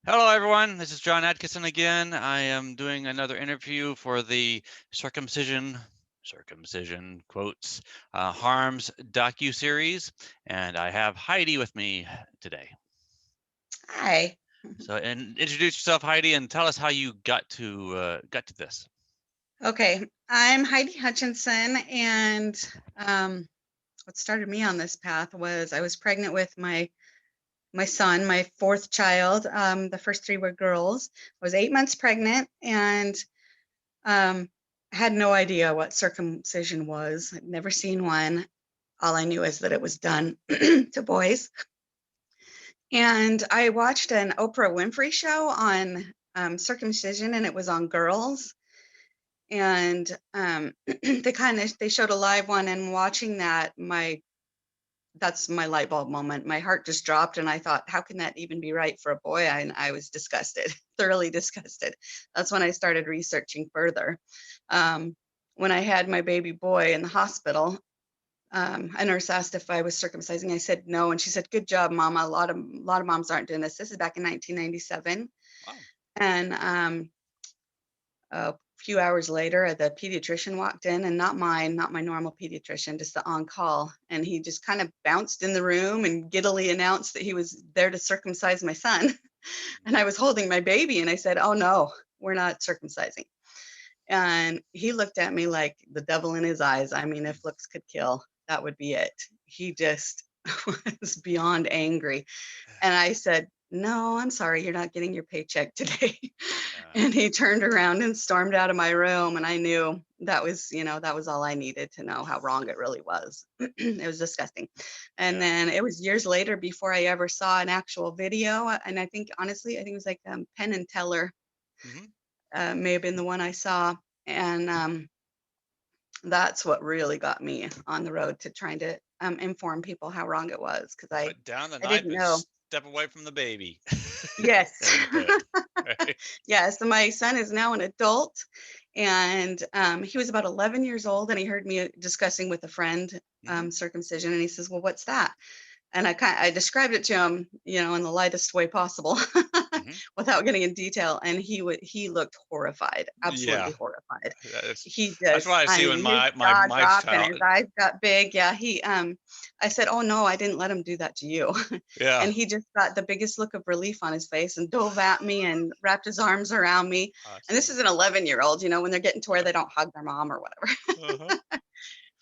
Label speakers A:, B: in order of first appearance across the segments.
A: Hello, everyone. This is John Adkison again. I am doing another interview for the circumcision quotes harms docu-series, and I have Heidi with me today.
B: Hi.
A: So, and introduce yourself, Heidi, and tell us how you got to this.
B: Okay, I'm Heidi Hutchinson, and what started me on this path was I was pregnant with my son, my fourth child. The first three were girls. I was 8 months pregnant, and had no idea what circumcision was. I'd never seen one. All I knew is that it was done to boys. And I watched an Oprah Winfrey show on circumcision, and it was on girls. And they showed a live one, and watching that, that's my light bulb moment. My heart just dropped, and I thought, how can that even be right for a boy? And I was disgusted, thoroughly disgusted. That's when I started researching further. When I had my baby boy in the hospital, a nurse asked if I was circumcising. I said no, and she said, "Good job, Mama. A lot of moms aren't doing this." This is back in 1997,
A: Wow.
B: and a few hours later, the pediatrician walked in, and not my normal pediatrician, just the on-call, and he just kind of bounced in the room and giddily announced that he was there to circumcise my son. And I was holding my baby, and I said, "Oh no, we're not circumcising." And he looked at me like the devil in his eyes. I mean, if looks could kill, that would be it. He just was beyond angry. And I said, "No, I'm sorry, you're not getting your paycheck today." And he turned around and stormed out of my room, and I knew that was, that was all I needed to know how wrong it really was. It was disgusting. And then it was years later before I ever saw an actual video. And I think, honestly, I think it was like Penn and Teller,
A: Mm-hmm.
B: may have been the one I saw. And that's what really got me on the road to trying to inform people how wrong it was, because
A: Put down the
B: I
A: knife
B: didn't
A: and
B: know.
A: step away from the baby.
B: Yes.
A: And quit. Right?
B: Yeah, so my son is now an adult, and he was about 11 years old, and he heard me discussing with a friend
A: Mm-hmm.
B: circumcision, and he says, "Well, what's that?" And I described it to him, in the lightest way possible,
A: Mm-hmm.
B: without getting in detail, and he looked horrified,
A: Yeah,
B: absolutely horrified.
A: that's
B: He
A: that's
B: just,
A: what I
B: I
A: see when
B: mean, his
A: my
B: jaw
A: my
B: dropped and his
A: child.
B: eyes got big. Yeah, I said, "Oh no, I didn't let him do that to you."
A: Yeah.
B: And he just got the biggest look of relief on his face and dove at me and wrapped his arms around me. And this
A: Awesome.
B: is an 11-year-old, when they're getting to where
A: Yeah.
B: they don't hug their mom or whatever.
A: Uh-huh.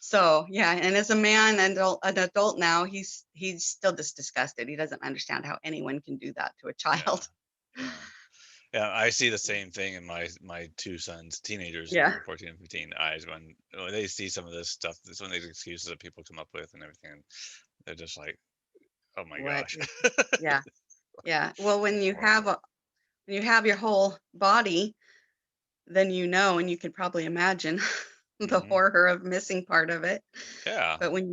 B: So yeah, and as a man and an adult now, he's still just disgusted. He doesn't understand how anyone can do that to a
A: Yeah.
B: child.
A: Yeah. Yeah, I see the same thing in my two sons, teenagers,
B: Yeah,
A: 14 and 15, eyes when they see some of this stuff, some of these excuses that people come up with and everything, and they're just like, "Oh my
B: what
A: gosh."
B: is yeah, yeah. Well,
A: Horrible.
B: when you have your whole body, then and you can probably imagine the
A: Hmm.
B: horror of missing part of it.
A: Yeah.
B: But
A: I,
B: when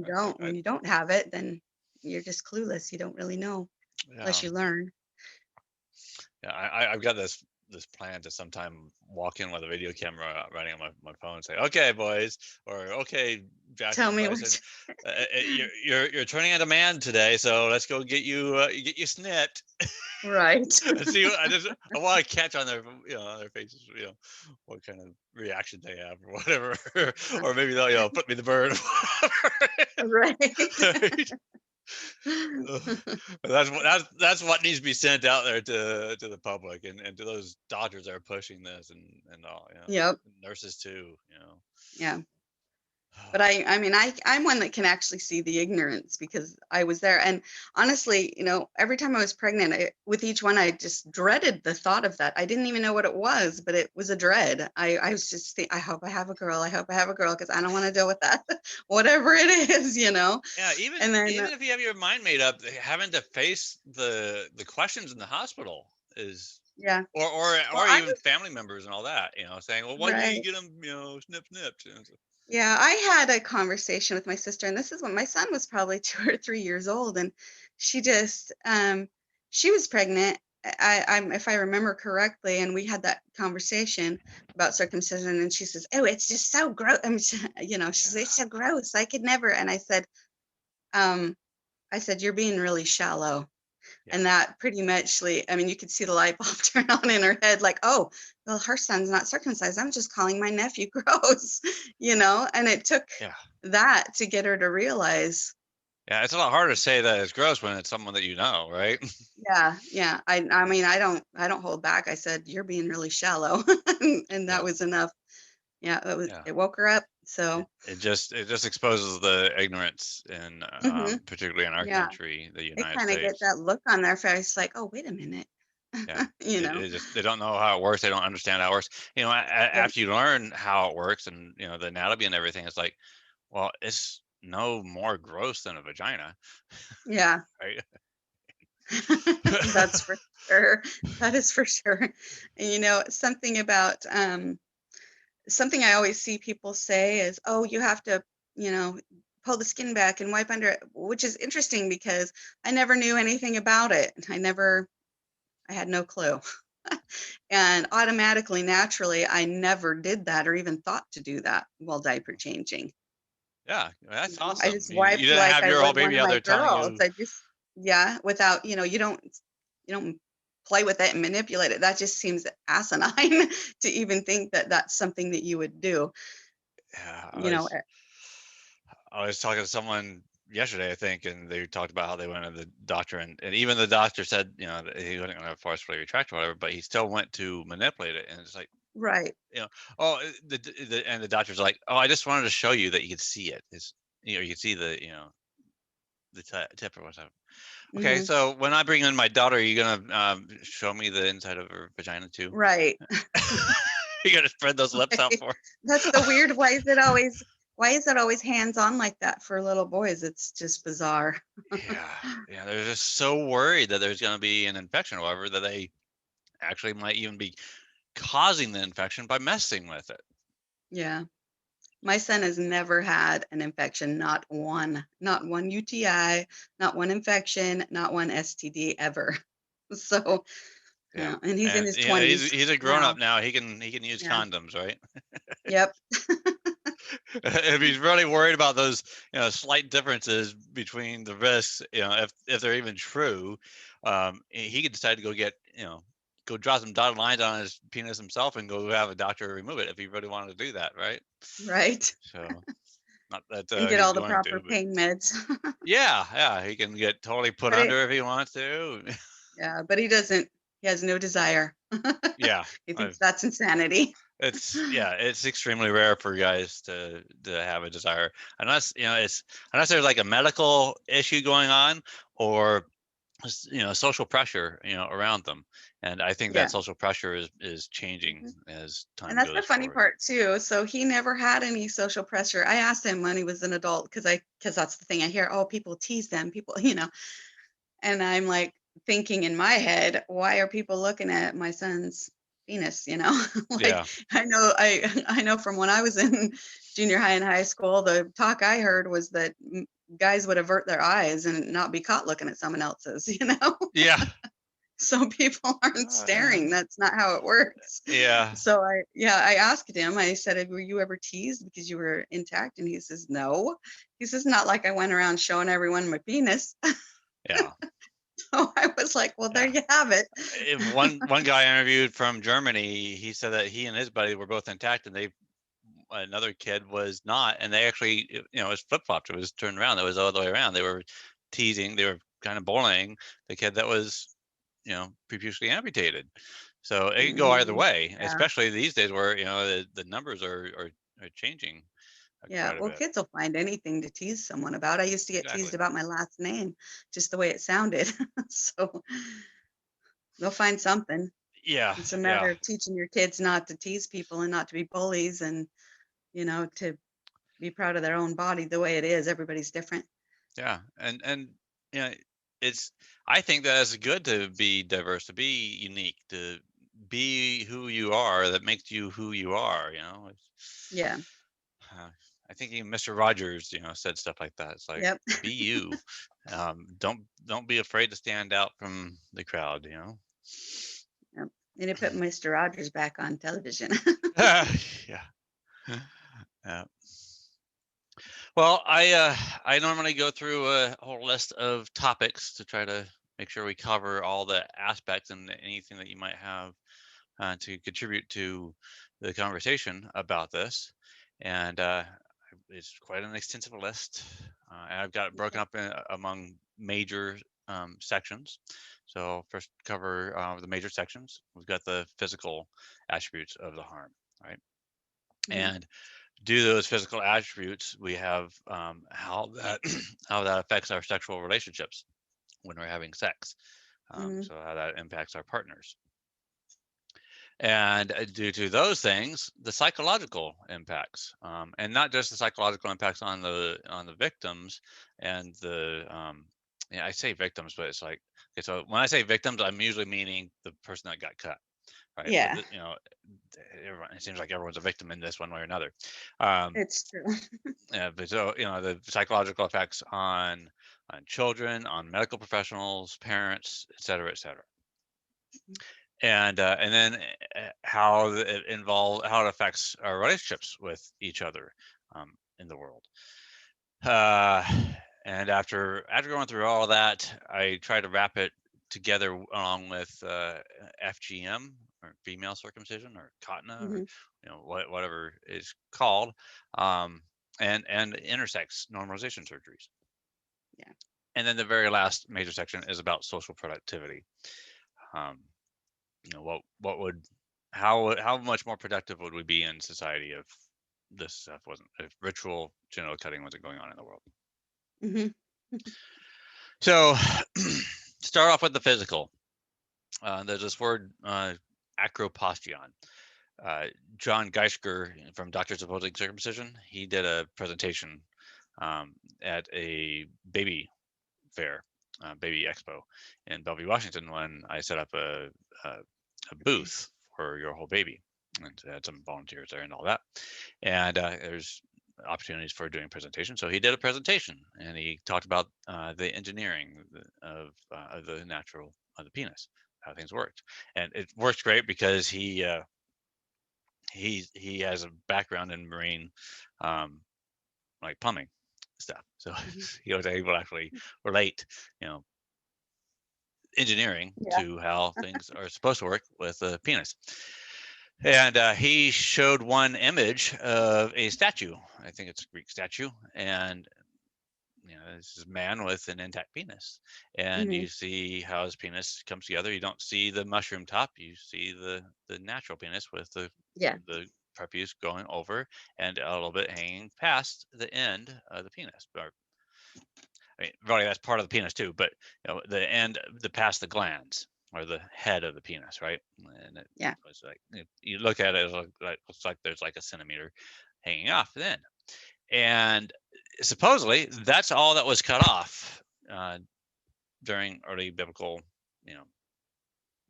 B: you don't have it, then you're just clueless. You don't really know
A: yeah.
B: unless you learn.
A: Yeah, I've got this plan to sometime walk in with a video camera running on my phone and say, "Okay, boys," or "Okay,
B: Tell me
A: Bryson,
B: what.
A: you're turning into man today, so let's go get you snipped."
B: Right.
A: And see, I want to catch on their on their faces, what kind of reaction they have or whatever, or maybe they'll put me the bird.
B: Right.
A: Right? Ugh. But that's what needs to be sent out there to the public and to those doctors that are pushing this and all,
B: Yep.
A: nurses too,
B: Yeah. But I mean, I'm one that can actually see the ignorance because I was there. And honestly, every time I was pregnant, with each one, I just dreaded the thought of that. I didn't even know what it was, but it was a dread. I was just I hope I have a girl. I hope I have a girl because I don't want to deal with that, whatever it is.
A: Yeah, even
B: And then,
A: even if you have your mind made up, having to face the questions in the hospital is,
B: yeah. Well,
A: or
B: I
A: even
B: was
A: family members and all that, saying, "Well, why didn't you
B: right.
A: get them, snipped?"
B: Yeah, I had a conversation with my sister, and this is when my son was probably 2 or 3 years old, and she just, she was pregnant. If I remember correctly, and we had that conversation about circumcision, and she says, "Oh, it's just so gross." She says, "It's
A: Yeah.
B: so gross. I could never." And um, I said, "You're being really shallow."
A: Yeah.
B: And that pretty much, I mean, you could see the light bulb turn on in her head, like, oh, well, her son's not circumcised. I'm just calling my nephew gross, and it took
A: Yeah.
B: that to get her to realize.
A: Yeah. It's a lot harder to say that it's gross when it's someone that you know, right?
B: Yeah, yeah. I mean, I don't hold back. I said, you're being really shallow. And that
A: Yeah.
B: was enough. Yeah,
A: Yeah.
B: it woke her up. So,
A: It just exposes the ignorance in
B: mhm,
A: particularly in our
B: yeah,
A: country, the
B: they
A: United
B: kind of get
A: States.
B: that look on their face like, oh, wait a minute.
A: Yeah.
B: you
A: They,
B: know?
A: they just they don't know how it works. They don't understand how it works.
B: Yep.
A: After you learn how it works and the anatomy and everything, it's like, well, it's no more gross than a vagina,
B: Yeah.
A: right?
B: That's for sure. That is for sure. And something about something I always see people say is, "Oh, you have to, you know, pull the skin back and wipe under it," which is interesting because I never knew anything about it. I had no clue. And automatically, naturally, I never did that or even thought to do that while diaper changing.
A: Yeah, that's
B: I
A: awesome.
B: just
A: You
B: wiped
A: didn't
B: like
A: have
B: I
A: your
B: would
A: old
B: one
A: baby
B: of
A: out
B: my
A: there telling
B: girls.
A: you,
B: I just, yeah, without, you don't play with it and manipulate it. That just seems asinine to even think that that's something that you would do.
A: yeah,
B: You know,
A: I was talking to someone yesterday, I think, and they talked about how they went to the doctor, and even the doctor said, that he wasn't going to forcefully retract or whatever, but he still went to manipulate it, and it's like,
B: right.
A: you know, oh, and the doctor's like, oh, I just wanted to show you that you could see it. You could see the tip or whatever. Okay,
B: Hmm.
A: so when I bring in my daughter, are you gonna show me the inside of her vagina too?
B: Right.
A: You gotta spread those lips out for her?
B: That's the weird. Why is it always hands on like that for little boys? It's just bizarre.
A: Yeah, yeah, they're just so worried that there's going to be an infection, however, that they actually might even be causing the infection by messing with it.
B: Yeah. My son has never had an infection, not one UTI, not one infection, not one STD ever. So,
A: Yeah,
B: and he's in
A: and
B: his
A: he's
B: 20s
A: he's a grown up
B: now.
A: now. He can use
B: Yeah.
A: condoms, right?
B: Yep.
A: If he's really worried about those, slight differences between the risks, if they're even true, he could decide to go go draw some dotted lines on his penis himself and go have a doctor remove it if he really wanted to do that, right?
B: Right.
A: So, not that
B: And get
A: he's
B: all the
A: going
B: proper
A: to, but
B: pain meds.
A: yeah, he can get totally put
B: But
A: under if he wants to.
B: yeah, but he has no desire.
A: Yeah,
B: He
A: I-
B: thinks that's insanity.
A: it's extremely rare for guys to have a desire unless it's unless there's like a medical issue going on or social pressure around them, and I think that
B: Yeah.
A: social pressure is changing
B: Mhm.
A: as
B: And
A: time
B: that's the
A: goes
B: funny
A: forward.
B: part too. So he never had any social pressure. I asked him when he was an adult because that's the thing I hear. Oh, people tease them. People. And I'm like thinking in my head, why are people looking at my son's penis? Like
A: Yeah,
B: I know from when I was in junior high and high school, the talk I heard was that guys would avert their eyes and not be caught looking at someone else's.
A: yeah,
B: So people aren't staring. That's not how it works.
A: yeah,
B: So I asked him, I said, were you ever teased because you were intact? And he says, no. He says, not like I went around showing everyone my penis.
A: yeah,
B: So I was like, well, there
A: yeah.
B: you have it.
A: If one guy I interviewed from Germany, he said that he and his buddy were both intact, and another kid was not, and they actually, it was flip flopped. It was turned around. It was all the way around. They were teasing. They were kind of bullying the kid that was, previously amputated. So it could go either
B: Mhm.
A: way,
B: Yeah.
A: especially these days where the numbers are changing
B: Yeah.
A: quite a
B: Well,
A: bit.
B: kids will find anything to tease someone about. I used to get teased
A: Exactly.
B: about my last name, just the way it sounded. So they'll find something.
A: Yeah,
B: It's a
A: yeah,
B: matter of teaching your kids not to tease people and not to be bullies and, to be proud of their own body the way it is. Everybody's different.
A: yeah, and you know, it's. I think that it's good to be diverse, to be unique, to be who you are. That makes you who you are.
B: Yeah.
A: Uh, I think even Mr. Rogers, said stuff like that. It's like,
B: Yep.
A: be you. Don't be afraid to stand out from the crowd.
B: Yep. Need to put Mr. Rogers back on television.
A: Yeah. Yeah. Well, I normally go through a whole list of topics to try to make sure we cover all the aspects and anything that you might have to contribute to the conversation about this. And it's quite an extensive list. And I've got it broken up among major sections. So first cover the major sections. We've got the physical attributes of the harm, right? And due to those physical attributes, we have how that how that affects our sexual relationships when we're having sex. So how that impacts our partners. And due to those things, the psychological impacts, and not just the psychological impacts on the victims and the yeah, I say victims, but it's like, okay, so when I say victims, I'm usually meaning the person that got cut, right? But
B: Yeah,
A: you know, everyone, it seems like everyone's a victim in this one way or another. Um,
B: it's true.
A: yeah, but so you know, the psychological effects on children, on medical professionals, parents, et cetera, et cetera. And then how how it affects our relationships with each other in the world. Uh, and after going through all of that, I try to wrap it together along with FGM, or female circumcision, or katna, or you know whatever is called, um, and intersex normalization surgeries.
B: Yeah.
A: And then the very last major section is about social productivity. Um, you know, what would how much more productive would we be in society if this stuff wasn't, if ritual genital cutting wasn't going on in the world?
B: Mm-hmm.
A: So start off with the physical. There's this word acropostion. John Geisker from Doctors Opposing Circumcision, he did a presentation at a baby fair, baby expo in Bellevue, Washington, when I set up a booth for your whole baby, and had some volunteers there and all that. And there's opportunities for doing presentations. So he did a presentation, and he talked about the engineering of the natural of the penis, how things worked, and it works great because he has a background in marine, um, like plumbing stuff, so he was able to actually relate, you know, engineering
B: Yeah.
A: to how things are supposed to work with a penis. And he showed one image of a statue. I think it's a Greek statue, and you know, this is a man with an intact penis, and
B: Mm-hmm.
A: you see how his penis comes together. You don't see the mushroom top; you see the natural penis with
B: Yeah.
A: the prepuce going over and a little bit hanging past the end of the penis. Or, I mean, really, that's part of the penis too, but you know, the end, the past the glands, or the head of the penis, right? And it
B: Yeah.
A: was like, you look at it, looks like there's like a centimeter hanging off then. And supposedly that's all that was cut off during early biblical, you know,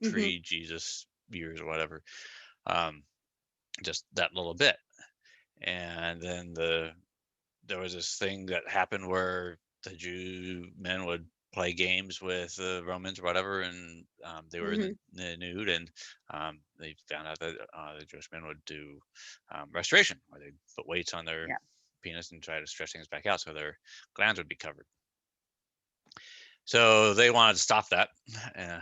B: Mm-hmm.
A: pre-Jesus years or whatever. Um, just that little bit. And then there was this thing that happened where the Jew men would play games with the Romans or whatever, and they were in
B: Mm-hmm.
A: the nude, and they found out that the Jewish men would do restoration, where they'd put weights on their
B: Yeah.
A: penis and try to stretch things back out so their glands would be covered. So they wanted to stop that. Uh,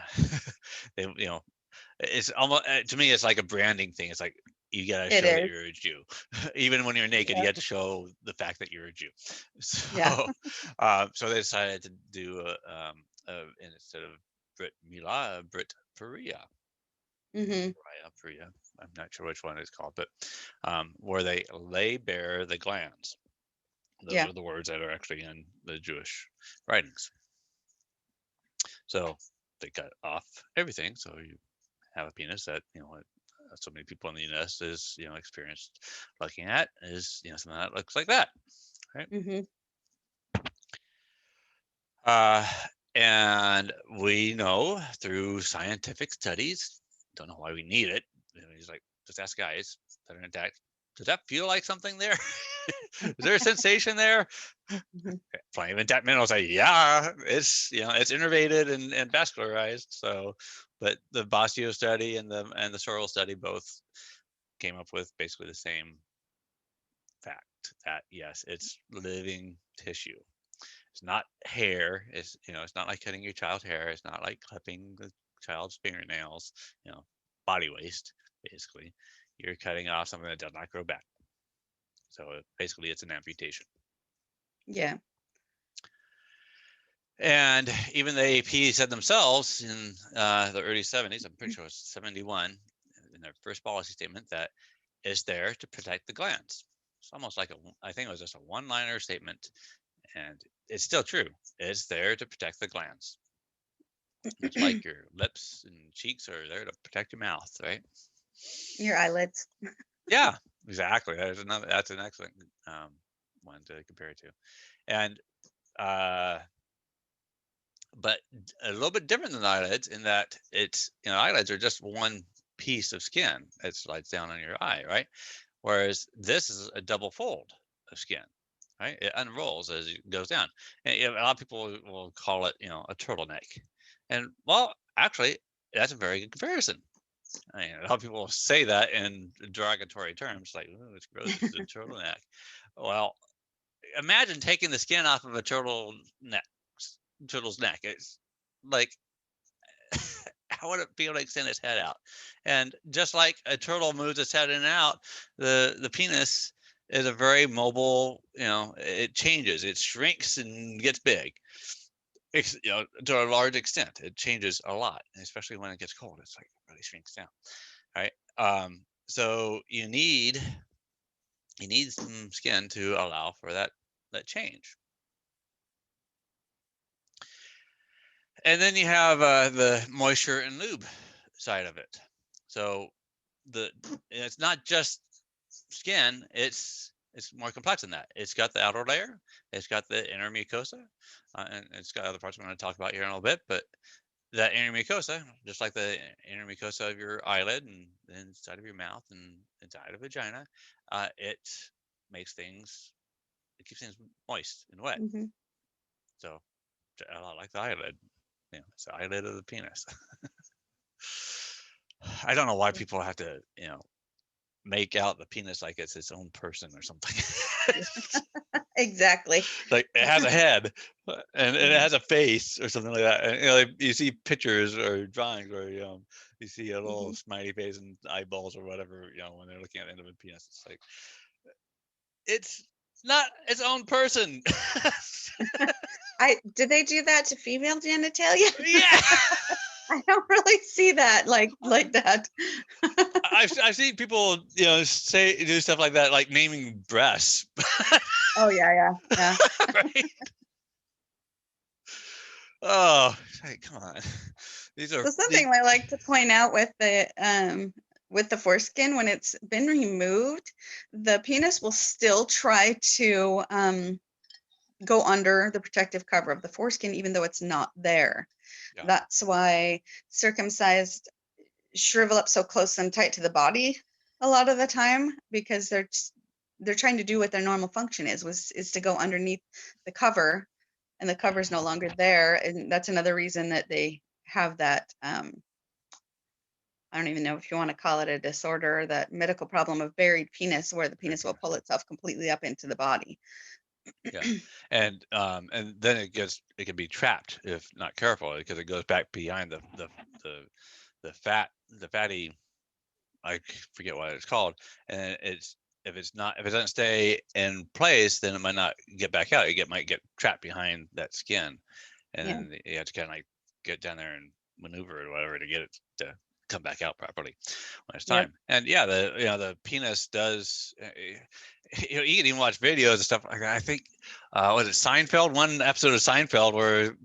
A: they, you know, it's almost, to me, it's like a branding thing. It's like you gotta
B: It
A: show that
B: is.
A: you're a Jew, even when you're naked. You
B: Yeah.
A: have to show the fact that you're a Jew.
B: Yeah.
A: So, so they decided to do instead of brit milah, brit priah,
B: Mm-hmm.
A: priah. I'm not sure which one it's called, but where they lay bare the glands. Those
B: Yeah.
A: are the words that are actually in the Jewish writings. So they cut off everything. So you have a penis that, you know, so many people in the U.S. is, you know, experienced looking at, is, you know, something that looks like that, right?
B: Mm-hmm.
A: Uh, and we know through scientific studies, don't know why we need it. You know, he's like, just ask guys that are intact. Does that feel like something there? Is there a sensation there?
B: Mm-hmm.
A: Plenty of intact men will say, yeah, it's, you know, it's innervated and vascularized. So, but the Bosio study and the Sorrells study both came up with basically the same fact, that yes, it's living tissue. It's not hair. It's, it's not like cutting your child's hair. It's not like clipping the child's fingernails, body waste, basically. You're cutting off something that does not grow back. So basically it's an amputation.
B: Yeah.
A: And even the AP said themselves in the early 70s, I'm pretty sure it was 71, in their first policy statement, that it's there to protect the glands. It's almost like I think it was just a one-liner statement, and it's still true. It's there to protect the glands. Much like your lips and cheeks are there to protect your mouth, right?
B: Your eyelids.
A: Yeah, exactly. That's an excellent one to compare it to. And but a little bit different than eyelids in that it's, eyelids are just one piece of skin that slides down on your eye, right? Whereas this is a double fold of skin, right? It unrolls as it goes down. And a lot of people will call it, a turtleneck. And well, actually, that's a very good comparison. I mean, a lot of people say that in derogatory terms, like, "Oh, it's gross, it's a turtleneck." Well, imagine taking the skin off of a turtle's neck. It's like, how would it feel to extend its head out? And just like a turtle moves its head in and out, the penis is a very mobile, it changes, it shrinks and gets big. To a large extent, it changes a lot, especially when it gets cold. It's like it really shrinks down, right? So you need some skin to allow for that change. And then you have the moisture and lube side of it. So it's not just skin, it's more complex than that. It's got the outer layer, it's got the inner mucosa, and it's got other parts we're going to talk about here in a little bit. But that inner mucosa, just like the inner mucosa of your eyelid and the inside of your mouth and inside of vagina, it makes things, it keeps things moist and wet.
B: Mm-hmm.
A: So a lot like the eyelid, it's the eyelid of the penis. I don't know why people have to, make out the penis like it's its own person or something.
B: Exactly.
A: Like it has a head and it has a face or something like that. And like you see pictures or drawings where you see a little smiley face and eyeballs or whatever, when they're looking at the end of a penis. It's like, it's not its own person.
B: Do they do that to female genitalia?
A: Yeah.
B: I don't really see that like that.
A: I've seen people, do stuff like that, like naming breasts.
B: Oh yeah.
A: Right? Oh, hey, come on. These are
B: So something I like to point out with the foreskin, when it's been removed, the penis will still try to go under the protective cover of the foreskin, even though it's not there.
A: Yeah.
B: That's why circumcised shrivel up so close and tight to the body a lot of the time, because they're trying to do what their normal function is to go underneath the cover, and the cover is no longer there. And that's another reason that they have that I don't even know if you want to call it a disorder, or that medical problem of buried penis, where the penis will pull itself completely up into the body.
A: Yeah, and then it can be trapped if not careful, because it goes back behind the fatty, I forget what it's called, and if it doesn't stay in place, then it might not get back out. It might get trapped behind that skin, and then you have to kind of like get down there and maneuver or whatever to get it to come back out properly when it's time. And yeah, the penis does. You can even watch videos and stuff like that. I think was it Seinfeld? One episode of Seinfeld where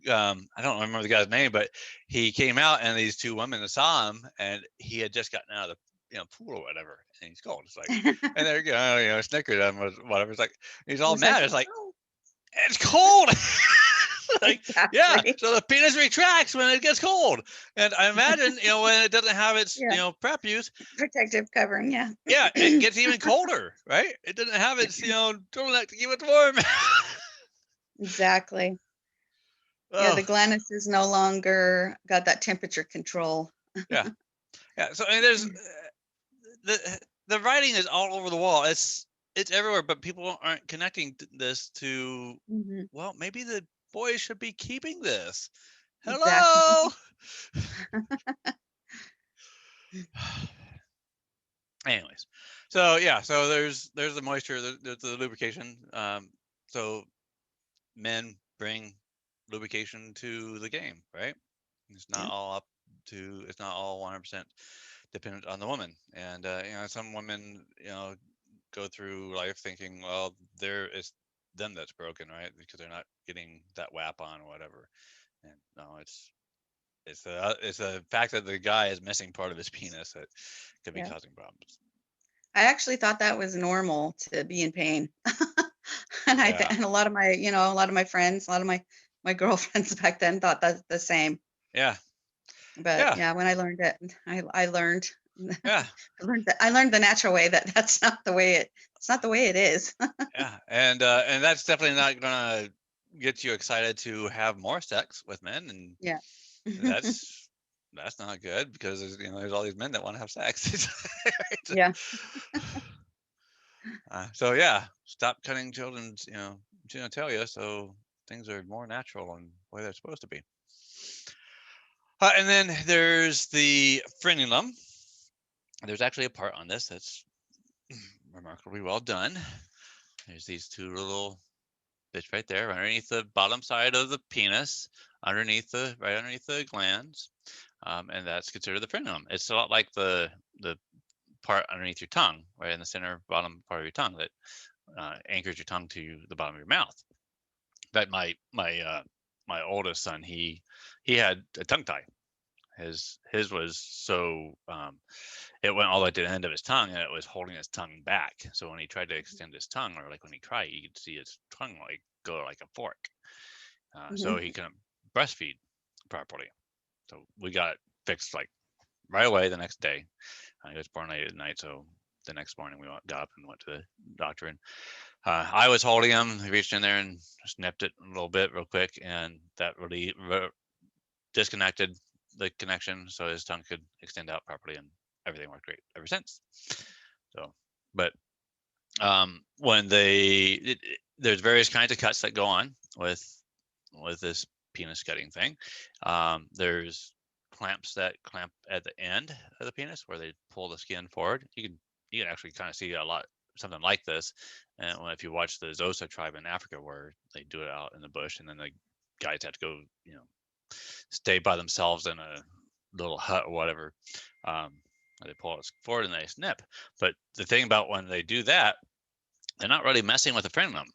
A: I don't remember the guy's name, but he came out and these two women saw him, and he had just gotten out of the pool or whatever, and he's cold. It's like, and they're snickered at him or whatever. It's like he's all mad. It's like, it's cold. Like,
B: exactly.
A: Yeah, so the penis retracts when it gets cold, and I imagine when it doesn't have its prepuce
B: protective covering,
A: yeah, it gets even colder, right? It doesn't have its turtleneck to keep it warm.
B: Exactly. Yeah, the glanus is no longer got that temperature control.
A: Yeah. So I mean, there's the writing is all over the wall. It's it's everywhere, but people aren't connecting this to,
B: Mhm.
A: well, maybe the boys should be keeping this. Hello.
B: Exactly.
A: Anyways, so yeah, so there's the moisture, there's the lubrication. So men bring lubrication to the game, right? It's not
B: Yeah.
A: all up to, it's not all 100% dependent on the woman. And some women, go through life thinking, well, it's them that's broken, right? Because they're not getting that WAP on or whatever. And no, it's the fact that the guy is missing part of his penis that could be
B: Yeah.
A: causing problems.
B: I actually thought that was normal to be in pain. And
A: Yeah,
B: and a lot of my, a lot of my friends, a lot of my girlfriends back then thought that the same.
A: yeah,
B: But
A: yeah,
B: yeah, when I learned it, I learned
A: yeah,
B: I learned the natural way that that's not the way it's not the way it is.
A: yeah. And that's definitely not gonna get you excited to have more sex with men, and
B: Yeah.
A: that's that's not good because there's all these men that want to have sex. Right?
B: Yeah.
A: So yeah, stop cutting children's genitalia so things are more natural and the way they're supposed to be. And then there's the frenulum. There's actually a part on this that's remarkably well done. There's these two little bits right there, underneath the bottom side of the penis, right underneath the glands, and that's considered the frenulum. It's a lot like the part underneath your tongue, right in the center bottom part of your tongue that anchors your tongue to the bottom of your mouth. That my oldest son, he had a tongue tie. His was so it went all the way to the end of his tongue, and it was holding his tongue back. So when he tried to extend his tongue, or like when he cried, you could see his tongue like go like a fork. So
B: Mhm.
A: he couldn't breastfeed properly. So we got it fixed like right away the next day. He was born late at night, so the next morning we got up and went to the doctor, and I was holding him. He reached in there and snipped it a little bit real quick, and that really disconnected the connection so his tongue could extend out properly, and everything worked great ever since. So, but when there's various kinds of cuts that go on with this penis cutting thing. There's clamps that clamp at the end of the penis where they pull the skin forward. You can actually kind of see a lot something like this, and if you watch the Xhosa tribe in Africa where they do it out in the bush, and then the guys have to go, stay by themselves in a little hut or whatever. Um, they pull it forward and they snip. But the thing about when they do that, they're not really messing with the frenulum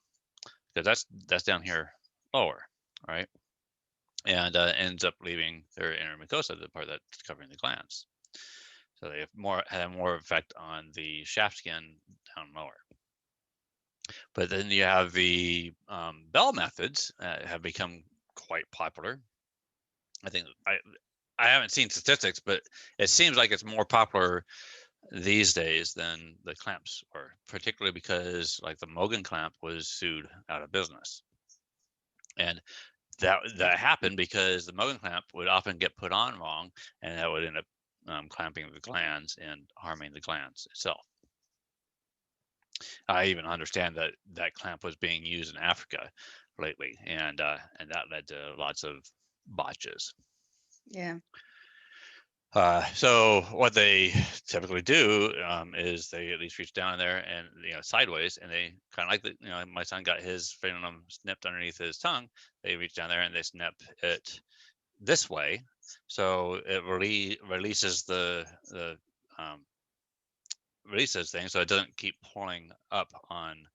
A: because that's down here lower, right? And ends up leaving their inner mucosa, the part that's covering the glands. So they have more effect on the shaft skin down lower. But then you have the Bell methods have become quite popular. I think I haven't seen statistics, but it seems like it's more popular these days than the clamps were, particularly because like the Mogen clamp was sued out of business. And that happened because the Mogen clamp would often get put on wrong, and that would end up clamping the glands and harming the glands itself. I even understand that that clamp was being used in Africa lately, and that led to lots of botches.
B: Yeah.
A: So what they typically do is they at least reach down there and sideways, and they kind of like my son got his frenulum snipped underneath his tongue. They reach down there and they snip it this way, so it releases the um, releases things, so it doesn't keep pulling up on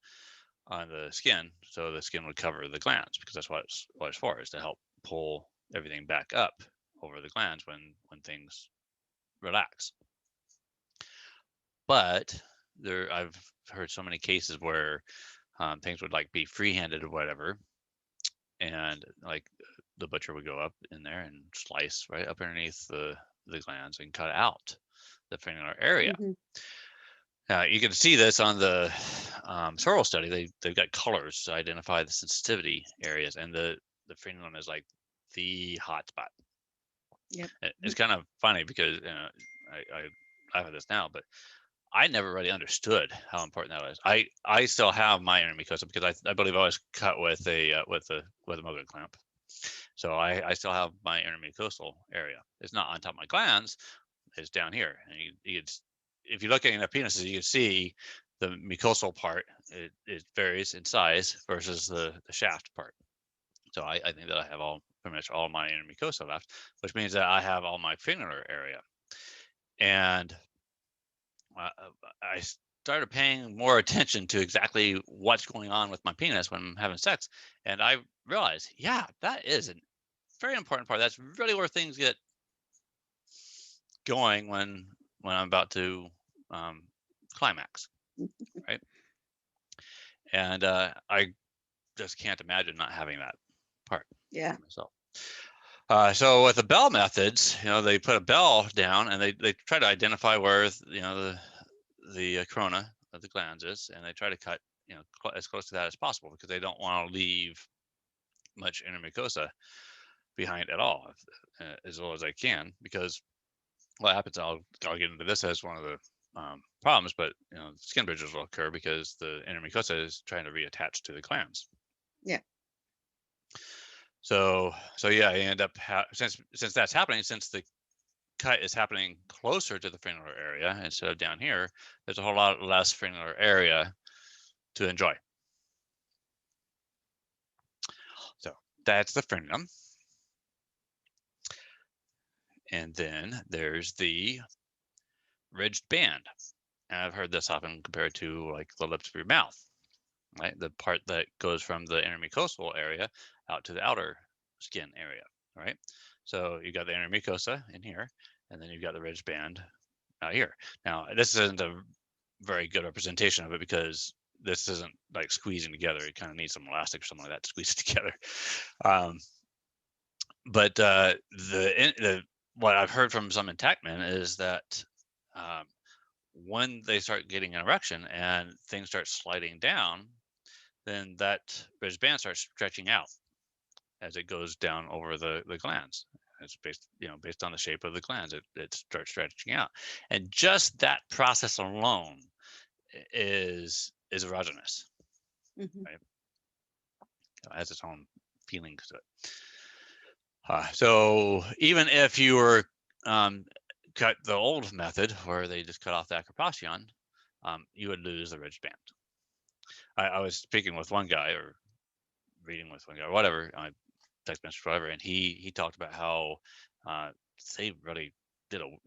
A: the skin. So the skin would cover the glands because that's what it's for, is to help pull everything back up over the glands when things relax. But I've heard so many cases where things would like be free-handed or whatever, and like the butcher would go up in there and slice right up underneath the glands and cut out the frenular area.
B: Mhm.
A: You can see this on the Sorrells study. They've got colors to identify the sensitivity areas, and the frenulum is like the hot spot.
B: Yep.
A: It's kind of funny because I laugh at this now, but I never really understood how important that was. I still have my inner mucosa because I believe I was cut with a Mogen Clamp. So I still have my inner mucosal area. It's not on top of my glands. It's down here. And if you look at the penises, you can see the mucosal part. It varies in size versus the shaft part. So I think that I have pretty much all my inner mucosa left, which means that I have all my finger area. And I started paying more attention to exactly what's going on with my penis when I'm having sex. And I realized, yeah, that is a very important part. That's really where things get going when I'm about to climax, right? And I just can't imagine not having that part.
B: Yeah.
A: Myself. So with the bell methods, they put a bell down and they try to identify where the corona of the glands is, and they try to cut as close to that as possible because they don't want to leave much inner mucosa behind at all, as well as they can. Because what happens, I'll get into this as one of the problems, but skin bridges will occur because the inner mucosa is trying to reattach to the glands.
B: Yeah.
A: So yeah, you end up since that's happening, since the cut is happening closer to the frenular area instead of down here, there's a whole lot less frenular area to enjoy. So that's the frenulum. And then there's the ridged band. And I've heard this often compared to like the lips of your mouth, right? The part that goes from the inner mucosal area out to the outer skin area, right? So you got the inner mucosa in here, and then you've got the ridged band out here. Now, this isn't a very good representation of it because this isn't like squeezing together. It kind of needs some elastic or something like that to squeeze it together. But what I've heard from some intact men is that when they start getting an erection and things start sliding down, then that ridged band starts stretching out as it goes down over the glands. It's based on the shape of the glands, it starts stretching out. And just that process alone is erogenous,
B: Mm-hmm.
A: right? It has its own feelings to it. So even if you were cut the old method where they just cut off the acropation, you would lose the ridged band. I was speaking with one guy or reading with one guy or whatever, text message, whatever, and he talked about how they really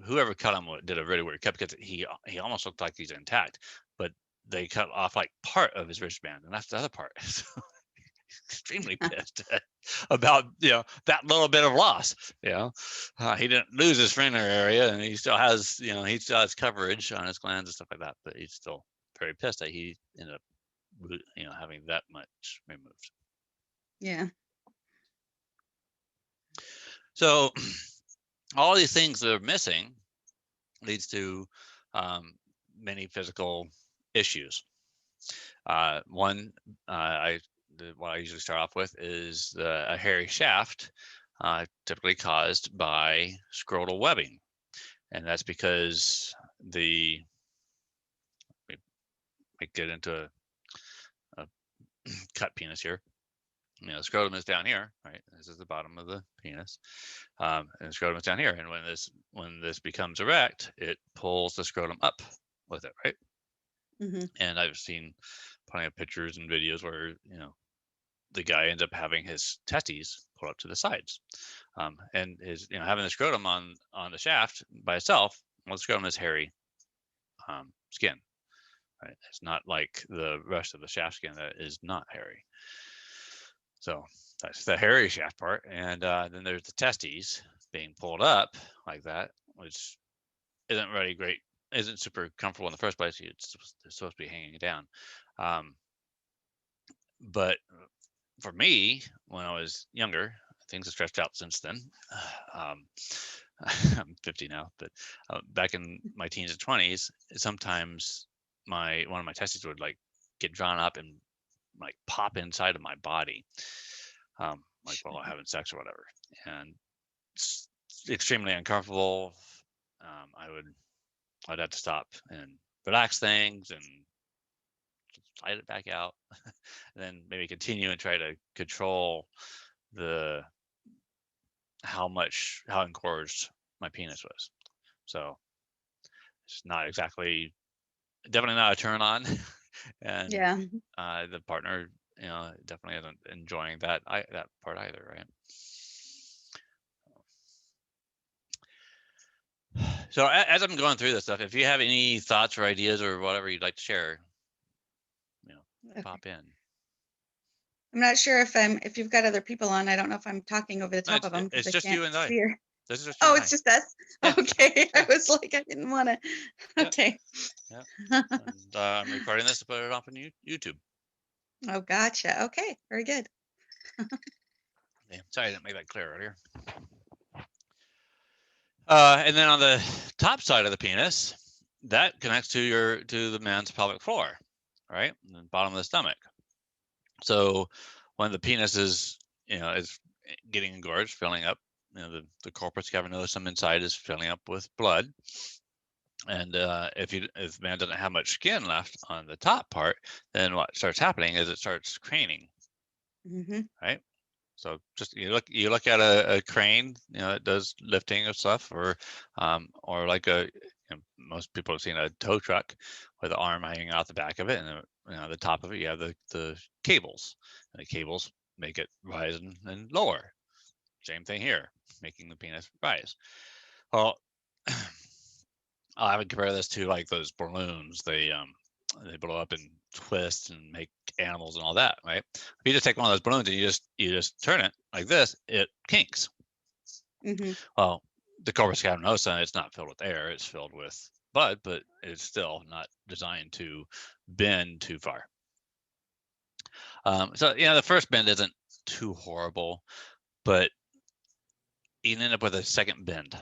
A: whoever cut him did a really weird cut because he almost looked like he's intact, but they cut off like part of his wristband, and that's the other part. So extremely pissed about that little bit of loss. He didn't lose his frenular area, and he still has coverage on his glands and stuff like that. But he's still very pissed that he ended up having that much removed.
B: Yeah.
A: So all these things that are missing leads to many physical issues. One, what I usually start off with is a hairy shaft, typically caused by scrotal webbing, and that's because we get into a cut penis here. The scrotum is down here, right? This is the bottom of the penis, and the scrotum is down here. And when this becomes erect, it pulls the scrotum up with it, right?
B: Mm-hmm.
A: And I've seen plenty of pictures and videos where the guy ends up having his testes pulled up to the sides, and his having the scrotum on the shaft by itself. Well, the scrotum is hairy skin, right? It's not like the rest of the shaft skin that is not hairy. So that's the hairy shaft part, and then there's the testes being pulled up like that, which isn't really great, isn't super comfortable in the first place. It's supposed to be hanging down. But for me, when I was younger, things have stretched out since then. I'm 50 now, but back in my teens and 20s, sometimes one of my testes would like get drawn up and like pop inside of my body, like while having sex or whatever, and it's extremely uncomfortable. I'd have to stop and relax things and slide it back out, and then maybe continue and try to control how engorged my penis was. So it's not exactly, definitely not a turn on, and
B: Yeah.
A: the partner, definitely isn't enjoying that part either, right? So as I'm going through this stuff, if you have any thoughts or ideas or whatever you'd like to share,
B: Okay.
A: pop in.
B: I'm not sure if you've got other people on. I don't know if I'm talking over the top of them because
A: It's
B: I
A: just
B: can't
A: you and I.
B: hear.
A: This is just you
B: Oh,
A: and
B: it's
A: I.
B: just us.
A: Yeah.
B: Okay,
A: Yeah.
B: I was like, I didn't want to.
A: Yeah.
B: Okay.
A: Yeah. And I'm recording this to put it up on YouTube.
B: Oh, gotcha. Okay, very good.
A: Yeah. Sorry I didn't make that clear earlier. And then on the top side of the penis, that connects to the man's pelvic floor, right? And the bottom of the stomach. So when the penis is getting engorged, filling up, the corpus cavernosum inside is filling up with blood. And if the man doesn't have much skin left on the top part, then what starts happening is it starts craning, right? So just you look at a crane, it does lifting of stuff, or like most people have seen a tow truck with the arm hanging out the back of it, and the top of it you have the cables, and the cables make it rise and lower. Same thing here, making the penis rise. Well, I would compare this to like those balloons. They blow up and twist and make animals and all that, right? If you just take one of those balloons and you just turn it like this, it kinks. Well, the corpus cavernosum, it's not filled with air; it's filled with blood, but it's still not designed to bend too far. So the first bend isn't too horrible, but you can end up with a second bend.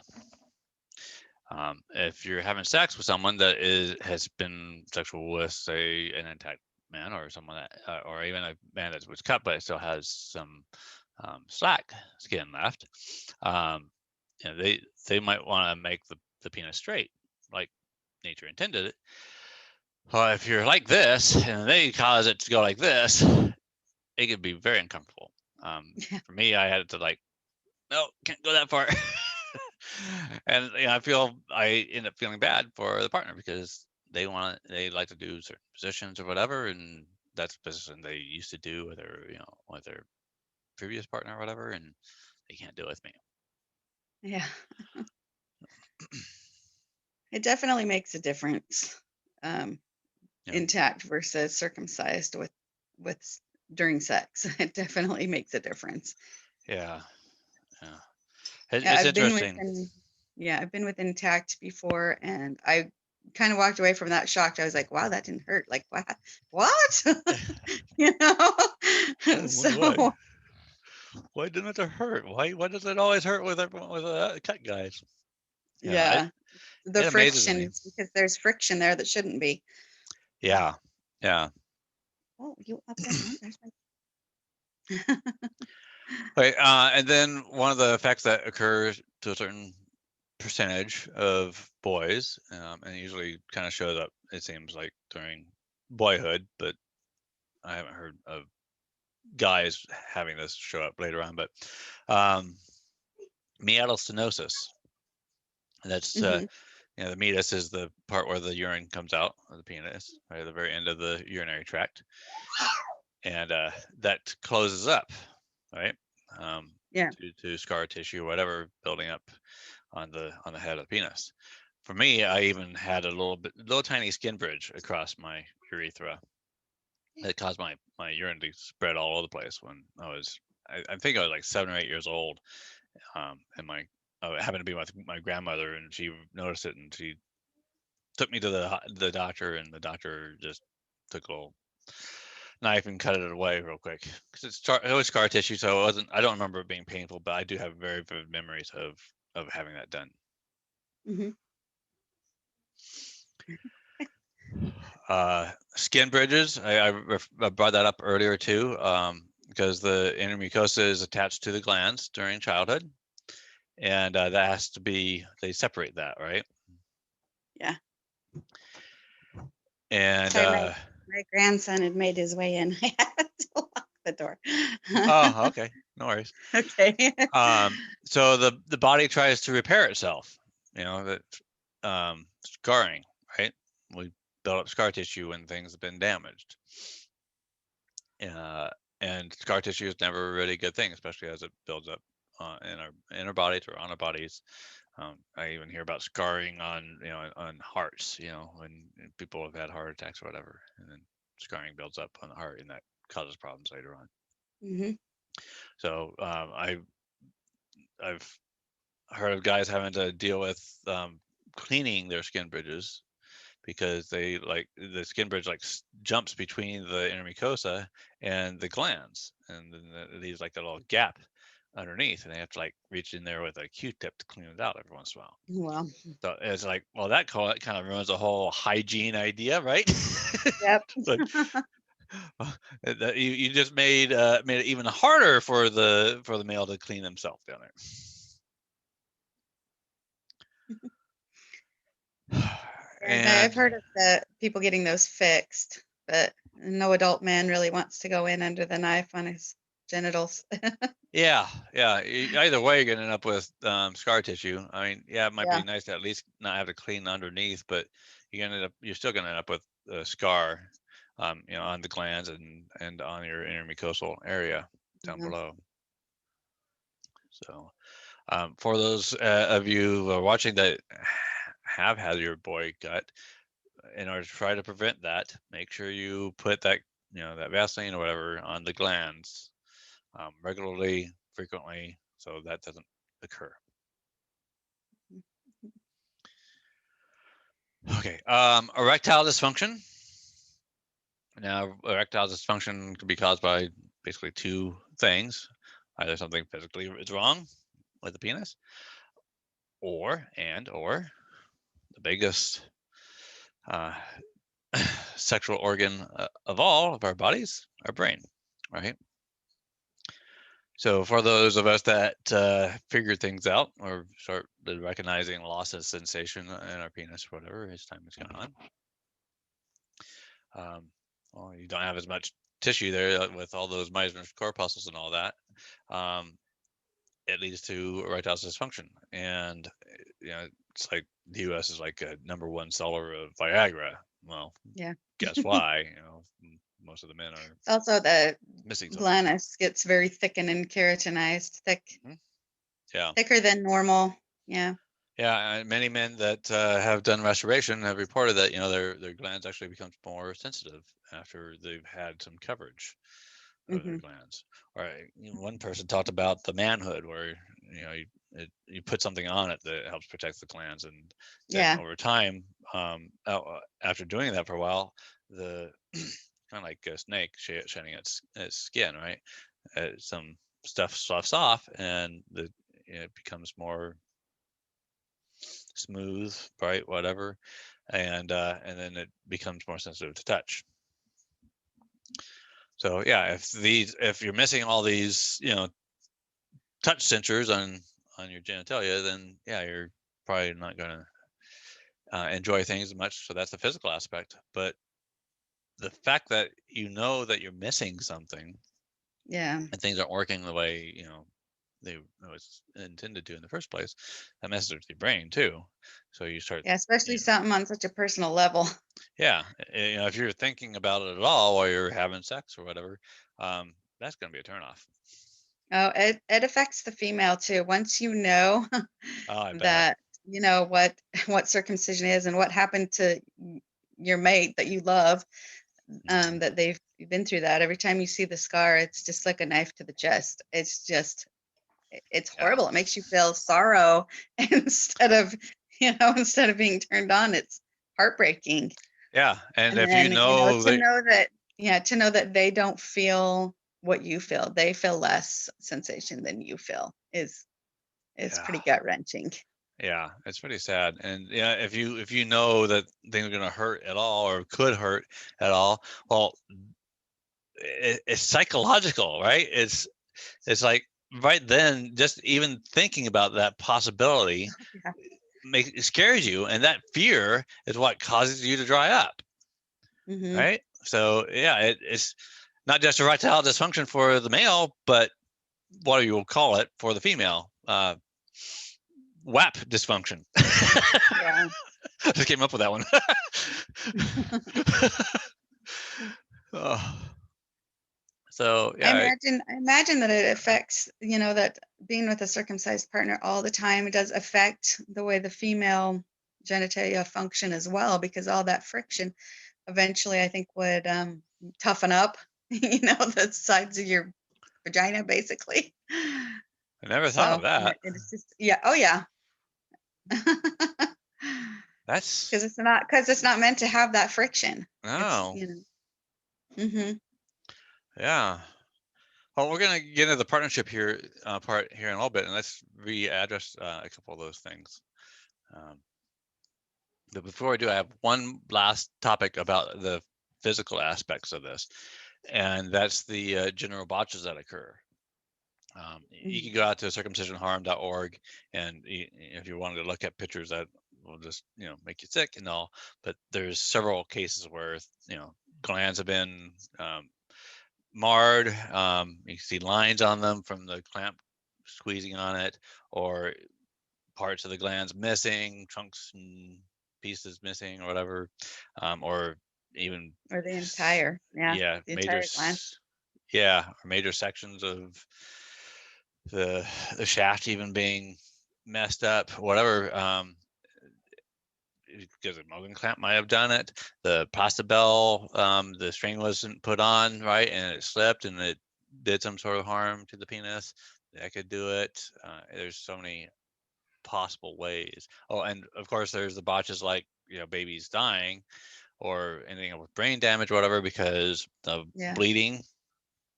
A: If you're having sex with someone that has been sexual with, say, an intact man, or someone that, or even a man that was cut but still has some slack skin left, they might want to make the penis straight, like nature intended it. Well, if you're like this and they cause it to go like this, it could be very uncomfortable. For me, I had to no, can't go that far. And I end up feeling bad for the partner because they like to do certain positions or whatever, and that's a position they used to do with their previous partner or whatever, and they can't do it with me.
B: Yeah. It definitely makes a difference. Intact versus circumcised with during sex. It definitely makes a difference.
A: Yeah. It's interesting.
B: I've been with intact before, and I kind of walked away from that shocked. I was like, wow, that didn't hurt. Like, what? So
A: why didn't it hurt? Why does it always hurt with cut guys?
B: Yeah, the
A: it amazes
B: friction
A: me.
B: is because there's friction there that shouldn't be.
A: Yeah.
B: Oh, you up there? Oh, there's my...
A: Right, and then one of the effects that occurs to a certain percentage of boys, and usually kind of shows up, it seems like, during boyhood, but I haven't heard of guys having this show up later on, but meatal stenosis. That's the meatus is the part where the urine comes out of the penis, right at the very end of the urinary tract, and that closes up, right? To scar tissue or whatever building up on the head of the penis. For me, I even had a little tiny skin bridge across my urethra that caused my urine to spread all over the place when I think I was like 7 or 8 years old, and I happened to be with my grandmother, and she noticed it, and she took me to the doctor, and the doctor just took a little knife and cut it away real quick because it was scar tissue, so I don't remember it being painful, but I do have very vivid memories of having that done. Skin bridges, I brought that up earlier too, because the inner mucosa is attached to the glands during childhood, and that has to be, they separate that, right?
B: Yeah.
A: And
B: Sorry, my grandson had made his way in. I had to lock the door.
A: oh, okay, no worries.
B: Okay.
A: So the body tries to repair itself. That scarring, right? We build up scar tissue when things have been damaged. And scar tissue is never a really good thing, especially as it builds up in our bodies or on our bodies. I even hear about scarring on hearts. When people have had heart attacks or whatever, and then scarring builds up on the heart, and that causes problems later on.
B: Mm-hmm.
A: So I've heard of guys having to deal with cleaning their skin bridges because they the skin bridge jumps between the inner mucosa and the glands, and then it leaves like a little gap underneath, and they have to reach in there with a Q-tip to clean it out every once in a while.
B: Well,
A: So it's well, that kind of ruins the whole hygiene idea, right?
B: yep.
A: That you just made it even harder for the male to clean himself down there.
B: And I've heard of the people getting those fixed, but no adult man really wants to go in under the knife on his genitals.
A: Yeah. Either way, you're gonna end up with scar tissue. I mean, yeah, it might
B: Yeah.
A: be nice to at least not have to clean underneath, but you're still gonna end up with a scar, on the glands and on your inner mucosal area down
B: Yeah.
A: below. So, for those of you who are watching that have had your boy gut, in order to try to prevent that, make sure you put that that Vaseline or whatever on the glands regularly, frequently, so that doesn't occur. Okay, erectile dysfunction. Now, erectile dysfunction can be caused by basically two things: either something physically is wrong with the penis, or the biggest sexual organ of all of our bodies, our brain, right? So for those of us that figured things out or start recognizing loss of sensation in our penis, or whatever, as time is going on, well, you don't have as much tissue there with all those Meissner's corpuscles and all that. It leads to erectile dysfunction, and it's like the U.S. is like a #1 seller of Viagra. Well,
B: Yeah.
A: guess why? Most of the men are
B: Also, the
A: missing something.
B: glanus gets very thickened and keratinized,
A: Yeah.
B: thicker than normal. Yeah.
A: Yeah, many men that have done restoration have reported that their glands actually becomes more sensitive after they've had some coverage of their glands. Or one person talked about the manhood, where you put something on it that helps protect the glands, and then over time, after doing that for a while, the kind of like a snake shedding its skin, right? Some stuff sloughs off, and it becomes more smooth, bright, whatever, and then it becomes more sensitive to touch. So yeah, if you're missing all these touch sensors on your genitalia, then yeah, you're probably not going to enjoy things as much. So that's the physical aspect. But the fact that that you're missing something, and things aren't working the way they was intended to in the first place, that messes with your brain too. So you start,
B: Especially something on such a personal level.
A: Yeah, if you're thinking about it at all while you're having sex or whatever, that's going to be a turnoff.
B: Oh, it affects the female too. Once you know
A: I bet.
B: that what circumcision is and what happened to your mate that you love, that they've been through that. Every time you see the scar, it's just like a knife to the chest. It's horrible. It makes you feel sorrow instead of being turned on. It's heartbreaking.
A: Yeah, and if
B: then,
A: to know
B: that they don't feel what you feel, they feel less sensation than you feel, is pretty gut wrenching.
A: Yeah, it's pretty sad. And yeah, if you know that things are going to hurt at all or could hurt at all, well, it's psychological, right? It's like right then, just even thinking about that possibility it scares you, and that fear is what causes you to dry up. right? So yeah, it's not just erectile dysfunction for the male, but what you will call it for the female. WAP dysfunction.
B: Yeah.
A: Just came up with that one. Oh. So yeah,
B: I imagine that it affects, that being with a circumcised partner all the time, it does affect the way the female genitalia function as well, because all that friction eventually I think would toughen up, the sides of your vagina basically.
A: I never thought of
B: So
A: that.
B: it's just, yeah. Oh yeah.
A: That's
B: Because it's not meant to have that friction. It's,
A: oh
B: mm-hmm.
A: yeah. Well, we're gonna get into the partnership here part here in a little bit, and let's readdress a couple of those things. But before I do, I have one last topic about the physical aspects of this, and that's the general botches that occur. You can go out to circumcisionharm.org, and if you wanted to look at pictures that will just make you sick and all, but there's several cases where glands have been marred. You can see lines on them from the clamp squeezing on it, or parts of the glands missing, chunks and pieces missing, or whatever, or even
B: Or the entire, the
A: major
B: entire gland.
A: or major sections of the shaft even being messed up, whatever. Because a Mogen Clamp might have done it. The Plastibell, the string wasn't put on right, and it slipped, and it did some sort of harm to the penis. That could do it. There's so many possible ways. Oh, and of course, there's the botches like babies dying, or anything with brain damage, or whatever, because of bleeding.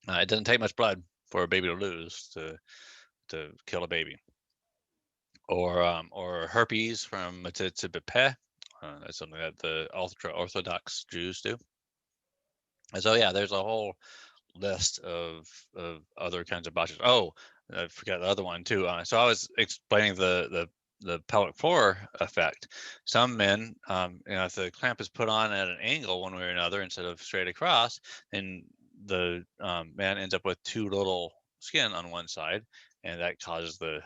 A: It doesn't take much blood for a baby to lose to kill a baby. Or herpes from Metsitibepeh. That's something that the ultra-Orthodox Jews do. And so, yeah, there's a whole list of other kinds of botches. Oh, I forgot the other one too. So I was explaining the pelvic floor effect. Some men, if the clamp is put on at an angle one way or another instead of straight across, then the man ends up with too little skin on one side, and that causes the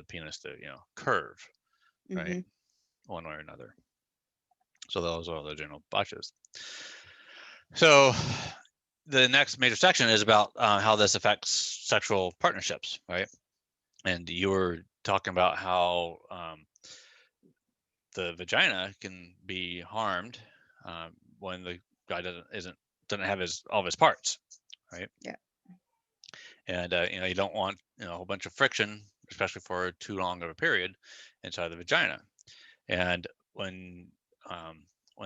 A: penis to curve, right, one way or another. So those are the general botches. So the next major section is about how this affects sexual partnerships, right? And you were talking about how the vagina can be harmed when the guy doesn't have all of his parts, right?
B: Yeah.
A: And you don't want a whole bunch of friction, especially for too long of a period, inside the vagina. And when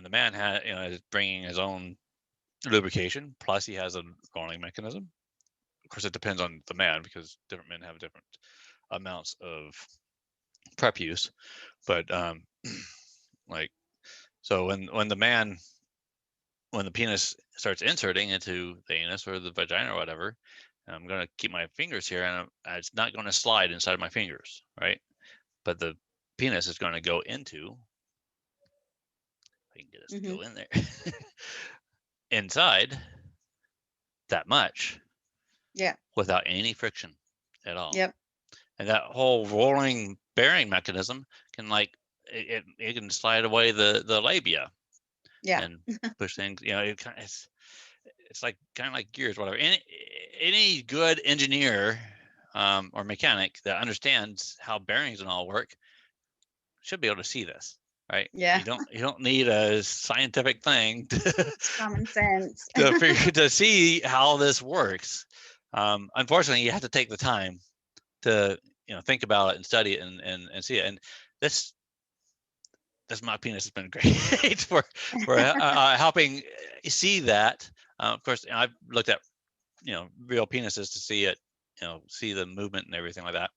A: the man is bringing his own lubrication, plus he has a rolling mechanism. Of course, it depends on the man, because different men have different amounts of prep use. But so when the penis starts inserting into the anus or the vagina or whatever, I'm going to keep my fingers here, and it's not going to slide inside of my fingers, right? But the penis is going to go into, if I can get us to go in there, inside that much, without any friction at all.
B: Yep.
A: And that whole rolling bearing mechanism can it can slide away the labia, and push things. It's like kind of like gears, whatever. Any good engineer or mechanic that understands how bearings and all work should be able to see this, right?
B: Yeah.
A: You don't need a scientific thing
B: It's common sense.
A: to see how this works. Unfortunately, you have to take the time to think about it and study it and see it. And this my penis has been great for helping see that. Of course, I've looked at real penises to see it, see the movement and everything like that.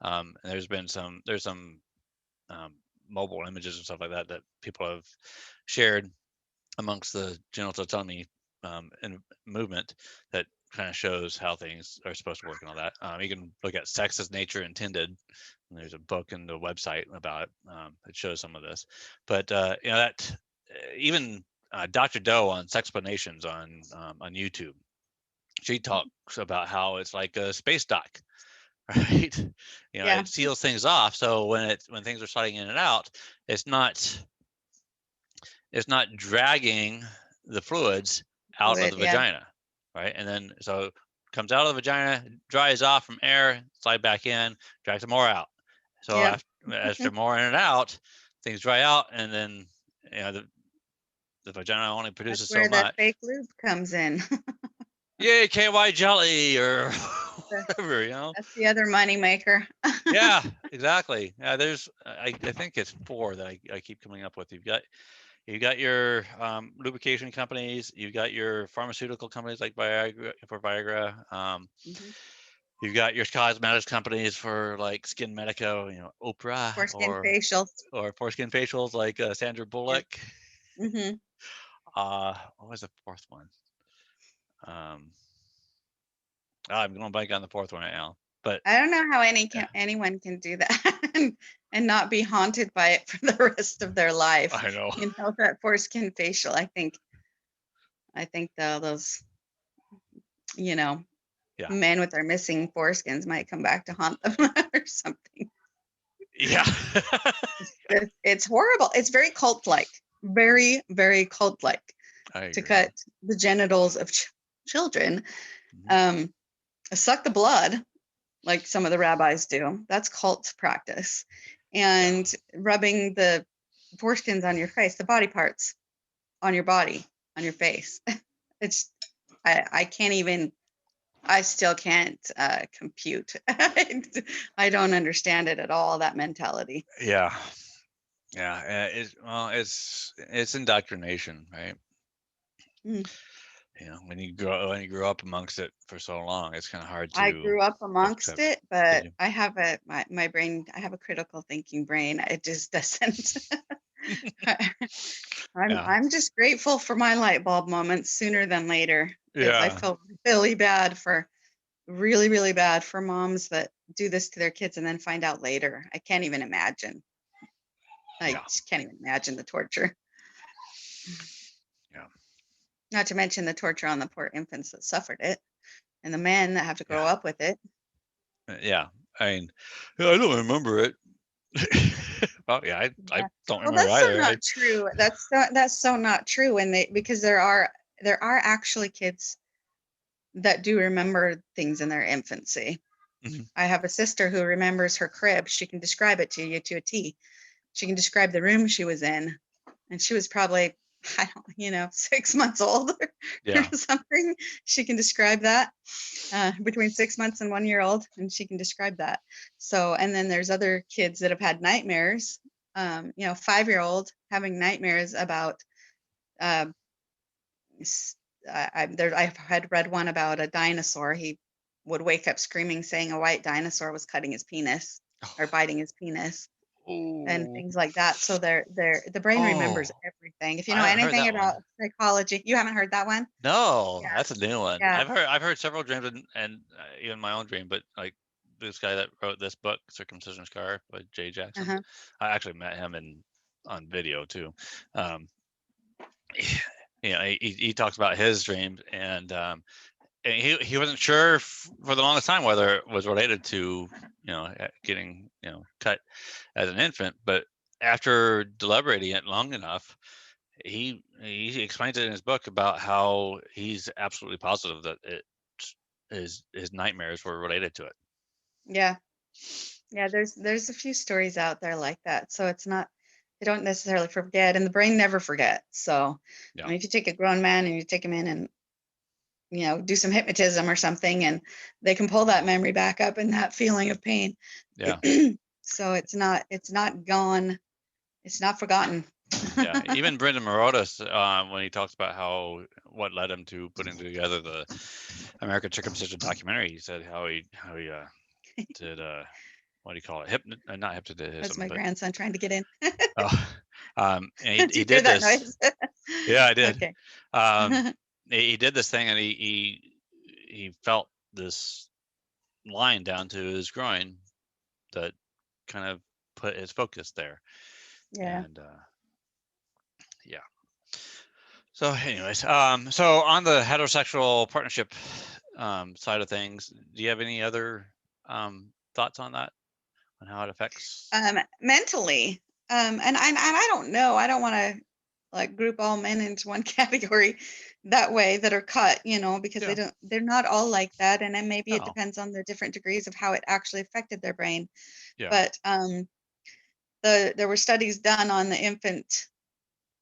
A: And there's some mobile images and stuff like that that people have shared amongst the genital autonomy and movement that kind of shows how things are supposed to work and all that. You can look at Sex as Nature Intended, and there's a book and a website about it that shows some of this. But that even Dr. Doe on Sexplanations on YouTube. She talks about how it's like a space dock, right?
B: Yeah.
A: It seals things off. So when things are sliding in and out, it's not dragging the fluids out of the
B: Yeah.
A: vagina, right? And then so it comes out of the vagina, dries off from air, slide back in, drag some more out. So
B: Yep.
A: after more in and out, things dry out, and then the vagina only
B: That's
A: produces so
B: where the
A: much.
B: fake lube comes in.
A: Yay, KY jelly or
B: The-
A: whatever.
B: That's the other money maker.
A: Yeah, exactly. Yeah, there's I think it's 4 that I keep coming up with. You've got your lubrication companies, you've got your pharmaceutical companies like Viagra for Viagra.
B: Mhm.
A: You've got your cosmetics companies for like Skin Medico, Oprah,
B: Foreskin
A: or
B: facials.
A: foreskin facials like Sandra
B: Yep.
A: Bullock.
B: Hmm.
A: What was the 4th one? I'm going blank on the 4th one right now. But
B: I don't know how
A: yeah,
B: anyone can do that and not be haunted by it for the rest of their life.
A: I know.
B: That foreskin facial. I think those,
A: Yeah.
B: men with their missing foreskins might come back to haunt them or something.
A: Yeah.
B: It's horrible. It's very cult-like, very, very cult-like to cut the genitals of children,
A: Mhm.
B: suck the blood like some of the rabbis do. That's cult practice. And rubbing the foreskins on your face, the body parts on your body, on your face. It's, I can't even, I still can't compute. I don't understand it at all, that mentality.
A: Yeah. It's indoctrination, right?
B: Mm.
A: When you grow up amongst it for so long, it's kind of hard
B: I
A: to
B: grew up amongst
A: accept.
B: it,
A: Did
B: but
A: you?
B: I have my brain, I have a critical thinking brain. It just doesn't.
A: Yeah.
B: I'm just grateful for my light bulb moments sooner than later, because I
A: Yeah.
B: feel really bad for really, really bad for moms that do this to their kids and then find out later. I can't even imagine. I
A: Yeah.
B: just can't even imagine the torture.
A: Yeah.
B: Not to mention the torture on the poor infants that suffered it and the men that have to grow
A: Yeah.
B: up with it.
A: Yeah. I mean, I don't remember it. Well, yeah, I
B: Yeah.
A: don't
B: Well,
A: remember
B: that's so
A: either.
B: not true. That's so not true. Because there are actually kids that do remember things in their infancy.
A: Mhm.
B: I have a sister who remembers her crib. She can describe it to you to a T. She can describe the room she was in, and she was probably, I don't, 6 months old or
A: Yeah.
B: something. She can describe that, between 6 months and 1 year old, and she can describe that. So, and then there's other kids that have had nightmares. 5-year-old having nightmares about. Uh, I had read one about a dinosaur. He would wake up screaming, saying a white dinosaur was cutting his penis or biting his penis and
A: Oh.
B: things like that. So the brain remembers
A: Oh.
B: everything. If you
A: I
B: know
A: haven't heard
B: anything
A: that one.
B: about psychology, you haven't heard that one?
A: No,
B: Yeah,
A: that's a new one.
B: yeah.
A: I've heard several dreams and even my own dream, but like this guy that wrote this book, Circumcision Scar by Jay Jackson.
B: Uh-huh.
A: I actually met him on video too. Um, he talks about his dreams and he wasn't sure for the longest time whether it was related to getting cut as an infant, but after deliberating it long enough, he explains it in his book about how he's absolutely positive that his nightmares were related to it.
B: Yeah. Yeah, there's a few stories out there like that. So it's not, they don't necessarily forget, and the brain never forgets. So I
A: Yeah,
B: mean, if you take a grown man and you take him in and do some hypnotism or something, and they can pull that memory back up and that feeling of pain.
A: yeah,
B: So it's not gone. It's not forgotten.
A: yeah. Even Brendan Morotis, when he talks about what led him to putting together the American Circumcision documentary, he said how he did what do you call it? Not
B: That's
A: hypnotism,
B: my
A: but
B: grandson trying to get in.
A: and
B: Did
A: he
B: you hear
A: did
B: that
A: this.
B: noise?
A: Yeah, I did.
B: Okay.
A: Um, he did this thing, and he felt this line down to his groin that kind of put his focus there.
B: Yeah.
A: And yeah. So anyways, so on the heterosexual partnership side of things, do you have any other thoughts on that, on how it affects?
B: Mentally, and I don't know. I don't want to like group all men into one category that way that are cut, because
A: Yeah.
B: they're not all like that, and then maybe it
A: No.
B: depends on the different degrees of how it actually affected their brain.
A: Yeah.
B: But there were studies done on the infant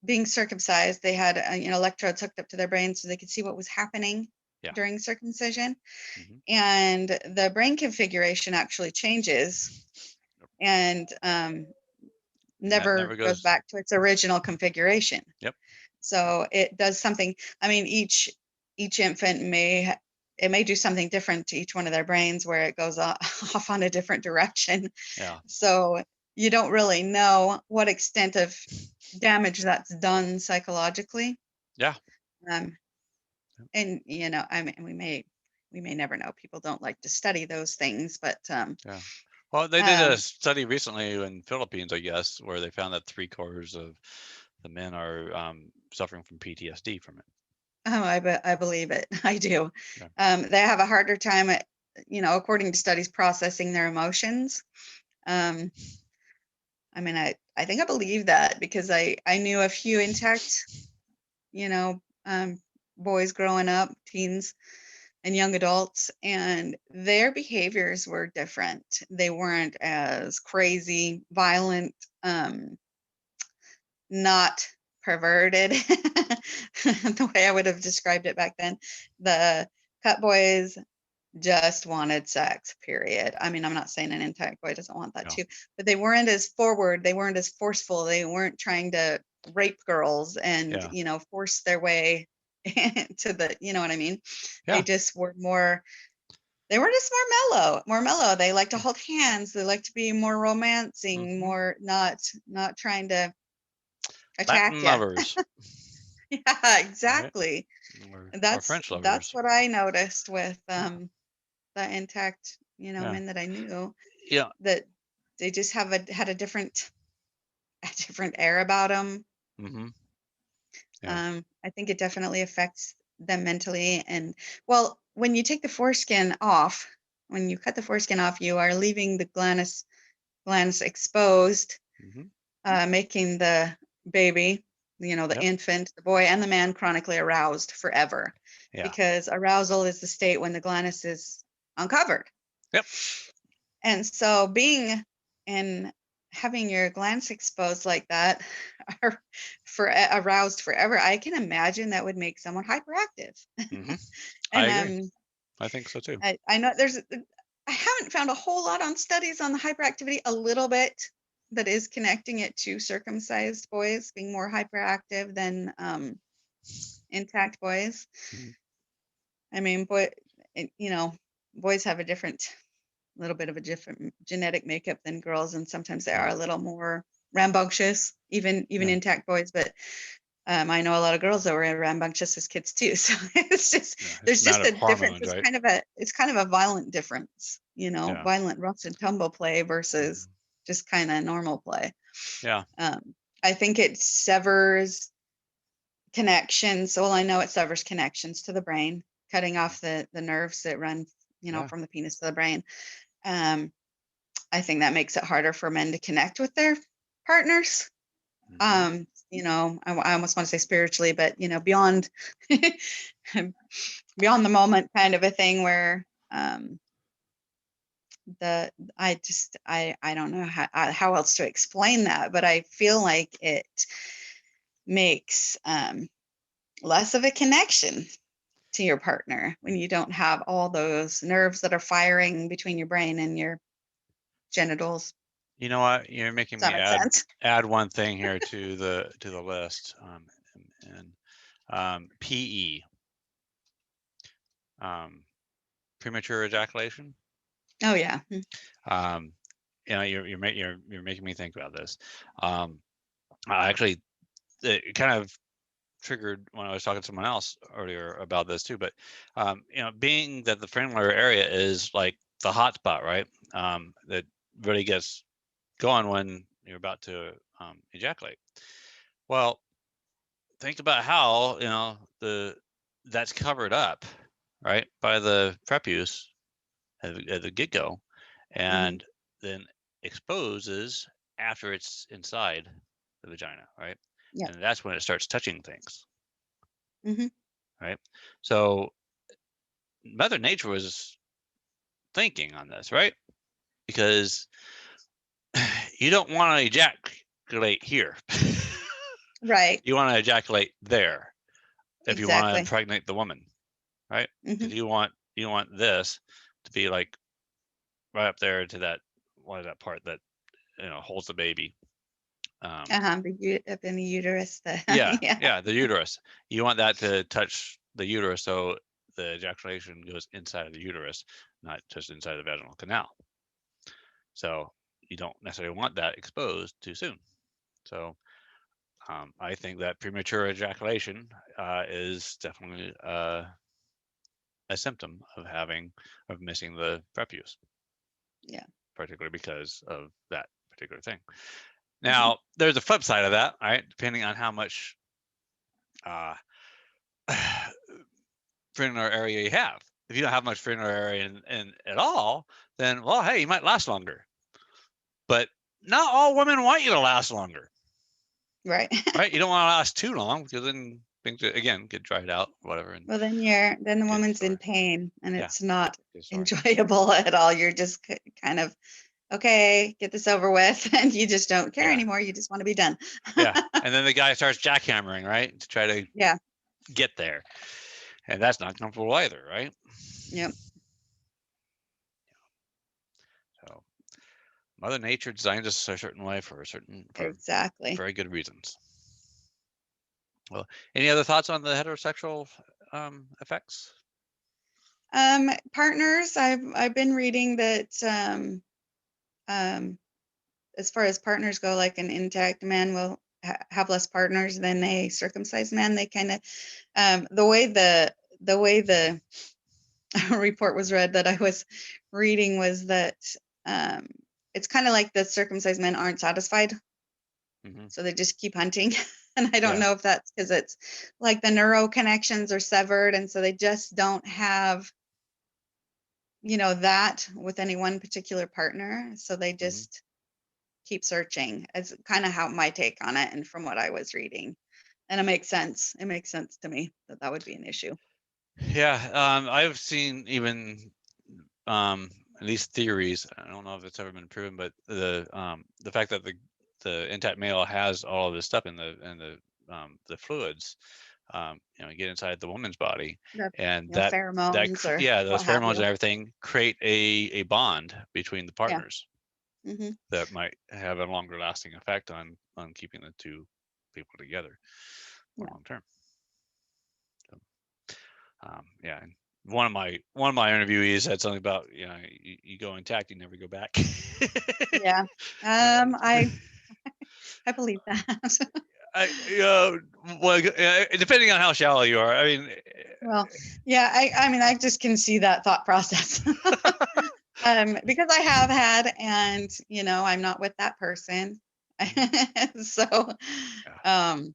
B: being circumcised. They had electrodes hooked up to their brain so they could see what was happening
A: Yeah.
B: during circumcision,
A: Mhm.
B: and the brain configuration actually changes and never
A: Never
B: goes
A: goes.
B: back to its original configuration.
A: Yep.
B: So it does something. I mean, each infant may do something different to each one of their brains where it goes off on a different direction.
A: Yeah.
B: So you don't really know what extent of damage that's done psychologically.
A: Yeah.
B: Um, and I mean, we may never know. People don't like to study those things, but
A: Yeah. Well, they did a study recently in Philippines, I guess, where they found that 3/4 of the men are suffering from PTSD from it.
B: oh, I believe it. I do.
A: Yeah.
B: They have a harder time at, according to studies, processing their emotions. I mean, I think I believe that because I knew a few intact, you know, um, boys growing up, teens and young adults, and their behaviors were different. They weren't as crazy, violent, not perverted, the way I would have described it back then. The cut boys just wanted sex, period. I mean, I'm not saying an intact boy doesn't want that
A: No.
B: too, but they weren't as forward, they weren't as forceful, they weren't trying to rape girls and,
A: Yeah.
B: force their way to the, you know what I mean? They
A: Yeah.
B: just were more, they were just more mellow. They like to hold hands, they like to be more romancing,
A: Mhm.
B: more not trying to attack
A: Latin
B: you.
A: lovers,
B: Yeah,
A: right?
B: exactly.
A: Or
B: And
A: French
B: that's
A: lovers.
B: what I noticed with
A: Yeah.
B: the intact,
A: Yeah.
B: men that I knew,
A: Yeah.
B: that they just had a different air about them.
A: Mhm. Yeah.
B: I think it definitely affects them mentally. And well, when you take the foreskin off, when you cut the foreskin off, you are leaving the glands exposed,
A: Mhm.
B: making the baby, the
A: Yep.
B: infant, the boy, and the man chronically aroused forever,
A: Yeah.
B: because arousal is the state when the glanus is uncovered.
A: Yep.
B: And so being and having your glands exposed like that are aroused forever, I can imagine that would make someone hyperactive.
A: Mhm. I
B: And
A: agree. I think so too.
B: I know I haven't found a whole lot on studies on the hyperactivity, a little bit that is connecting it to circumcised boys being more hyperactive than intact boys.
A: Mhm.
B: I mean, boys have a little bit of a different genetic makeup than girls, and sometimes they are
A: Yeah.
B: a little more rambunctious, even
A: Yeah.
B: intact boys. But I know a lot of girls that were rambunctious as kids too. So
A: Yeah. It's
B: there's
A: a
B: just
A: matter
B: a
A: of
B: difference.
A: hormones, right?
B: It's kind of a violent difference,
A: Yeah.
B: violent rough and tumble play versus
A: Mhm.
B: just kind of normal play.
A: Yeah.
B: I think it severs connections. Well, I know it severs connections to the brain, cutting
A: Mhm.
B: off the nerves that run,
A: Yeah.
B: from the penis to the brain. Um, I think that makes it harder for men to connect with their partners.
A: Mhm.
B: I almost want to say spiritually, but beyond beyond the moment kind of a thing where the I just I don't know how else to explain that, but I feel like it makes less of a connection to your partner when you don't have all those nerves that are firing between your brain and your genitals.
A: You know what? You're making
B: Does that
A: me
B: make sense?
A: add one thing here to the list. And PE, um, premature ejaculation.
B: Oh yeah.
A: Um, you're making me think about this. I actually, it kind of triggered when I was talking to someone else earlier about this too. But being that the frenular area is like the hot spot, right? That really gets going when you're about to ejaculate. Well, think about how, that's covered up, right, by the prepuce at the get-go, and then exposes after it's inside the vagina, right?
B: Yeah.
A: And that's when it starts touching things,
B: Hmm.
A: right? So Mother Nature was thinking on this, right? Because you don't want to ejaculate here.
B: Right.
A: You want to ejaculate there if you want to
B: Exactly.
A: impregnate the woman, right?
B: Hmm.
A: Because you want this to be like right up there to that that part that holds the baby.
B: Up in the uterus.
A: Yeah,
B: Yeah.
A: yeah, the uterus. You want that to touch the uterus, so the ejaculation goes inside of the uterus, not just inside the vaginal canal. So you don't necessarily want that exposed too soon. So I think that premature ejaculation is definitely a symptom of missing the prepuce,
B: Yeah.
A: particularly because of that particular thing.
B: Hmm.
A: Now, there's a flip side of that, right? Depending on how much uh, frenulum area you have. If you don't have much frenulum area in at all, then well, hey, you might last longer. But not all women want you to last longer,
B: Right.
A: right? You don't want to last too long because then things again get dried out, whatever, and
B: Well, then the
A: get
B: woman's in
A: sore.
B: pain, and
A: Yeah,
B: it's not
A: get sore.
B: enjoyable at all. You're just kind of, okay, get this over with, and you just don't care
A: Yeah,
B: anymore. You just want to be done.
A: yeah. And then the guy starts jackhammering, right, to try to
B: Yeah.
A: get there, and that's not comfortable either, right?
B: Yep.
A: So Mother Nature designed us a certain way for
B: Exactly.
A: very good reasons. Well, any other thoughts on the heterosexual effects?
B: Partners. I've been reading that um, as far as partners go, like an intact man will have less partners than a circumcised man. They kind of the way the report was read that I was reading was that um, it's kind of like the circumcised men aren't satisfied,
A: Hmm.
B: so they just keep hunting. And I don't
A: Yeah.
B: know if that's because it's like the neuro connections are severed, and so they just don't have that with any one particular partner. So they
A: Hmm.
B: just keep searching. It's kind of how my take on it, and from what I was reading, and it makes sense. It makes sense to me that that would be an issue.
A: Yeah. I've seen even at least theories. I don't know if it's ever been proven, but the fact that the intact male has all of this stuff in the fluids, get inside the woman's body,
B: The
A: and
B: pheromones or
A: yeah,
B: what
A: those
B: have
A: pheromones
B: you.
A: and everything create a bond between the
B: Yeah.
A: partners
B: Hmm.
A: that might have a longer lasting effect on keeping the two people together for
B: Yeah.
A: long term. So, yeah, and one of my interviewees said something about you go intact, you never go back.
B: Yeah.
A: Uh,
B: I believe that.
A: I well, depending on how shallow you are, I mean,
B: Well, yeah, I mean, I just can see that thought process. Because I have had, and I'm not with that person. So,
A: yeah,
B: um,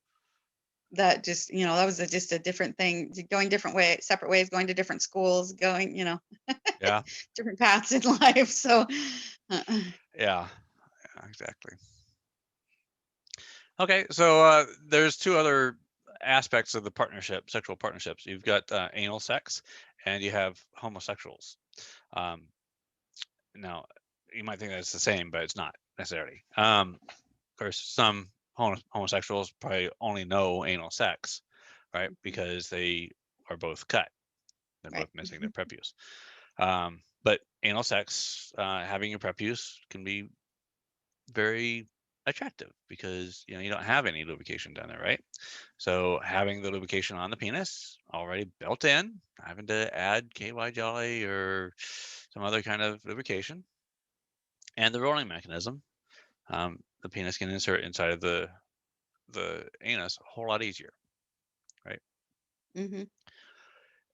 B: that just, that was just a different thing, going different ways, separate ways, going to different schools, going,
A: yeah,
B: different paths in life. So,
A: yeah, exactly. Okay, so there's two other aspects of the sexual partnerships. You've got anal sex, and you have homosexuals. Um, Now, you might think that it's the same, but it's not necessarily. Of course, some homosexuals probably only know anal sex, right? Because they are both cut. They're
B: right.
A: both missing their prepuce. But anal sex, having your prepuce can be very attractive because you don't have any lubrication down there, right? So having the lubrication on the penis already built in, having to add KY jelly or some other kind of lubrication, and the rolling mechanism, the penis can insert inside of the anus a whole lot easier, right?
B: Hmm.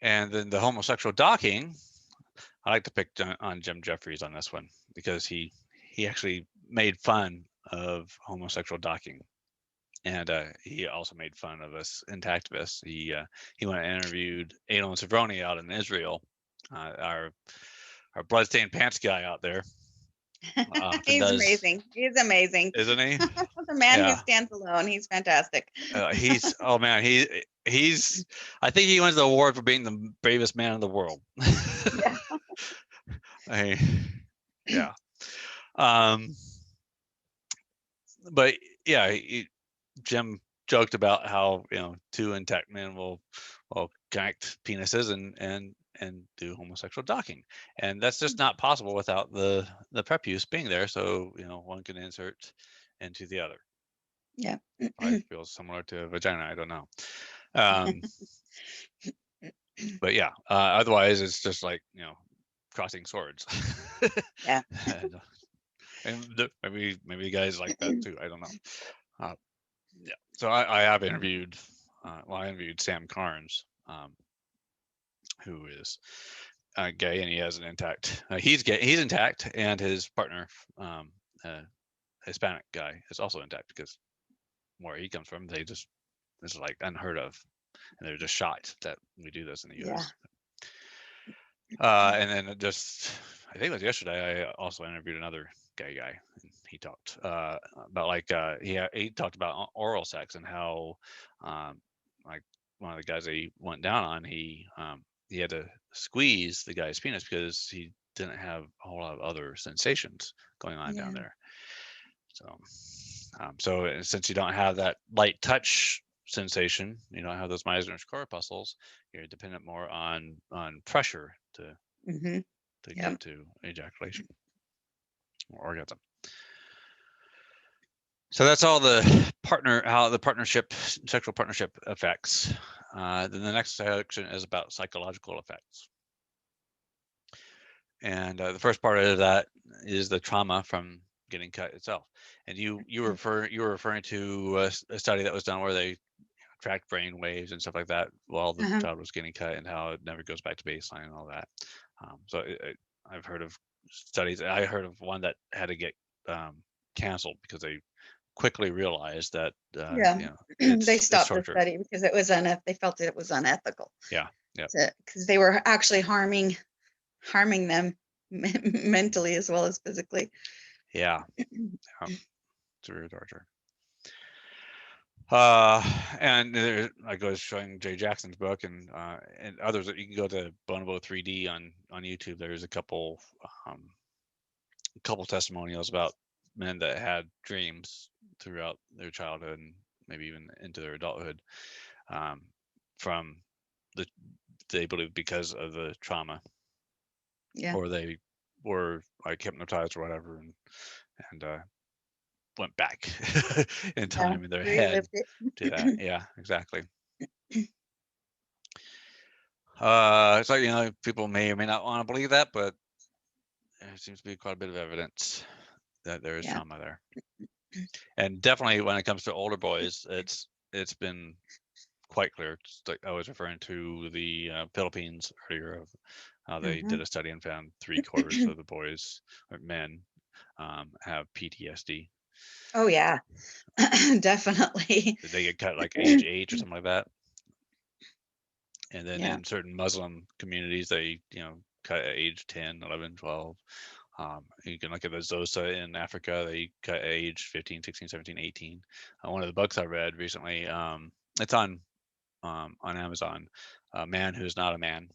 A: And then the homosexual docking, I like to pick on Jim Jeffries on this one because he actually made fun of homosexual docking And he also made fun of us intactivists. He went and interviewed Elon Savroni out in Israel, our bloodstained pants guy out there. Often
B: He's
A: does,
B: amazing. He's amazing.
A: isn't he?
B: The man who
A: Yeah.
B: stands alone. He's fantastic.
A: He's oh man, he's I think he wins the award for being the bravest man in the world.
B: Yeah.
A: Yeah. Um, but yeah, Jim joked about how two intact men will connect penises and do homosexual docking, and that's just not possible without the prepuce being there. So one can insert into the other.
B: Yeah.
A: Probably feels similar to a vagina. I don't know. Um, but yeah, otherwise it's just like crossing swords.
B: Yeah.
A: and maybe you guys like that too. I don't know. Yeah. So I have interviewed. I interviewed Sam Carnes, who is gay, and he has an intact. He's gay. He's intact, and his partner, Hispanic guy, is also intact because where he comes from, this is like unheard of, and they're just shocked that we do this in the U.S. And then I think it was yesterday, I also interviewed another gay guy, and he talked about like he talked about oral sex and how like one of the guys that he went down on, he had to squeeze the guy's penis because he didn't have a whole lot of other sensations going on down there. So since you don't have that light touch sensation, you don't have those Meissner's corpuscles, you're dependent more on pressure to get to ejaculation or orgasm. So that's all how the sexual partnership affects. Then the next section is about psychological effects. And the first part of that is the trauma from getting cut itself. And you were referring to a study that was done where they tracked brain waves and stuff like that while the child was getting cut, and how it never goes back to baseline and all that. So I've heard of studies. I heard of one that had to get canceled because they quickly realized that
B: they stopped the
A: torture.
B: study because they felt it was unethical.
A: Yeah.
B: Because they were actually harming them mentally as well as physically.
A: Yeah. Severe torture. And I go showing Jay Jackson's book and others. You can go to Bonobo 3D on YouTube. There's a couple testimonials about men that had dreams throughout their childhood and maybe even into their adulthood, from they believe because of the trauma, or they were like hypnotized or whatever, and went back in time in their head to that. Yeah, exactly. So people may or may not want to believe that, but there seems to be quite a bit of evidence that there is trauma there. And definitely when it comes to older boys, it's been quite clear. Just like I was referring to the Philippines earlier, of how they did a study and found 3/4 of the boys or men have PTSD.
B: Oh yeah, definitely.
A: They get cut like age 8 or something like that. And then in certain Muslim communities, they cut at age 10, 11, 12. You can look at the Zosa in Africa. They cut at age 15, 16, 17, 18. One of the books I read recently, it's on Amazon, A Man Who's Not a Man.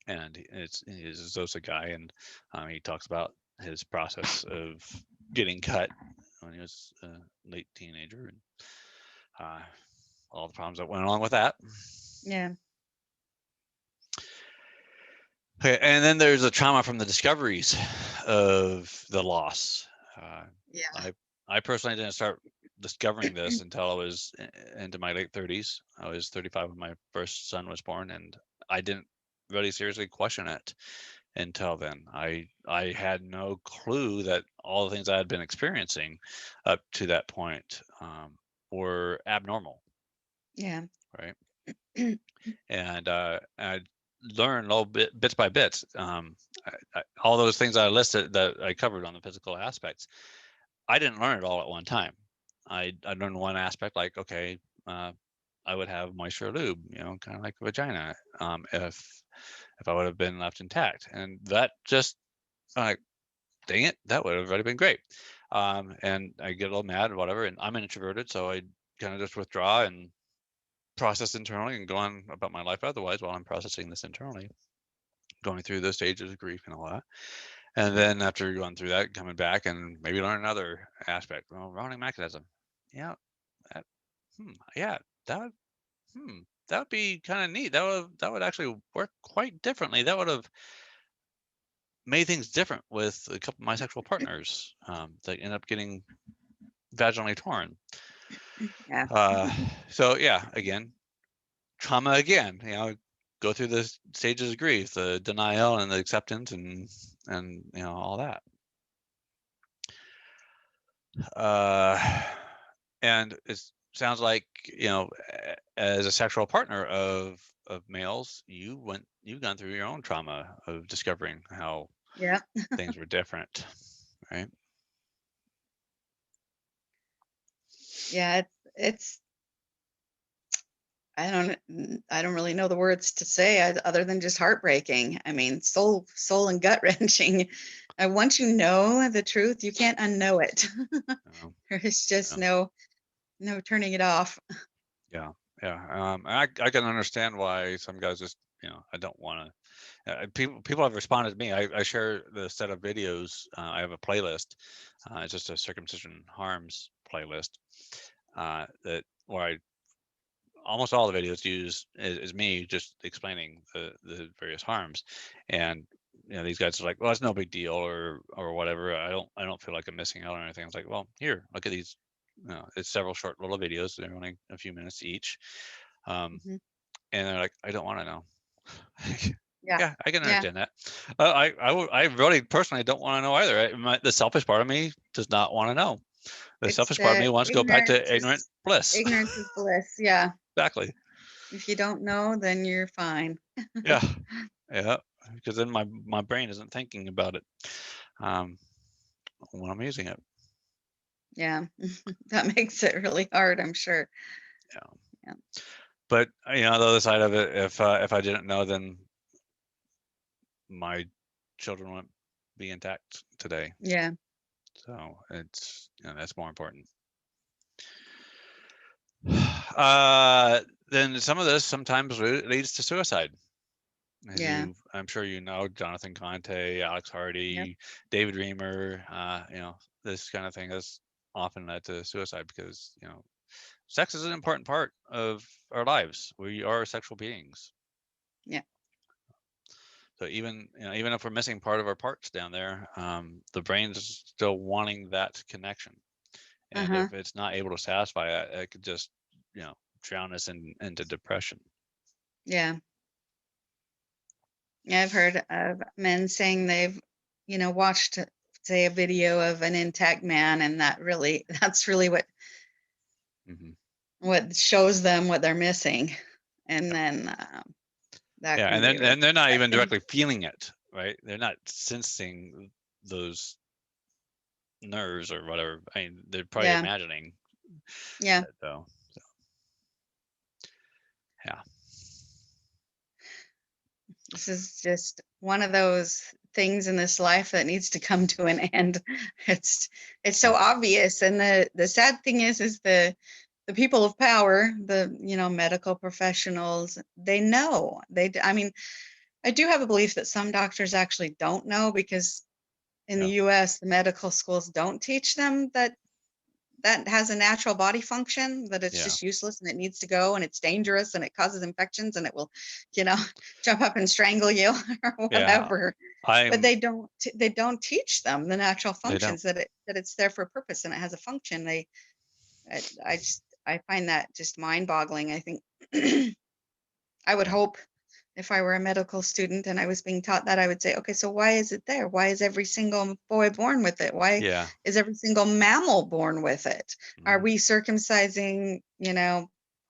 A: And he's a Zosa guy, and he talks about his process of getting cut when he was a late teenager, and all the problems that went along with that.
B: Yeah.
A: Okay, and then there's the trauma from the discoveries of the loss. I personally didn't start discovering this until I was into my late 30s. I was 35 when my first son was born, and I didn't really seriously question it until then. I had no clue that all the things I had been experiencing up to that point were abnormal.
B: Yeah.
A: Right. And I learned little bits by bits. All those things I listed that I covered on the physical aspects, I didn't learn it all at one time. I learned one aspect, like, okay, I would have moisture lube, kind of like a vagina, if I would have been left intact. And that just, like, dang it, that would have already been great. And I get a little mad or whatever, and I'm introverted, so I kind of just withdraw and process internally and go on about my life otherwise while I'm processing this internally, going through the stages of grief and all that. And then after going through that, coming back and maybe learn another aspect. Well, rounding mechanism. Yeah. That, yeah. That would, that would be kind of neat. That would actually work quite differently. That would have made things different with a couple of my sexual partners that end up getting vaginally torn.
B: Yeah.
A: So yeah, again, trauma again. Go through the stages of grief, the denial and the acceptance, and all that. And it sounds like, as a sexual partner of males, you've gone through your own trauma of discovering how
B: Yeah.
A: things were different, right?
B: Yeah. It's I don't really know the words to say other than just heartbreaking. I mean, soul and gut wrenching. Once you know the truth, you can't unknow it.
A: Um,
B: There's just
A: yeah,
B: no turning it off.
A: yeah, yeah. I can understand why some guys just, I don't want to. People have responded to me. I share the set of videos. I have a playlist. It's just a circumcision harms playlist that where I almost all the videos use is me just explaining the various harms, and these guys are like, well, it's no big deal or whatever. I don't feel like I'm missing out on anything. It's like, well, here, look at these. It's several short little videos. They're only a few minutes each,
B: Mhm.
A: and they're like, I don't want to know.
B: Yeah.
A: Yeah, I can
B: Yeah.
A: understand that. I really personally don't want to know either. The selfish part of me does not want to know. The
B: It's
A: selfish part of me wants to go back to ignorant bliss.
B: ignorance is bliss. Yeah.
A: Exactly.
B: If you don't know, then you're fine.
A: Yeah. Yeah. Because then my brain isn't thinking about it um, when I'm using it.
B: Yeah. That makes it really hard, I'm sure.
A: Yeah.
B: Yeah.
A: But the other side of it, if I didn't know, then my children wouldn't be intact today.
B: Yeah.
A: So it's that's more important. Then some of this sometimes leads to suicide. As
B: Yeah.
A: I'm sure Jonathan Conte, Alex
B: Yep.
A: Hardy, David Reamer, this kind of thing has often led to suicide because, sex is an important part of our lives. We are sexual beings.
B: Yeah.
A: So even if we're missing part of our parts down there, the brain's still wanting that connection. And
B: Uh-huh.
A: if it's not able to satisfy that, it could just, drown us into depression.
B: Yeah. Yeah, I've heard of men saying they've, watched, say, a video of an intact man, and that's really
A: Hmm.
B: what shows them what they're missing, and then that
A: Yeah,
B: can
A: and
B: be
A: then
B: really
A: they're not even
B: upsetting.
A: directly feeling it, right? They're not sensing those nerves or whatever. I mean, they're probably
B: Yeah.
A: imagining
B: Yeah.
A: it though. So, yeah,
B: This is just one of those things in this life that needs to come to an end. It's it's so
A: yeah,
B: obvious, and the sad thing is the people of power, the medical professionals, they know. I mean, I do have a belief that some doctors actually don't know, because in the
A: yeah,
B: US, the medical schools don't teach them that that has a natural body function, that it's
A: yeah,
B: just useless and it needs to go and it's dangerous and it causes infections and it will, you know, jump up and strangle you or
A: yeah.
B: whatever. But
A: I'm.
B: they don't teach them the natural
A: They don't.
B: functions, that it's there for a purpose and it has a function. I find that just mind-boggling. I think I would
A: Yeah,
B: hope, if I were a medical student and I was being taught that, I would say, okay, so why is it there? Why is every single boy born with it? Why
A: yeah,
B: is every single mammal born with it? Are
A: mhm,
B: we circumcising,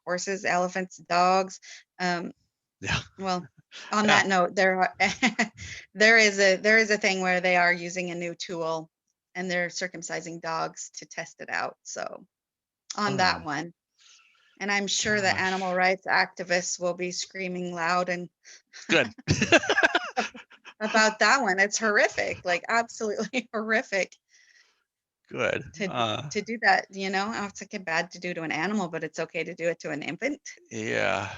B: horses, elephants, dogs? Um,
A: yeah,
B: well, on
A: yeah,
B: that note, there is a thing where they are using a new tool and they're circumcising dogs to test it out. So on
A: Oh,
B: that one. And I'm sure that
A: gosh.
B: animal rights activists will be screaming loud and
A: Good.
B: about that one. It's horrific, like absolutely horrific
A: Good.
B: to do that, you know. Oh, it's like bad to do to an animal, but it's okay to do it to an infant.
A: Yeah.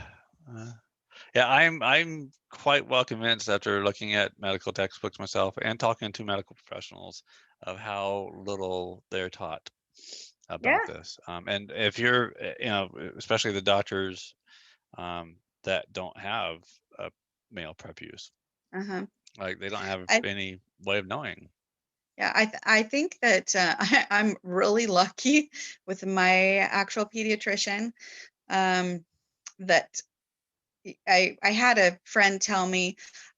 A: Uh, yeah, I'm quite well convinced after looking at medical textbooks myself and talking to medical professionals of how little they're taught
B: Yeah.
A: about this. And if you're, especially the doctors that don't have a male prep use,
B: Uh-huh.
A: like they don't have
B: I
A: any way of knowing.
B: Yeah, I think that I'm really lucky with my actual pediatrician. Um, that I had a friend tell me,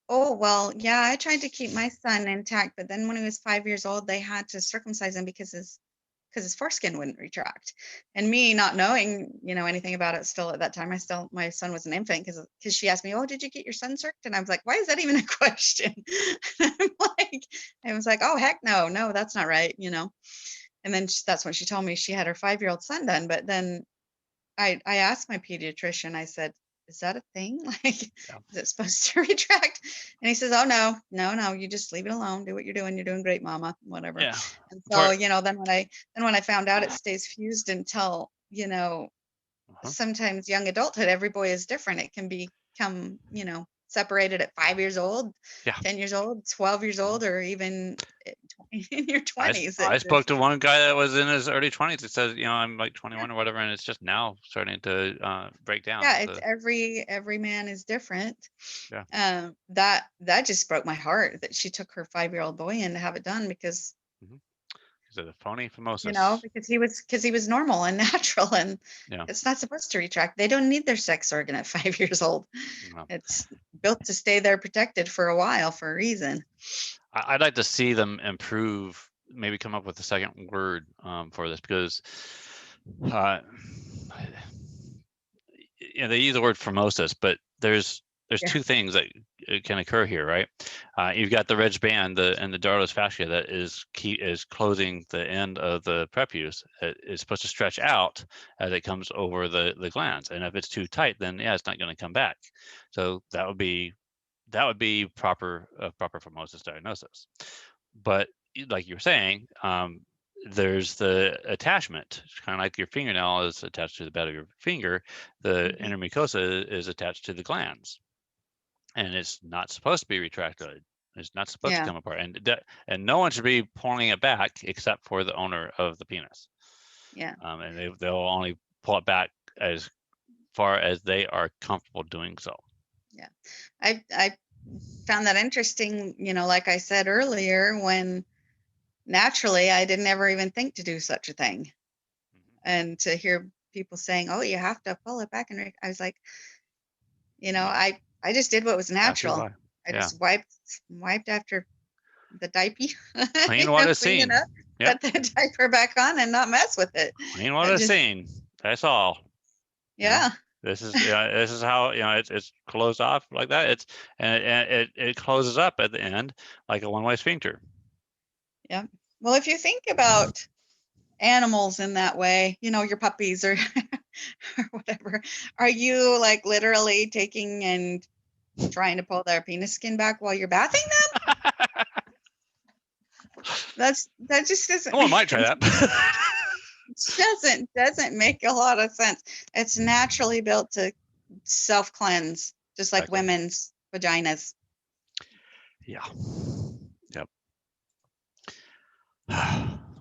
B: "Oh, well, yeah, I tried to keep my son intact, but then when he was 5 years old, they had to circumcise him because his foreskin wouldn't retract." And me not knowing, anything about it still at that time, my son was an infant because she asked me, "Oh, did you get your son circed?" And I was like, "Why is that even a question?" I'm like, I was like, "Oh, heck no, no, that's not right." And then that's when she told me she had her 5-year-old son done. But then I asked my pediatrician, I said, "Is that a thing? Like,
A: Yeah.
B: is it supposed to retract?" And he says, "Oh, no, no, no, you just leave it alone. Do what you're doing. You're doing great, mama, whatever."
A: Yeah.
B: And so,
A: For
B: then when I found out it stays fused until,
A: uh-huh.
B: sometimes young adulthood, every boy is different. It can become, separated at 5 years old,
A: Yeah.
B: 10 years old, 12 years
A: Mhm.
B: old, or even in your
A: I
B: 20s.
A: I spoke to one guy that was in his early 20s. It says, I'm like 21 or whatever, and it's just now starting to break down.
B: Yeah, it's
A: So
B: every man is different.
A: yeah.
B: That just broke my heart that she took her 5-year-old boy in to have it done because
A: Mm-hmm. Is it a phony phimosis?
B: because he was normal and natural, and
A: Yeah.
B: it's not supposed to retract. They don't need their sex organ at 5 years old.
A: No.
B: It's built to stay there protected for a while for a reason.
A: I'd like to see them improve, maybe come up with a second word for this because uh, they use the word phimosis, but there's
B: Yeah.
A: two things that can occur here, right? You've got the ridge band and the dartos fascia that is closing the end of the prepuce. It is supposed to stretch out as it comes over the glands, and if it's too tight, then yeah, it's not going to come back. So that would be proper phimosis diagnosis. But like you were saying, there's the attachment. It's kind of like your fingernail is attached to the bed of your finger. The
B: Mhm.
A: intermucosa is attached to the glands, and it's not supposed to be retracted. It's not supposed to
B: Yeah.
A: come apart, and no one should be pulling it back except for the owner of the penis.
B: Yeah.
A: And they'll only pull it back as far as they are comfortable doing so.
B: Yeah. I found that interesting, like I said earlier, when naturally I didn't ever even think to do such a thing. And to hear people saying, "Oh, you have to pull it back," and I was like,
A: No,
B: I just did what was
A: as do
B: natural.
A: I.
B: I
A: Yeah,
B: just wiped after the diaper,
A: clean what is
B: clean it
A: seen.
B: up,
A: Yep,
B: put the diaper back on, and not mess with it.
A: clean what
B: It
A: is
B: just,
A: seen. That's all. You know,
B: yeah,
A: this is how it's closed off like that. And it closes up at the end like a one-way sphincter.
B: yeah. Well, if you think about animals in that way, your puppies or or whatever, are you like literally taking and trying to pull their penis skin back while you're bathing them? That just doesn't
A: Someone might
B: make
A: try that.
B: doesn't make a lot of sense. It's naturally built to self cleanse, just like
A: Exactly.
B: women's vaginas.
A: Yeah. Yep.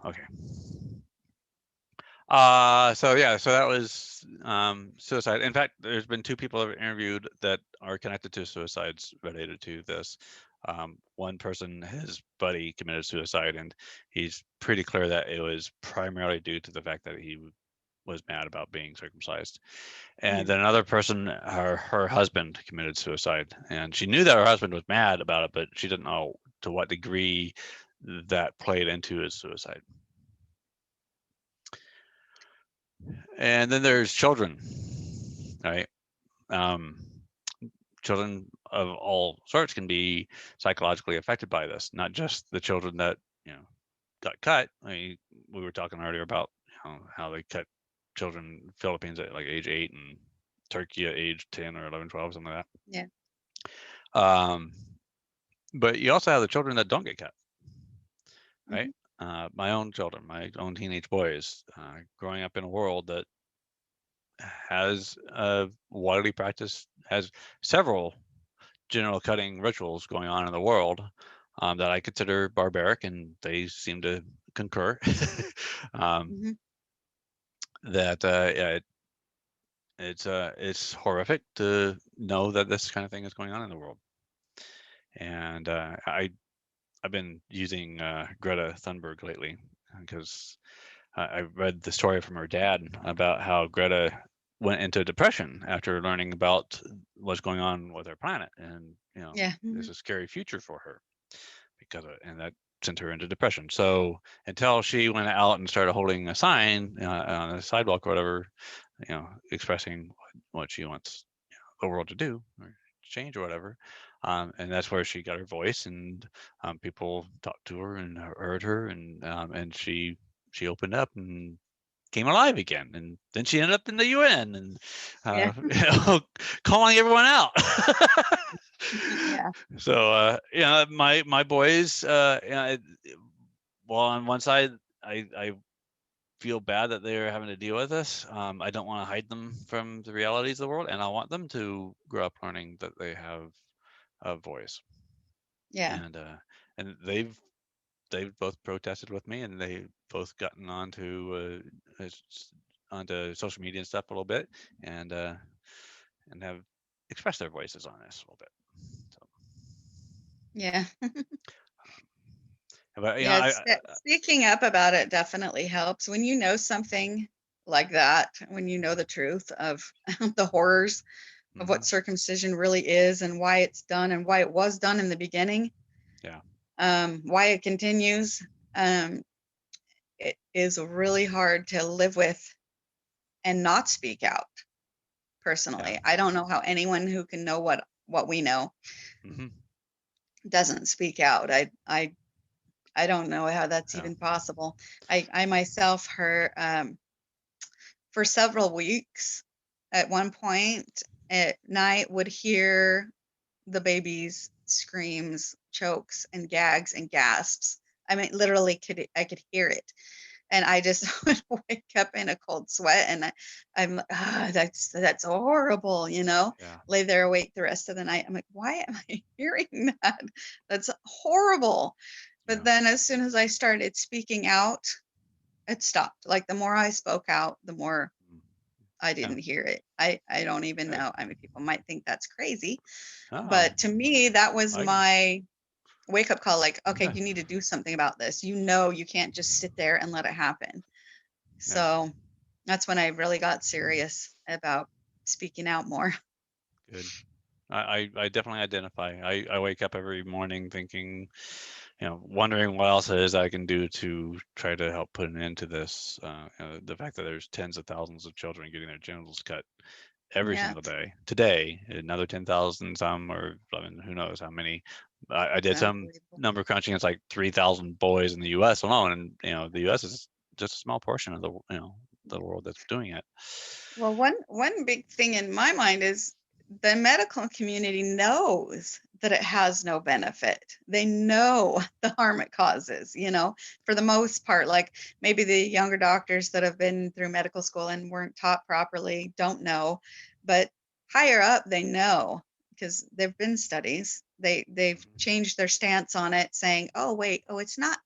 A: Okay. So that was suicide. In fact, there's been two people I've interviewed that are connected to suicides related to this. One person, his buddy committed suicide, and he's pretty clear that it was primarily due to the fact that he was mad about being circumcised. And
B: Mm,
A: then another person, her husband committed suicide, and she knew that her husband was mad about it, but she didn't know to what degree that played into his suicide. And then there's children, right? Um, Children of all sorts can be psychologically affected by this, not just the children that got cut. I mean, we were talking earlier about how they cut children, Philippines at like age 8 and Turkey at age 10 or 11, 12, something like
B: Yeah.
A: that. But you also have the children that don't get cut, right? My own children, my own teenage boys, growing up in a world that has widely practiced, has several genital cutting rituals going on in the world that I consider barbaric, and they seem to concur. That yeah, it's horrific to know that this kind of thing is going on in the world. And I've been using Greta Thunberg lately because I read the story from her dad about how Greta went into depression after learning about what's going on with our planet, and
B: Yeah.
A: there's a scary future for her because of it, and that sent her into depression. So until she went out and started holding a sign on the sidewalk or whatever, expressing what she wants the world to do or change or whatever, and that's where she got her voice, and people talked to her and heard her, and she opened up and came alive again, and then she ended up in the UN and
B: Yeah.
A: calling everyone out.
B: Yeah.
A: So my boys, well, on one side, I feel bad that they're having to deal with this. I don't want to hide them from the realities of the world, and I want them to grow up learning that they have a voice.
B: Yeah.
A: And they've both protested with me, and they've both gotten onto social media and stuff a little bit, and have expressed their voices on this a little bit. So,
B: Yeah.
A: but
B: Yeah. Speaking up about it definitely helps. When you know something like that, when you know the truth of the horrors of what circumcision really is and why it's done and why it was done in the beginning,
A: yeah,
B: why it continues, it is really hard to live with and not speak out. Personally,
A: yeah.
B: I don't know how anyone who can know what we know doesn't speak out. I don't know how that's
A: Yeah.
B: even possible. I myself heard for several weeks at one point at night would hear the baby's screams, chokes, and gags and gasps. I mean, literally I could hear it. And I just would wake up in a cold sweat, and I'm that's horrible,
A: Yeah.
B: lay there awake the rest of the night. I'm like, why am I hearing that? That's horrible. But then as soon as I started speaking out, it stopped. Like the more I spoke out, the more I didn't hear it. I don't even know. I mean, people might think that's crazy, but to me, that was my wake up call. Like, okay, you need to do something about this. You can't just sit there and let it happen. So that's when I really got serious about speaking out more.
A: Good. I definitely identify. I wake up every morning thinking, wondering what else it is I can do to try to help put an end to this. The fact that there's tens of thousands of children getting their genitals cut every
B: Yeah,
A: single day. Today, another 10,000, some, or I mean, who knows how many. I did
B: it's
A: some
B: unbelievable.
A: number crunching. It's like 3,000 boys in the U.S. alone, and the U.S. is just a small portion of the world that's doing it.
B: Well, one big thing in my mind is the medical community knows that it has no benefit. They know the harm it causes, for the most part. Like maybe the younger doctors that have been through medical school and weren't taught properly don't know, but higher up they know because there've been studies. They've changed their stance on it, saying, "Oh wait, it's not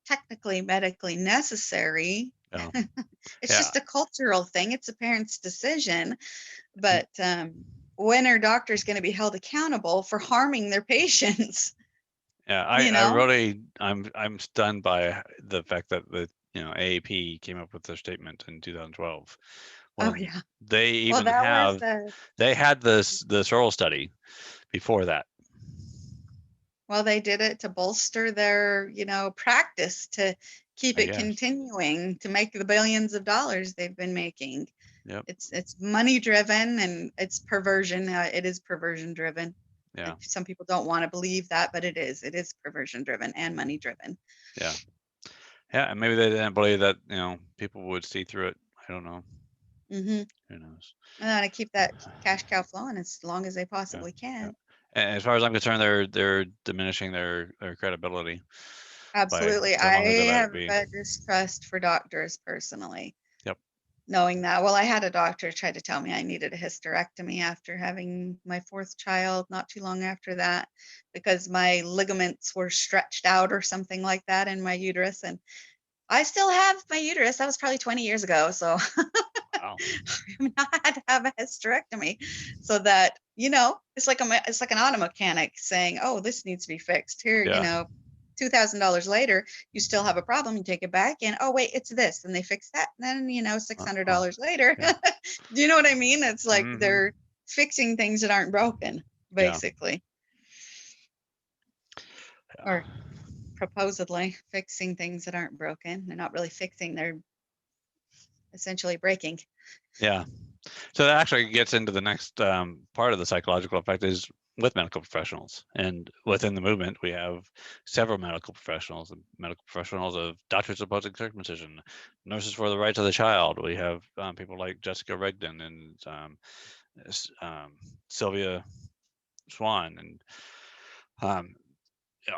B: technically medically necessary.
A: Oh,
B: It's
A: yeah.
B: just a cultural thing. It's a parent's decision." But when are doctors going to be held accountable for harming their patients?
A: Yeah, I'm stunned by the fact that the AAP came up with their statement in 2012
B: Oh
A: when
B: yeah.
A: they
B: Well,
A: even
B: that was
A: had the Sorrells study before that.
B: well, they did it to bolster their, practice to keep
A: I
B: it
A: guess.
B: continuing to make the billions of dollars they've been making.
A: Yep.
B: It's money driven and it's perversion. It is perversion driven.
A: Yeah.
B: Some people don't want to believe that, but it is. It is perversion driven and money driven.
A: Yeah. Yeah, and maybe they didn't believe that people would see through it. I don't know.
B: Mm-hmm.
A: Who knows?
B: And then to keep that cash cow flowing as long as they
A: Yeah.
B: possibly
A: Yeah.
B: can.
A: And as far as I'm concerned, they're diminishing their credibility by
B: Absolutely.
A: so long as they
B: I
A: let it
B: have
A: be.
B: a distrust for doctors personally,
A: Yep.
B: knowing that. Well, I had a doctor try to tell me I needed a hysterectomy after having my fourth child, not too long after that, because my ligaments were stretched out or something like that in my uterus. And I still have my uterus. That was probably 20 years ago. So
A: Wow.
B: I've not had to have a hysterectomy. So that, it's like it's like an auto mechanic saying, oh, this needs to be fixed. Here,
A: Yeah.
B: $2,000 later, you still have a problem. You take it back and, oh, wait, it's this. And they fix that. And then, $600 later.
A: Yeah.
B: Do you know what I mean? It's like
A: Mm-hmm.
B: they're fixing things that aren't broken, basically.
A: Yeah.
B: Or supposedly fixing things that aren't broken. They're not really fixing, they're essentially breaking.
A: Yeah. So that actually gets into the next part of the psychological effect is with medical professionals. And within the movement, we have several medical professionals of doctors opposing circumcision, nurses for the rights of the child. We have people like Jessica Rigdon and Sylvia Swan and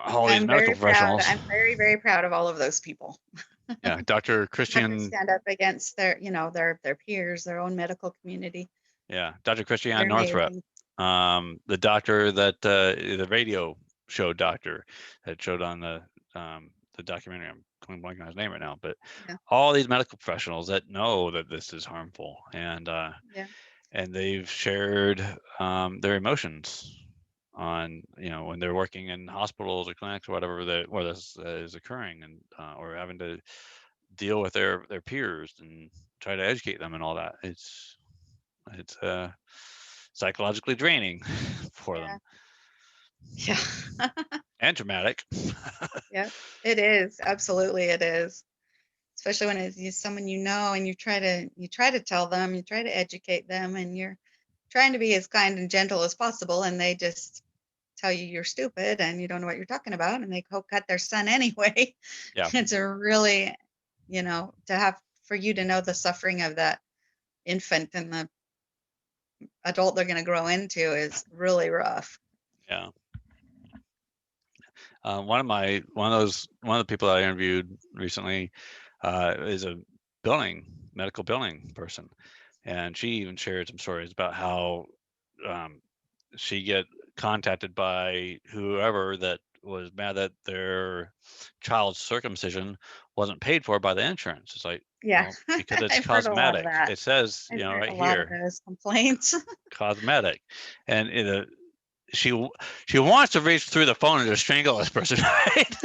A: all these
B: I'm
A: medical
B: very proud.
A: professionals.
B: I'm very, very proud of all of those people.
A: Yeah, Dr.
B: Have to
A: Christian.
B: stand up against their peers, their own medical community.
A: Yeah, Dr. Christiane
B: They're
A: Northrup,
B: amazing.
A: the doctor that the radio show doctor that showed on the documentary. I'm coming blank on his name right now, but
B: Yeah.
A: all these medical professionals that know that this is harmful and
B: Yeah.
A: and they've shared their emotions on when they're working in hospitals or clinics or whatever where this is occurring and or having to deal with their peers and try to educate them and all that. It's psychologically draining for them
B: Yeah.
A: and traumatic.
B: Yeah. It is. Absolutely it is. Especially when it's someone and you try to tell them, you try to educate them, and you're trying to be as kind and gentle as possible, and they just tell you you're stupid and you don't know what you're talking about, and they go cut their son anyway.
A: Yeah.
B: It's a really, for you to know the suffering of that infant and the adult they're going to grow into is really rough.
A: Yeah. One of the people I interviewed recently is a medical billing person, and she even shared some stories about how she get contacted by whoever that was mad that their child's circumcision wasn't paid for by the insurance. It's like,
B: Yeah.
A: because it's
B: I've heard a lot of
A: cosmetic.
B: that.
A: It says,
B: I've heard
A: right
B: a lot of
A: here,
B: those complaints.
A: cosmetic, and she wants to reach through the phone and just strangle this person, right?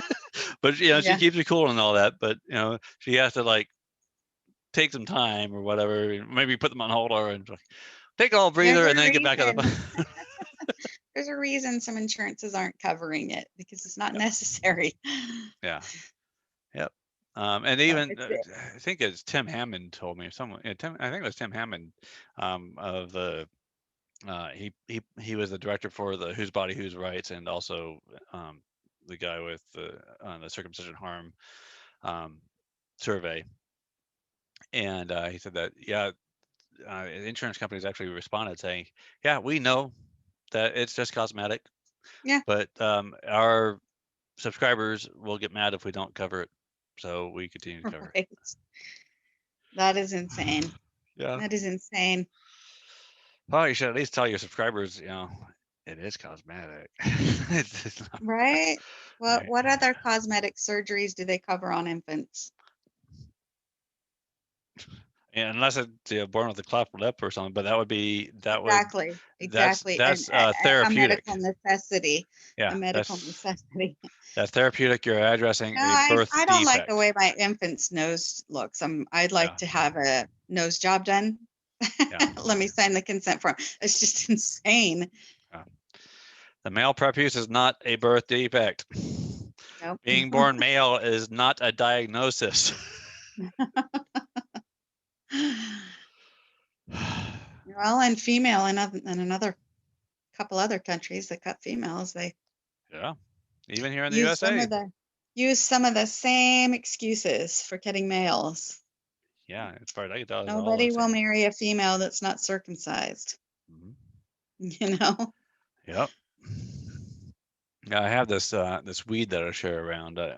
A: But she
B: Yeah.
A: keeps it cool and all that. But she has to like take some time or whatever. Maybe put them on hold or take a little breather and then get back on the phone.
B: There's a reason some insurances aren't covering it because it's not necessary.
A: Yeah. Yep. And
B: So
A: even I think it's Tim Hammond told me someone. I think it was Tim Hammond of the. He was the director for the Whose Body Whose Rights and also the guy with the circumcision harm survey. And he said that insurance companies actually responded saying, yeah, we know that it's just cosmetic.
B: Yeah.
A: But our subscribers will get mad if we don't cover it. So we continue to cover it.
B: That is insane.
A: Yeah.
B: That is insane.
A: Well, you should at least tell your subscribers, it is cosmetic. It's not,
B: Right?
A: right.
B: What other cosmetic surgeries do they cover on infants?
A: And unless it's born with a cleft lip or something, but that would
B: Exactly.
A: that's
B: A
A: therapeutic.
B: medical necessity.
A: Yeah,
B: A medical necessity.
A: that's therapeutic. You're addressing
B: No,
A: a birth
B: I don't like the
A: defect.
B: way my infant's nose looks. I'd like
A: Yeah.
B: to have a nose job done.
A: Yeah.
B: Let me sign the consent form. It's just insane.
A: Yeah. The male prepuce is not a birth defect.
B: Nope.
A: Being born male is not a diagnosis.
B: Well, and female in another couple other countries that cut females, they
A: Yeah, even here in the
B: use
A: USA.
B: some of the same excuses for cutting males.
A: Yeah, as far as I can tell, it's all the
B: Nobody will
A: same.
B: marry a female that's not circumcised.
A: Mhm.
B: You know?
A: Yep. Yeah, I have this this weed that I share around. I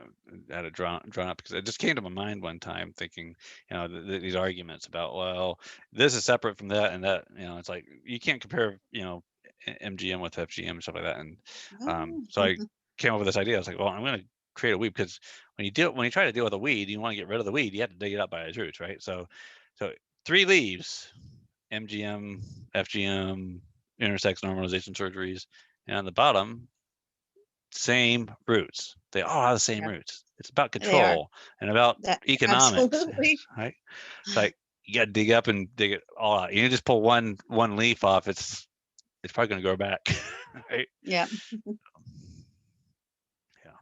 A: had it drawn up because it just came to my mind one time, thinking, these arguments about, well, this is separate from that and that. It's like you can't compare, MGM with FGM and stuff like that. And
B: Oh,
A: so I came up with this idea. I was like, well, I'm going to create a weed, because when you try to deal with a weed, you want to get rid of the weed, you have to dig it up by its roots, right? So 3 leaves: MGM, FGM, intersex normalization surgeries, and on the bottom, same roots. They all have the same
B: yeah,
A: roots. It's about
B: they are.
A: control and about
B: That
A: economics,
B: absolutely.
A: right? It's like you got to dig up and dig it all out. You just pull one leaf off, it's probably going to grow back, right?
B: Yeah.
A: Yeah.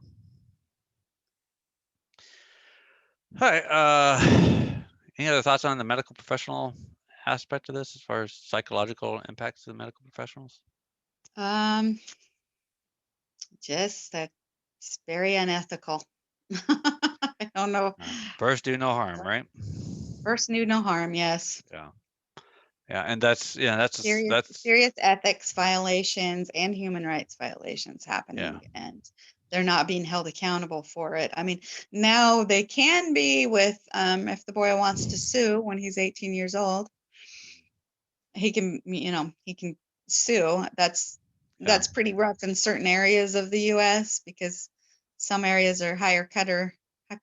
A: All right. Any other thoughts on the medical professional aspect of this, as far as psychological impacts to the medical professionals?
B: Um, just that it's very unethical. I don't know.
A: First, do no harm, right?
B: First, do no harm. Yes.
A: Yeah. Yeah, and that's
B: Serious ethics violations and human rights violations happening, and they're not being held accountable for it. I mean, now they can be with if the boy wants to sue when he's 18 years old, he can sue. That's pretty rough in certain areas of the US, because some areas are higher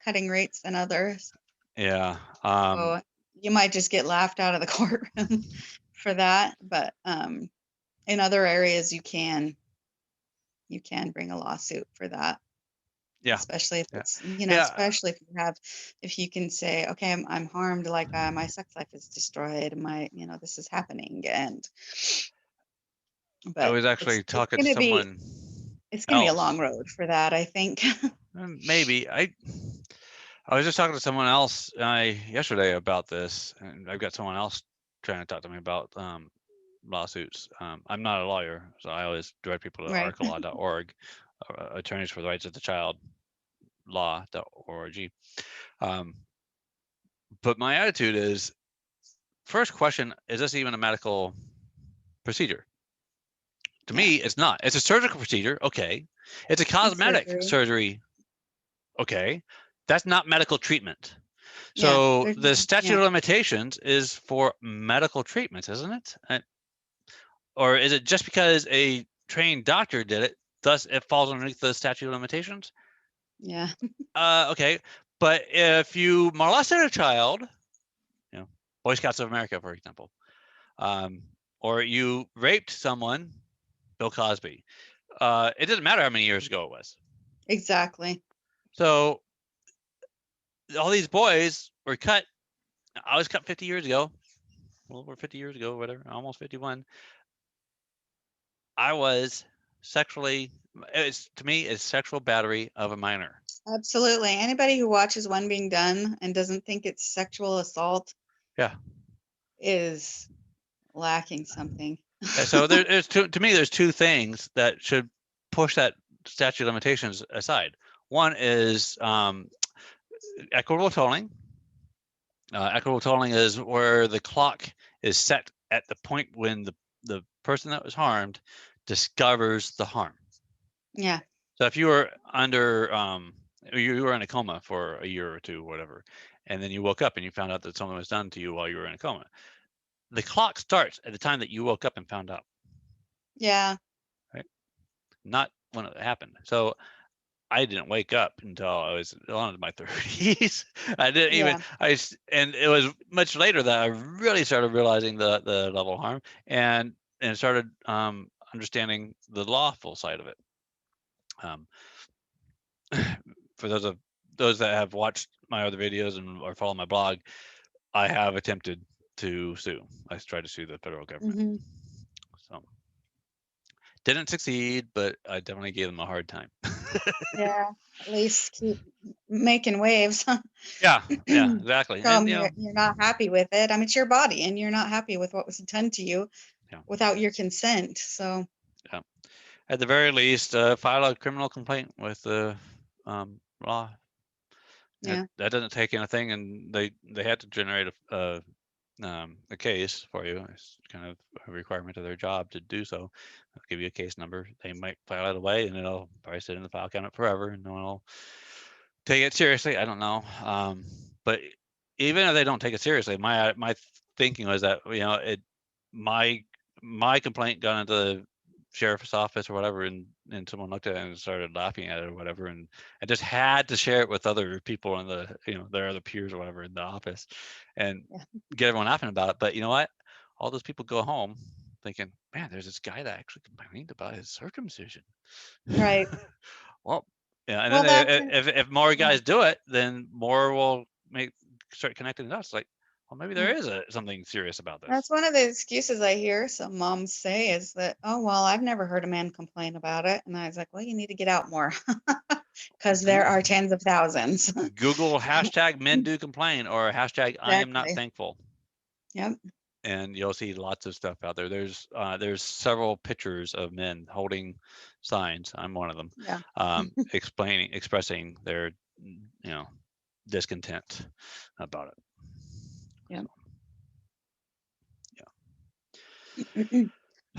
B: cutting rates than others.
A: Yeah.
B: So you might just get laughed out of the courtroom for that, but in other areas you can bring a lawsuit for that.
A: Yeah.
B: Especially if it's,
A: Yeah.
B: especially if you can say, okay, I'm harmed, like my sex life is destroyed, this is happening,
A: I
B: but
A: was actually talking to someone
B: it's gonna be a long
A: else.
B: road for that, I think.
A: Maybe I was just talking to someone else yesterday about this, and I've got someone else trying to talk to me about lawsuits. I'm not a lawyer, so I always direct people to
B: Right.
A: arclaw.org, Attorneys for the Rights of the Child, law.org. But my attitude is, first question, is this even a medical procedure? To me, it's not. It's a surgical procedure. Okay. It's a cosmetic surgery. Okay. That's not medical treatment. So the statute of limitations is for medical treatments, isn't it? Or is it just because a trained doctor did it, thus it falls underneath the statute of limitations?
B: Yeah.
A: Okay. But if you molested a child, Boy Scouts of America, for example, or you raped someone, Bill Cosby, it doesn't matter how many years ago it was.
B: Exactly.
A: So all these boys were cut. I was cut 50 years ago. Well, we're 50 years ago, whatever, almost 51. I was sexually, to me, it's sexual battery of a minor.
B: Absolutely. Anybody who watches one being done and doesn't think it's sexual assault, is lacking something.
A: So there's to me, there's two things that should push that statute of limitations aside. One is equitable tolling. Equitable tolling is where the clock is set at the point when the person that was harmed discovers the harm.
B: Yeah.
A: So if you were under, you were in a coma for a year or two, whatever, and then you woke up and you found out that something was done to you while you were in a coma, the clock starts at the time that you woke up and found out.
B: Yeah.
A: Right. Not when it happened. So I didn't wake up until I was in my 30s. I didn't even, and it was much later that I really started realizing the level of harm and started understanding the lawful side of it. For those that have watched my other videos and or follow my blog, I have attempted to sue. I tried to sue the federal government. So didn't succeed, but I definitely gave them a hard time.
B: Yeah, at least keep making waves.
A: Yeah, exactly.
B: And you're not happy with it. I mean, it's your body, and you're not happy with what was done to you without your consent. So
A: at the very least, file a criminal complaint with the law
B: Yeah.
A: That doesn't take anything, and they had to generate a case for you. It's kind of a requirement of their job to do so. They'll give you a case number. They might file it away, and it'll probably sit in the file cabinet forever, and no one will take it seriously. I don't know. But even if they don't take it seriously, my thinking was that, you know, my complaint got into the sheriff's office or whatever, and someone looked at it and started laughing at it or whatever, and I just had to share it with other people in the, you know, their other peers or whatever in the office, and get everyone laughing about it. But you know what? All those people go home thinking, man, there's this guy that actually complained about his circumcision.
B: Right.
A: Well, yeah, and
B: Well,
A: then
B: that's
A: if more
B: yeah.
A: guys do it, then more will start connecting the dots. Like, well, maybe there
B: Yeah.
A: is something serious about this.
B: That's one of the excuses I hear some moms say is that, oh, well, I've never heard a man complain about it. And I was like, well, you need to get out more because there are tens of thousands.
A: Google hashtag men do complain or hashtag I am not
B: Exactly.
A: thankful.
B: Yep.
A: And you'll see lots of stuff out there. There's several pictures of men holding signs. I'm one of them.
B: Yeah.
A: Expressing their, you know, discontent about it.
B: Yeah.
A: So, yeah.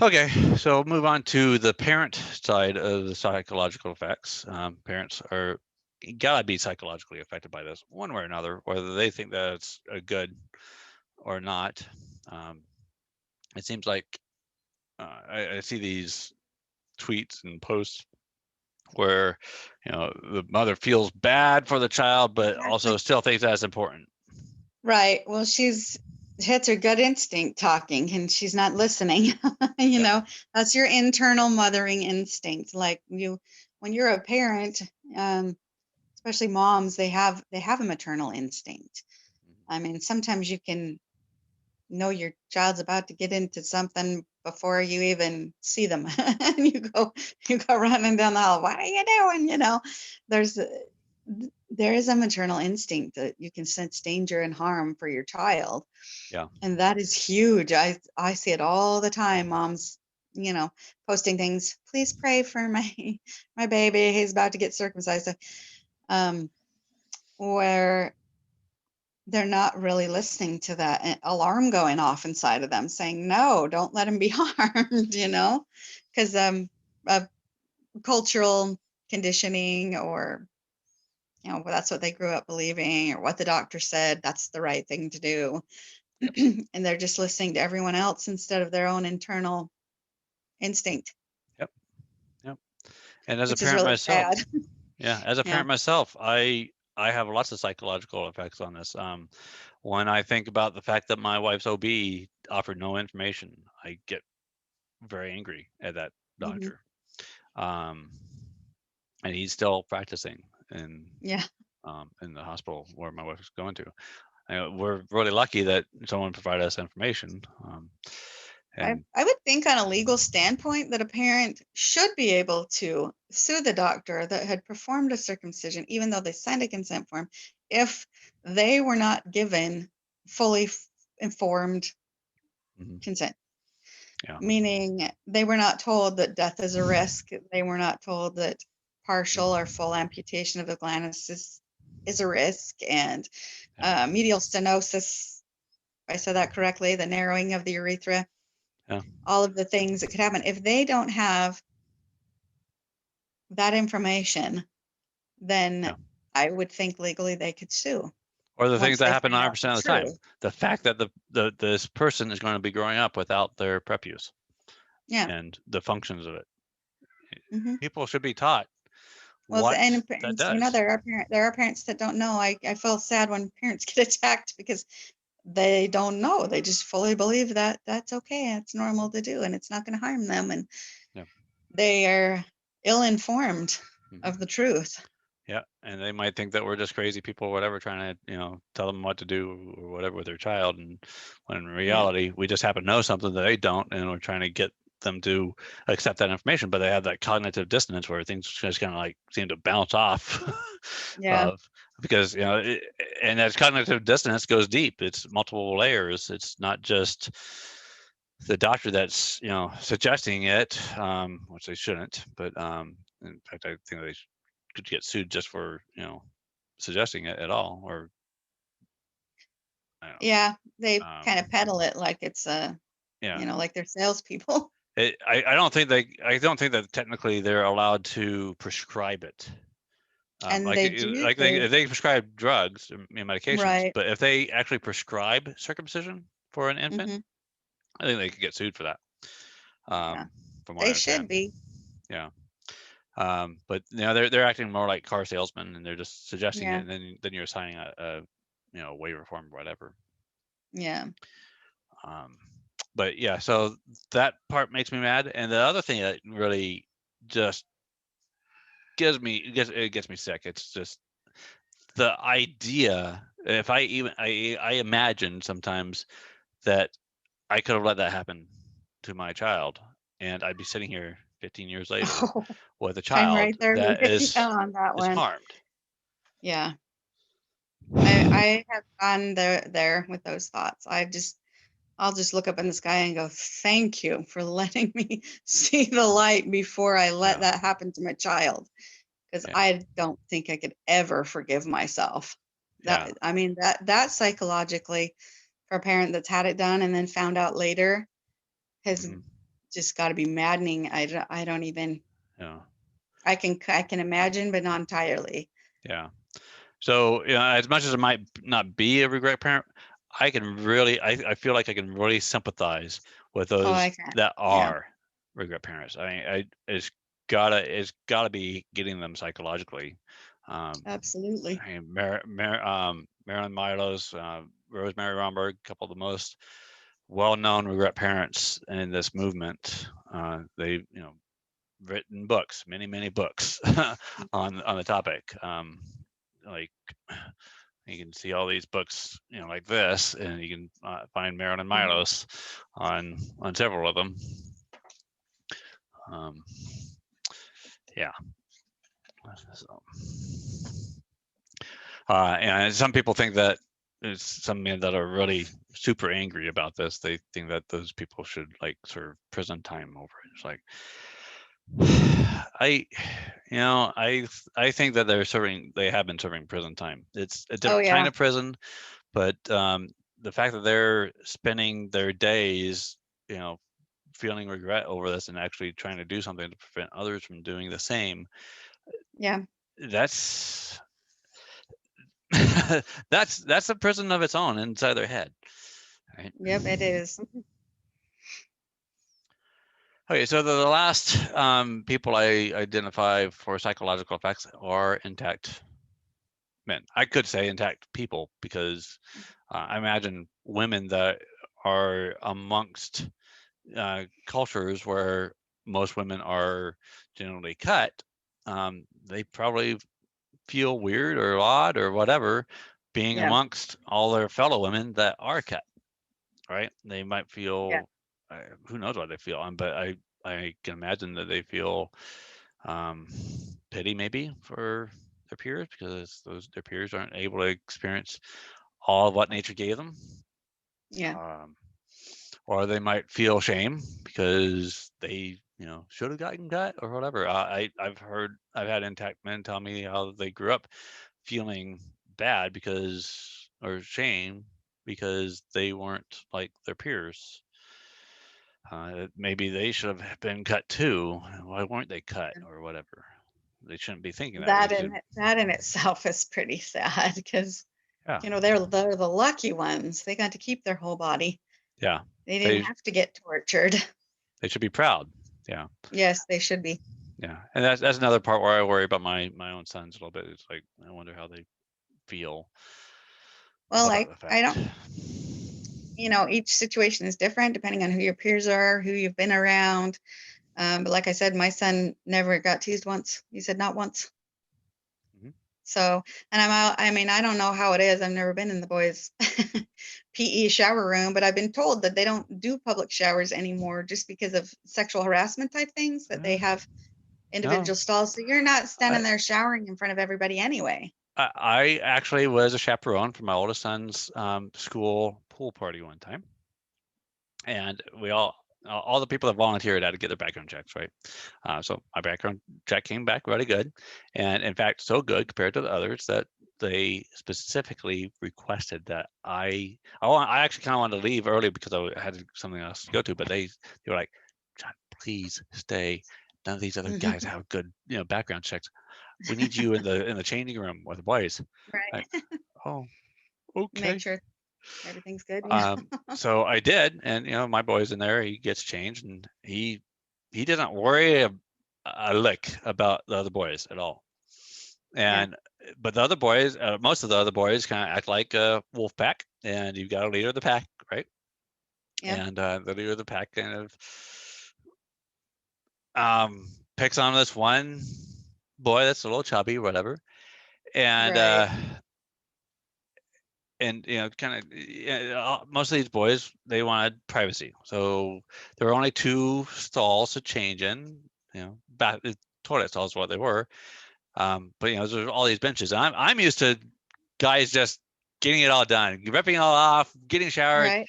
A: Okay, so move on to the parent side of the psychological effects. Parents are gotta be psychologically affected by this one way or another, whether they think that it's a good or not. It seems like I see these tweets and posts where, you know, the mother feels bad for the child, but also
B: Exactly.
A: still thinks that's important.
B: Right. Well, it's her gut instinct talking and she's not listening. You
A: Yep.
B: know, that's your internal mothering instinct. Like when you're a parent, especially moms, they have a maternal instinct. I mean, sometimes you can know your child's about to get into something before you even see them. And you go running down the hall. What are you doing? You know, there's there is a maternal instinct that you can sense danger and harm for your child.
A: Yeah.
B: And that is huge. I see it all the time. Moms, you know, posting things, please pray for my baby. He's about to get circumcised. Where they're not really listening to that alarm going off inside of them saying, no, don't let him be harmed, you know, because of cultural conditioning, or, you know, that's what they grew up believing, or what the doctor said, that's the right thing to do. And they're just listening to everyone else instead of their own internal instinct.
A: Yep. Yep. And as a
B: Which is
A: parent
B: really
A: myself,
B: sad.
A: yeah, as a
B: Yeah.
A: parent myself, I have lots of psychological effects on this. When I think about the fact that my wife's OB offered no information, I get very angry at that
B: Mm-hmm.
A: doctor. And he's still practicing
B: Yeah.
A: in the hospital where my wife is going to. We're really lucky that someone provided us information. And
B: I would think on a legal standpoint that a parent should be able to sue the doctor that had performed a circumcision, even though they signed a consent form, if they were not given fully informed consent.
A: yeah,
B: Meaning they were not told that death is a risk. They were not told that partial or full amputation of the glandis is a risk, and medial stenosis, if I said that correctly, the narrowing of the urethra.
A: yeah.
B: All of the things that could happen. If they don't have that information, then
A: Yeah.
B: I would think legally they could sue
A: Or the things
B: once
A: that
B: they
A: happen
B: find out
A: 100%
B: the
A: of the time.
B: truth.
A: The fact that this person is going to be growing up without their prepuce
B: Yeah.
A: and the functions of it.
B: Mm-hmm.
A: People should be taught
B: Well,
A: what that
B: you know,
A: does.
B: there are parents that don't know. I feel sad when parents get attacked because they don't know. They just fully believe that that's okay. It's normal to do, and it's not going to harm them. And
A: Yeah.
B: they are ill-informed
A: Mhm.
B: of the truth.
A: Yeah, and they might think that we're just crazy people or whatever, trying to, you know, tell them what to do or whatever with their child, and when in
B: Yeah.
A: reality we just happen to know something that they don't, and we're trying to get them to accept that information, but they have that cognitive dissonance where things just kind of like seem to bounce off
B: Yeah.
A: of, because, you know, and that cognitive dissonance goes deep. It's multiple layers. It's not just the doctor that's, you know, suggesting it, which they shouldn't, but in fact I think they could get sued just for, you know, suggesting it at all, or I don't know.
B: Yeah, they kind of peddle it like it's
A: yeah.
B: like they're salespeople.
A: I don't think that technically they're allowed to prescribe it.
B: And they do.
A: If they prescribe drugs and medications,
B: Right.
A: but if they actually prescribe circumcision for an infant,
B: Hmm.
A: I think they could get sued for that.
B: Yeah,
A: From what I
B: they should
A: understand.
B: be.
A: Yeah. But they're acting more like car salesmen, and they're just suggesting
B: Yeah.
A: it, and then you're signing a waiver form or whatever.
B: Yeah.
A: But yeah, so that part makes me mad, and the other thing that really just gets me sick. It's just the idea. If I imagine sometimes that I could have let that happen to my child, and I'd be sitting here 15 years later
B: Oh,
A: with a
B: I'm
A: child
B: right there with
A: that
B: you on that
A: is
B: one.
A: harmed.
B: Yeah. I have gone there with those thoughts. I'll just look up in the sky and go, thank you for letting me see the light before I let
A: Yeah,
B: that happen to my child. Because
A: yeah,
B: I don't think I could ever forgive myself.
A: yeah.
B: That psychologically for a parent that's had it done and then found out later has
A: Mhm.
B: just got to be maddening. I don't even,
A: Yeah,
B: I can imagine, but not entirely.
A: yeah. So, as much as it might not be a regret parent, I feel like I can really sympathize with
B: Oh, I
A: those
B: can.
A: that
B: Yeah,
A: are regret parents. It's gotta be getting them psychologically. Um,
B: absolutely.
A: Marilyn Milos, Rosemary Romberg, a couple of the most well-known regret parents in this movement. They, written books, many books on the topic. Like you can see all these books, like this, and you can find Marilyn
B: Mhm.
A: Milos on several of them. Um, yeah. So, and some people think that it's some men that are really super angry about this. They think that those people should like serve prison time over it. It's like I, I think that they have been serving prison time. It's a
B: Oh
A: different kind
B: yeah,
A: of prison, but the fact that they're spending their days, you know, feeling regret over this and actually trying to do something to prevent others from doing the same,
B: yeah,
A: that's that's a prison of its own inside their head, right?
B: yep, it is.
A: Okay, so the last people I identify for psychological effects are intact men. I could say intact people because I imagine women that are amongst cultures where most women are generally cut, they probably feel weird or odd or whatever being
B: Yeah,
A: amongst all their fellow women that are cut, right? They might
B: yeah,
A: feel, who knows what they feel, but I can imagine that they feel um, pity maybe for their peers because their peers aren't able to experience all of what nature gave them.
B: yeah.
A: Um, or they might feel shame because they should have gotten cut or whatever. I've had intact men tell me how they grew up feeling bad because or shame because they weren't like their peers. Maybe they should have been cut too. Why weren't they cut or whatever? They shouldn't be thinking that way.
B: That in itself is pretty sad because
A: Yeah,
B: they're the lucky ones. They got to keep their whole body.
A: yeah.
B: They didn't
A: They
B: have to get tortured.
A: they should be proud. Yeah.
B: Yes, they should be.
A: Yeah, and that's another part where I worry about my own sons a little bit. It's like I wonder how they feel
B: Well,
A: about the
B: I
A: fact.
B: don't, each situation is different depending on who your peers are, who you've been around. But like I said, my son never got teased once. He said not once.
A: Mhm.
B: So, and I'm out, I mean, I don't know how it is. I've never been in the boys' PE shower room, but I've been told that they don't do public showers anymore just because of sexual harassment type things, that they have
A: No,
B: individual stalls. So you're not
A: I,
B: standing there showering in front of everybody anyway.
A: I actually was a chaperone for my oldest son's school pool party one time, and all the people that volunteered had to get their background checks, right? So my background check came back really good, and in fact, so good compared to the others that they specifically requested that I actually kind of wanted to leave early because I had something else to go to, but they were like, John, please stay. None of these other guys have good, background checks. We need you in the changing room with the boys.
B: Right.
A: Oh,
B: Make
A: okay.
B: sure everything's good. Yeah.
A: So I did, and my boy's in there. He gets changed, and he doesn't worry a lick about the other boys at all. And but the other boys, most of the other boys, kind of act like a wolf pack, and you've got a leader of the pack, right?
B: Yeah.
A: And the leader of the pack kind of picks on this one boy that's a little chubby, whatever, and
B: Right.
A: and kind of most of these boys, they wanted privacy, so there were only 2 stalls to change in. Toilet stalls is what they were. But there's all these benches, and I'm used to guys just getting it all done, ripping it all off, getting showered,
B: Right.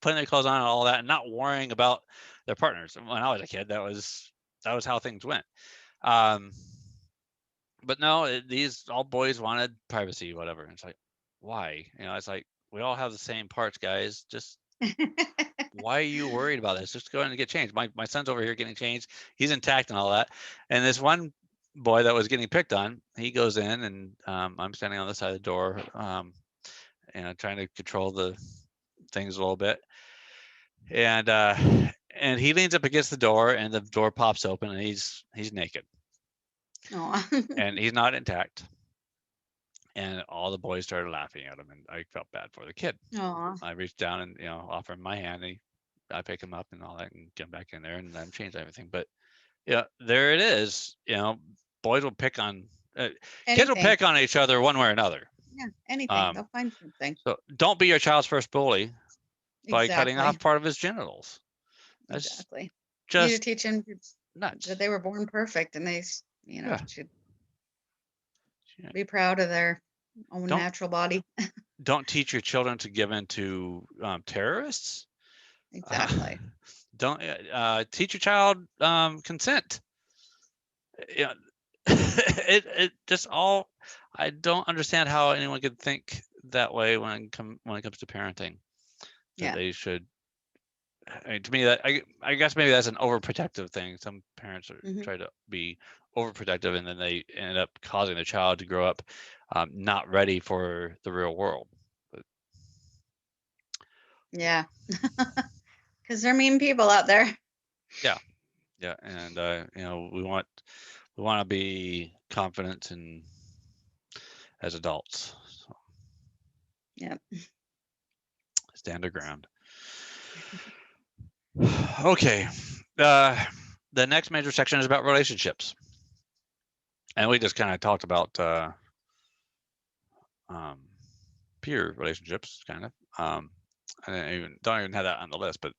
A: putting their clothes on and all that, and not worrying about their partners. When I was a kid, that was how things went. But no, these all boys wanted privacy, whatever. And it's like, why? It's like, we all have the same parts, guys. Just why are you worried about this? Just go in and get changed. My son's over here getting changed. He's intact and all that. And this one boy that was getting picked on, he goes in, and I'm standing on the side of the door, trying to control the things a little bit. And he leans up against the door, and the door pops open, and he's naked. And he's not intact. And all the boys started laughing at him, and I felt bad for the kid. I reached down and offer him my hand. I pick him up and all that, and get him back in there, and then change everything. But there it is. Boys will pick on kids will pick on each other one way or another.
B: Yeah, anything. They'll find something.
A: So don't be your child's first bully by cutting off part of his genitals. That's
B: exactly.
A: just
B: you need to teach them
A: nuts.
B: that they were born perfect, and they should be proud of their own natural body.
A: Don't teach your children to give in to terrorists.
B: Exactly.
A: Don't teach your child consent. It just all. I don't understand how anyone could think that way when it comes to parenting. That they should. To me, that I guess maybe that's an overprotective thing. Some parents try to be overprotective, and then they end up causing the child to grow up not ready for the real world. But,
B: yeah, because they're mean people out there.
A: Yeah, and we want to be confident and as adults. So.
B: Yep.
A: Stand your ground. Okay. The next major section is about relationships. And we just kind of talked about peer relationships, kind of. I don't even have that on the list, but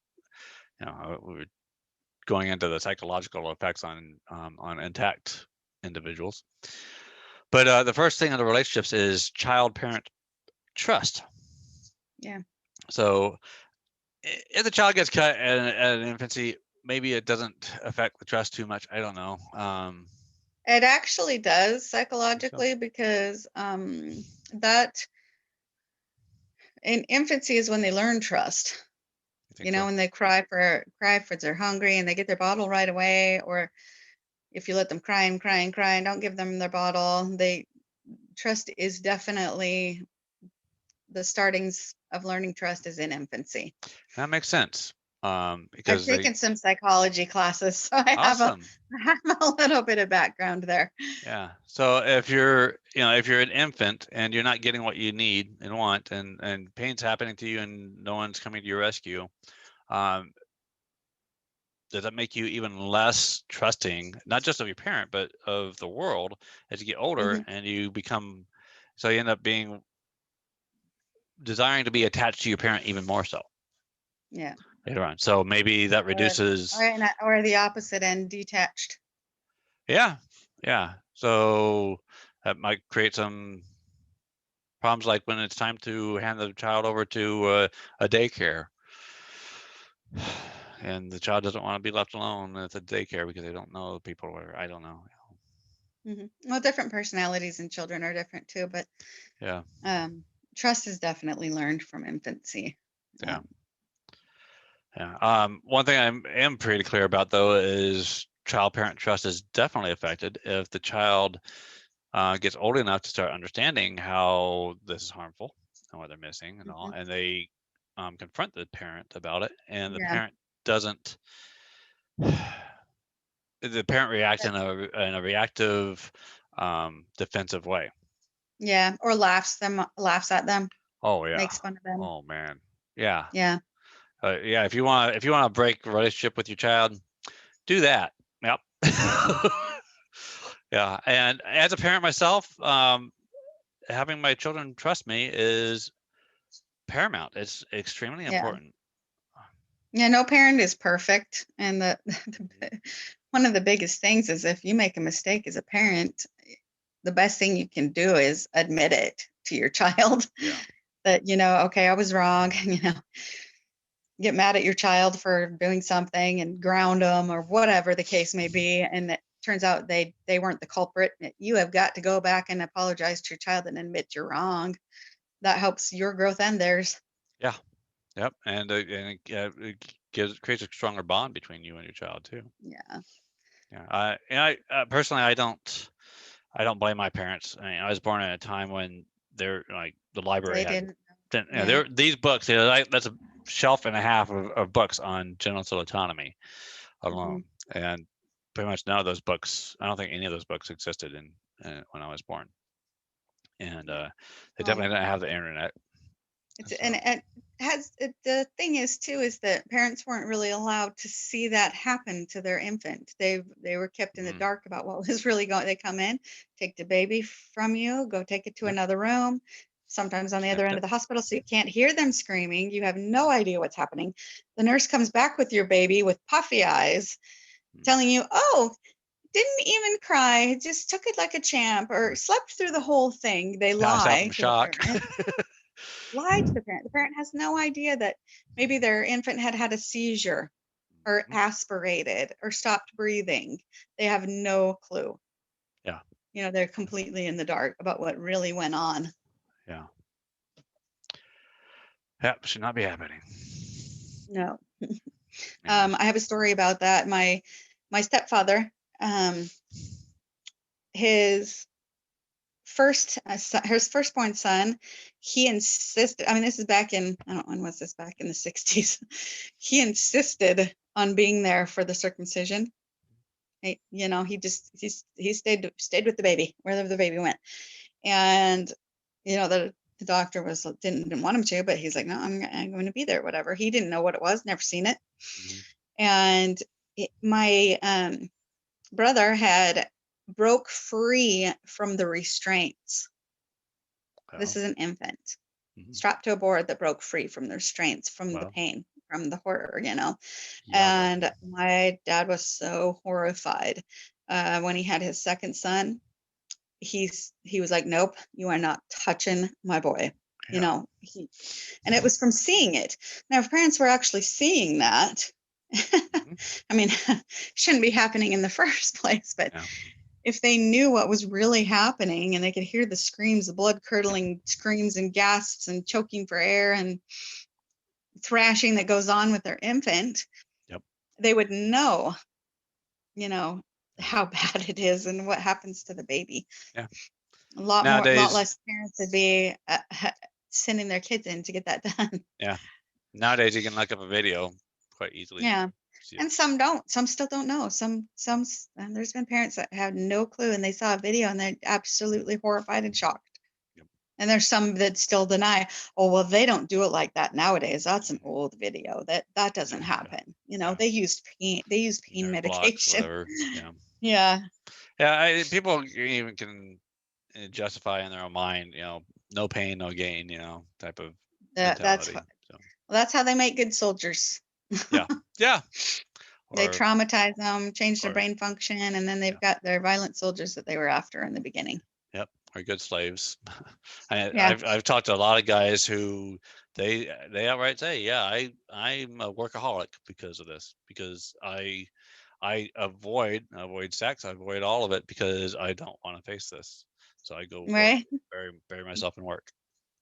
A: we were going into the psychological effects on intact individuals. But the first thing on the relationships is child-parent trust.
B: Yeah.
A: So if the child gets cut at an infancy, maybe it doesn't affect the trust too much. I don't know.
B: It actually does psychologically, because that in infancy is when they learn trust. When they cry for they're hungry and they get their bottle right away, or if you let them cry and cry and cry and don't give them their bottle, trust is definitely the startings of learning trust is in infancy.
A: That makes sense. Because
B: I've taken some psychology classes, so I have a little bit of background there.
A: Yeah. So if you're an infant and you're not getting what you need and want, and pain's happening to you and no one's coming to your rescue, does that make you even less trusting, not just of your parent, but of the world as you get older and you become, so you end up being desiring to be attached to your parent even more so.
B: Yeah.
A: Later on. So maybe that reduces.
B: Or the opposite end, detached.
A: Yeah. Yeah. So that might create some problems, like when it's time to hand the child over to a daycare. And the child doesn't want to be left alone at the daycare because they don't know the people, or I don't know.
B: Well, different personalities in children are different too, but
A: Yeah.
B: trust is definitely learned from infancy.
A: Yeah. One thing I am pretty clear about, though, is child-parent trust is definitely affected if the child gets old enough to start understanding how this is harmful and what they're missing and all, and they confront the parent about it, and the
B: Yeah.
A: parent doesn't. The parent reacts in a reactive, defensive way.
B: Yeah. Or laughs at them,
A: Oh yeah.
B: makes fun of them.
A: Oh man. Yeah.
B: Yeah.
A: Yeah. If you want to break a relationship with your child, do that. Yep. Yeah. And as a parent myself, having my children trust me is paramount. It's extremely
B: Yeah.
A: important.
B: Yeah. No parent is perfect. And one of the biggest things is if you make a mistake as a parent, the best thing you can do is admit it to your child.
A: Yeah.
B: That, okay, I was wrong. Get mad at your child for doing something and ground them or whatever the case may be. And it turns out they weren't the culprit. You have got to go back and apologize to your child and admit you're wrong. That helps your growth and theirs.
A: Yeah. Yep. And it creates a stronger bond between you and your child too.
B: Yeah.
A: Yeah. I personally, I don't blame my parents. I mean, I was born at a time when they're like the library
B: They
A: had,
B: didn't.
A: there these books. That's a shelf and a half of books on genital autonomy alone, and pretty much none of those books. I don't think any of those books existed when I was born, and they definitely didn't have the internet.
B: And it the thing is too is that parents weren't really allowed to see that happen to their infant. They were kept in the dark about what was really going. They come in, take the baby from you, go take it to another room, sometimes on the other end of the hospital, so you can't hear them screaming. You have no idea what's happening. The nurse comes back with your baby with puffy eyes, telling you, "Oh, didn't even cry, just took it like a champ, or slept through the whole thing." They
A: Passed out
B: lie
A: from
B: to the
A: shock.
B: parent. Lie to the parent. The parent has no idea that maybe their infant had a seizure or aspirated or stopped breathing. They have no clue.
A: Yeah.
B: They're completely in the dark about what really went on.
A: Yeah. Yep. Should not be happening.
B: No. I have a story about that. My stepfather, his firstborn son, he insisted, I mean, this is back in, I don't know, when was this, back in the 60s. He insisted on being there for the circumcision. He stayed with the baby wherever the baby went. And, the doctor didn't want him to, but he's like, no, I'm going to be there, whatever. He didn't know what it was, never seen it. And my brother had broke free from the restraints. This is an infant strapped to a board that broke free from the restraints, from the pain, from the horror, and my dad was so horrified. When he had his second son, he was like, nope, you are not touching my boy. And it was from seeing it. Now, if parents were actually seeing that, I mean, shouldn't be happening in the first place, but if they knew what was really happening and they could hear the screams, the blood curdling screams and gasps and choking for air and thrashing that goes on with their infant, they would know, how bad it is and what happens to the baby.
A: Yeah.
B: A lot less parents would be sending their kids in to get that done.
A: Yeah. Nowadays you can look up a video quite easily.
B: Yeah. And some don't. Some still don't know. Some there's been parents that had no clue and they saw a video and they're absolutely horrified and shocked. And there's some that still deny, oh, well, they don't do it like that nowadays. That's an old video. That doesn't happen. They use pain medication.
A: Blocks,
B: Yeah.
A: People even can justify in their own mind, no pain, no gain, type of mentality.
B: That's how they make good soldiers.
A: Yeah.
B: They traumatize them, change their brain function, and then they've got their violent soldiers that they were after in the beginning.
A: Yep, or good slaves. I've talked to a lot of guys who they outright say, I'm a workaholic because of this, because I I avoid sex. I avoid all of it because I don't want to face this. So I go work,
B: Right.
A: bury myself in work.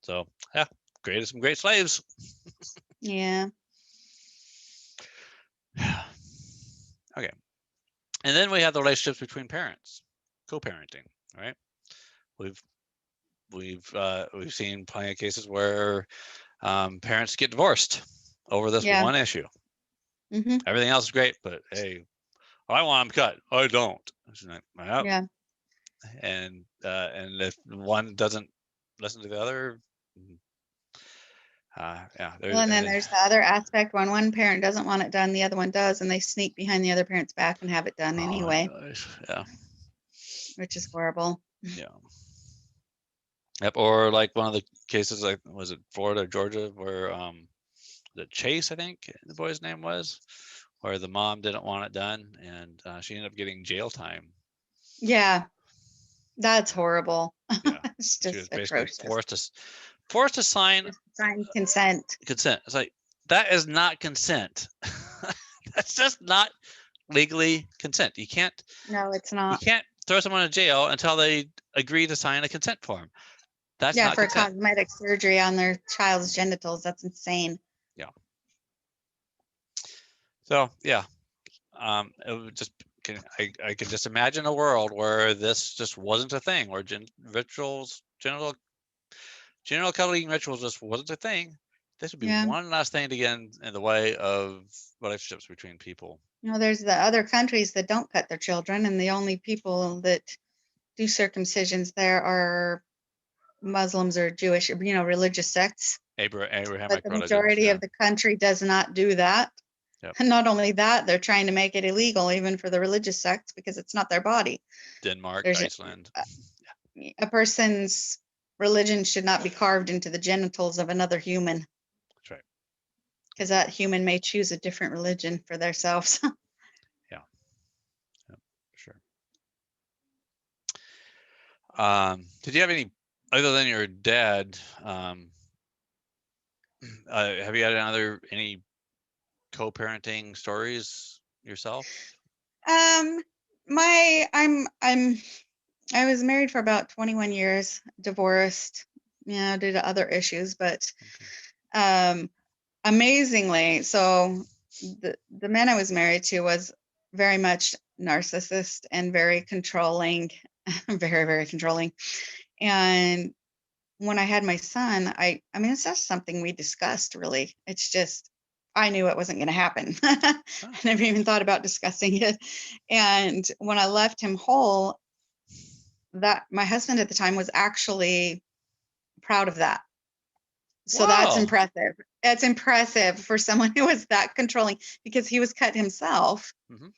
A: So yeah, created some great slaves.
B: Yeah.
A: Okay. And then we have the relationships between parents, co-parenting, right? We've we've seen plenty of cases where parents get divorced over this
B: Yeah.
A: one issue.
B: Hmm.
A: Everything else is great, but hey, I want them cut. I don't. Like, well,
B: Yeah.
A: and if one doesn't listen to the other, yeah,
B: Well, and then there's the other aspect when one parent doesn't want it done, the other one does, and they sneak behind the other parent's back and have it done
A: oh my
B: anyway,
A: gosh, yeah,
B: which is horrible.
A: yeah, yep. Or like one of the cases, like was it Florida, or Georgia, where the Chase, I think the boy's name was, where the mom didn't want it done, and she ended up getting jail time.
B: Yeah, that's horrible.
A: Yeah,
B: It's
A: she was
B: just
A: basically
B: atrocious.
A: forced to sign
B: Just sign consent.
A: consent. It's like that is not consent. That's just not legally consent.
B: No, it's
A: You
B: not.
A: can't throw someone in jail until they agree to sign a consent form. That's
B: Yeah,
A: not
B: for
A: consent.
B: cosmetic surgery on their child's genitals. That's insane.
A: Yeah. So yeah, it would just I can just imagine a world where this just wasn't a thing, where genital cuddling rituals just wasn't a thing. This would be
B: Yeah.
A: one last thing to get in the way of relationships between people.
B: You know, there's the other countries that don't cut their children, and the only people that do circumcisions there are Muslims or Jewish, religious sects. But
A: Abrahamic
B: the
A: religions,
B: majority
A: yeah.
B: of the country does not do that.
A: Yep.
B: And not only that, they're trying to make it illegal even for the religious sects because it's not their body.
A: Denmark,
B: There's
A: Iceland.
B: a person's religion should not be carved into the genitals of another human
A: That's right.
B: because that human may choose a different religion for themselves.
A: Yeah. Yep. Sure. Did you have any, other than your dad, have you had any co-parenting stories yourself?
B: um, I was married for about 21 years, divorced, due to other issues, but um, amazingly, so the man I was married to was very much narcissist and very controlling, very, very controlling. And when I had my son, I mean, it's just something we discussed really. It's just, I knew it wasn't going to happen. I never even thought about discussing it. And when I left him whole, that my husband at the time was actually proud of that. So that's
A: Wow.
B: impressive. It's impressive for someone who was that controlling because he was cut himself.
A: Mhm.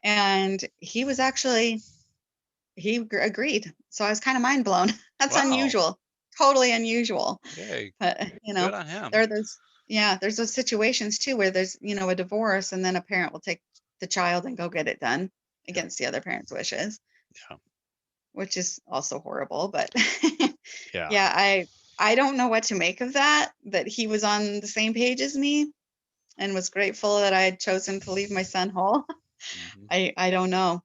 B: And he was actually, agreed. So I was kind of mind blown. That's
A: Wow.
B: unusual, totally unusual.
A: Yay.
B: But,
A: Good on him.
B: there are those, yeah, there's those situations too where there's, a divorce and then a parent will take the child and go get it done
A: Yeah.
B: against the other parent's wishes,
A: Yeah.
B: which is also horrible. But
A: Yeah.
B: yeah, I don't know what to make of that, that he was on the same page as me and was grateful that I had chosen to leave my son whole.
A: Mhm.
B: I don't know.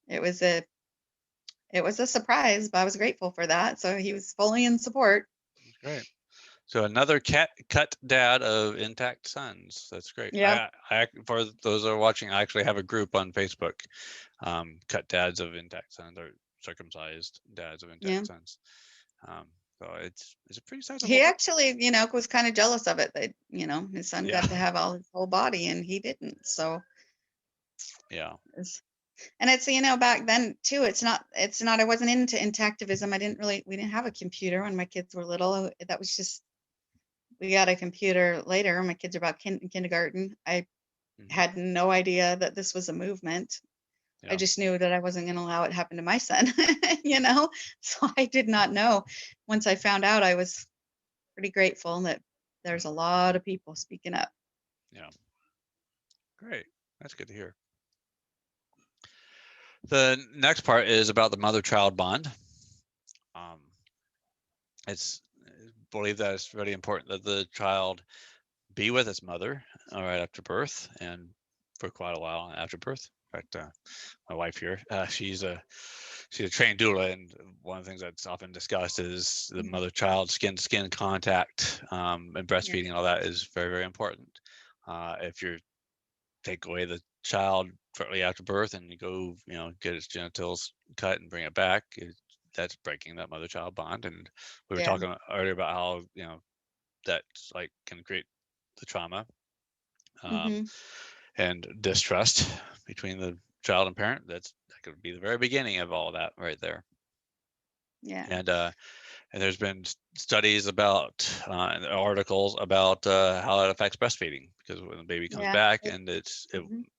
B: It was a surprise, but I was grateful for that. So he was fully in support.
A: That's great. So another cut dad of intact sons. That's great.
B: Yeah.
A: For those that are watching, I actually have a group on Facebook, cut dads of intact sons, or circumcised dads of
B: Yeah.
A: intact sons. Um, so it's a pretty sizable
B: He
A: group.
B: actually, was kind of jealous of it that, his son
A: Yeah.
B: got to have all his whole body and he didn't. So,
A: Yeah.
B: and it's, back then too, it's not, I wasn't into intactivism. We didn't have a computer when my kids were little. That was just, we got a computer later. My kids are about kindergarten. I
A: Mhm.
B: had no idea that this was a movement. I
A: Yeah.
B: just knew that I wasn't going to allow it to happen to my son, so I did not know. Once I found out, I was pretty grateful that there's a lot of people speaking up.
A: Yeah. Great. That's good to hear. The next part is about the mother-child bond. It's believed that it's really important that the child be with its mother right after birth, and for quite a while after birth. In fact, my wife here, she's a trained doula, and one of the things that's often discussed is the mother-child skin-to-skin contact, and breastfeeding. And all that is very, very important. If you take away the child shortly after birth and you go, get its genitals cut and bring it back, that's breaking that mother-child bond. And we were talking earlier about how that like can create the trauma and distrust between the child and parent. That could be the very beginning of all that right there.
B: Yeah.
A: And there's been studies about and articles about how it affects breastfeeding, because when the baby comes back and it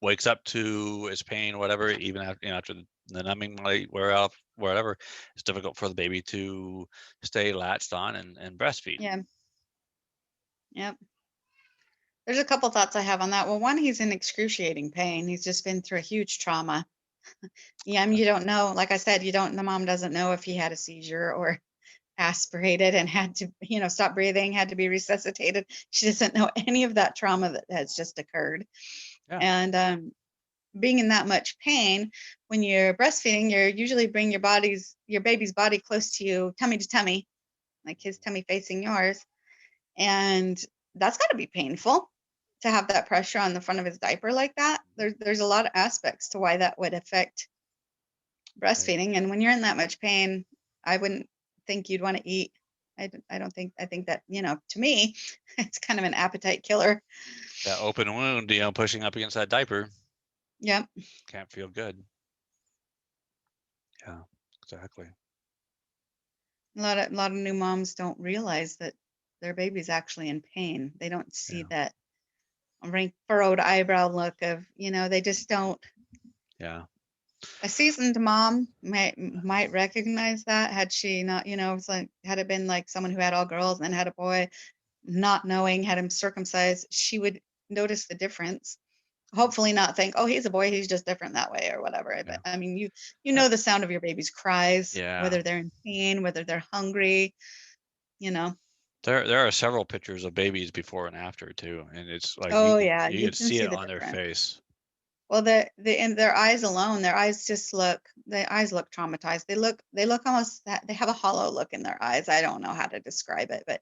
A: wakes up to its pain, whatever, even after the numbing might wear off, whatever, it's difficult for the baby to stay latched on and breastfeed.
B: Yeah. Yep. There's a couple thoughts I have on that. Well, one, he's in excruciating pain. He's just been through a huge trauma. Yeah, I mean, you don't know. Like I said, the mom doesn't know if he had a seizure or aspirated and had to, stop breathing, had to be resuscitated. She doesn't know any of that trauma that has just occurred.
A: Yeah.
B: And being in that much pain, when you're breastfeeding, you're usually bring your baby's body close to you, tummy to tummy, like his tummy facing yours. And that's got to be painful to have that pressure on the front of his diaper like that. There's a lot of aspects to why that would affect breastfeeding. Right. And when you're in that much pain, I wouldn't think you'd want to eat. I think that, to me, it's kind of an appetite killer.
A: That open wound, pushing up against that diaper.
B: Yep.
A: Can't feel good. Yeah, exactly.
B: A lot of new moms don't realize that their baby's actually in pain. They don't see that furrowed eyebrow look of, they just don't.
A: Yeah.
B: A seasoned mom might recognize that, had she not, it's like, had it been like someone who had all girls and then had a boy, not knowing, had him circumcised, she would notice the difference. Hopefully not think, oh, he's a boy, he's just different that way or whatever. Yeah. But I mean, you know the sound of your baby's cries, whether they're in pain, whether they're hungry,
A: There are several pictures of babies before and after too, and it's like you can see it on their face.
B: Well, in their eyes alone, their eyes look traumatized. They look almost, they have a hollow look in their eyes. I don't know how to describe it, but